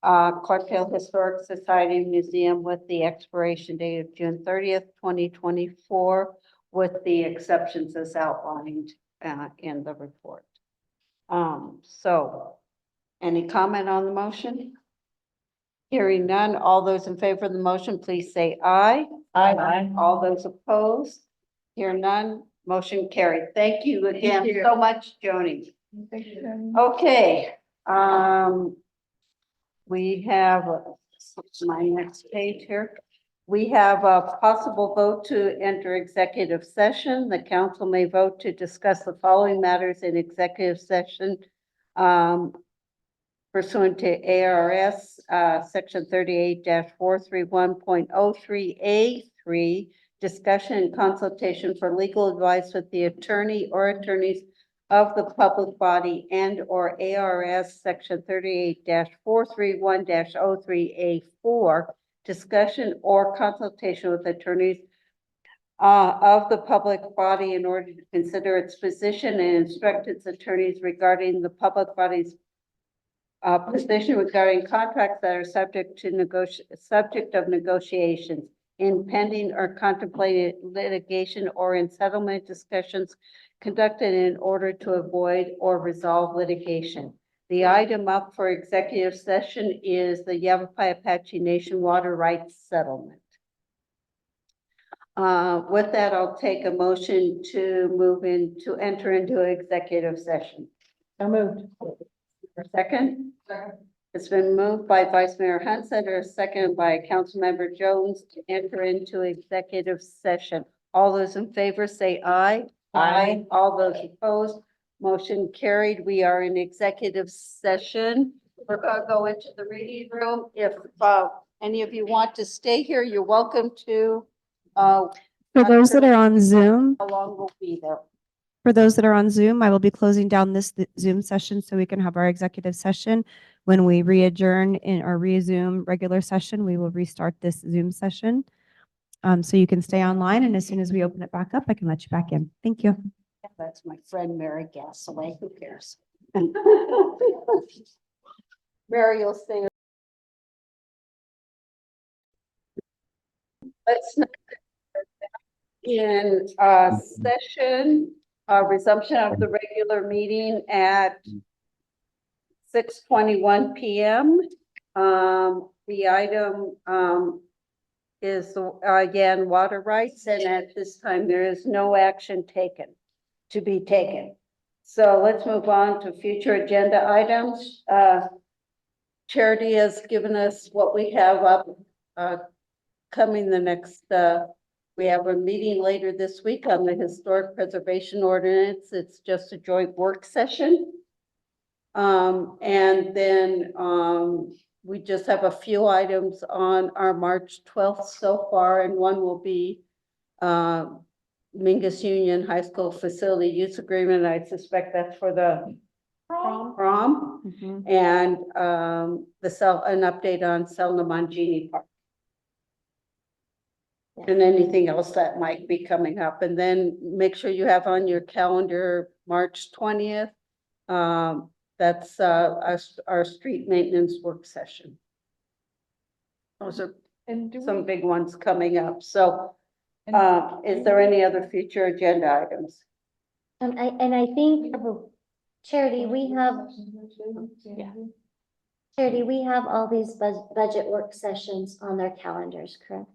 Clarkdale Historic Society Museum with the expiration date of June 30th, 2024, with the exceptions as outlined in the report. So any comment on the motion? Hearing none, all those in favor of the motion, please say aye. Aye. All those opposed? Hear none, motion carried. Thank you again you. so much, Joni. Okay, we have, my next page here. We have a possible vote to enter executive session. The council may vote to discuss the following matters in executive session pursuant to ARS section 38-431.03A3, discussion and consultation for legal advice with the attorney or attorneys of the public body and or ARS section 38-431-03A4, discussion or consultation with attorneys of the public body in order to consider its position and instruct its attorneys regarding the public body's position regarding contracts that are subject of negotiations in pending or contemplated litigation or in settlement discussions conducted in order to avoid or resolve litigation. The item up for executive session is the Yavapai Apache Nation water rights settlement. With that, I'll take a motion to enter into executive session. So moved. Second? It's been moved by Vice Mayor Hunstetter, seconded by Councilmember Jones to enter into executive session. All those in favor say aye. Aye. All those opposed, motion carried. We are in executive session. We're going to go into the reading room. If any of you want to stay here, you're welcome to. For those that are on Zoom, How long we'll be there. for those that are on Zoom, I will be closing down this Zoom session so we can have our executive session. When we re-adjourn in or resume regular session, we will restart this Zoom session. So you can stay online, and as soon as we open it back up, I can let you back in. Thank you. That's my friend Mary Gasaway. Who cares? Mary, you'll stay. Let's not in session, resumption of the regular meeting at 6:21 p.m. The item is again water rights, and at this time there is no action to be taken. So let's move on to future agenda items. Charity has given us what we have up coming the next We have a meeting later this week on the historic preservation ordinance. It's just a joint work session. And then, we just have a few items on our March 12th so far, and one will be, Mingus Union High School Facility Use Agreement. I suspect that's for the prom. And, an update on Selma Mangini Park. And anything else that might be coming up. And then make sure you have on your calendar, March 20th. That's our street maintenance work session. Those are And do some we, big ones coming up. So, and is there any other future agenda items? I think, Charity, we have, Charity, we have all these budget work sessions on their calendars, correct?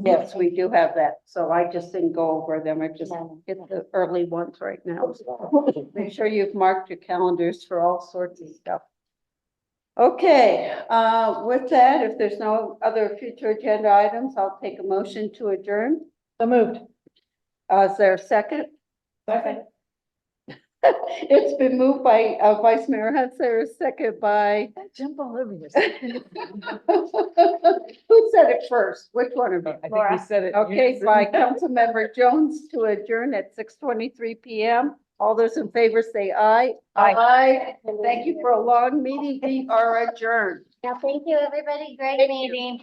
Yes, we do have that. So I just didn't go over them. I just hit the early ones right now. Make sure you've marked your calendars for all sorts of stuff. Okay, with that, if there's no other future agenda items, I'll take a motion to adjourn. so moved. Is there a second? Second. It's been moved by Vice Mayor Hensler, a second by, Jump all over yourself. who said it first? Which one of you? I think we said it. Okay, by Councilmember Jones to adjourn at 6:23 PM. All those in favor say aye. Aye. And thank you for a long meeting. We are adjourned. Yeah, thank you, everybody. Great meeting.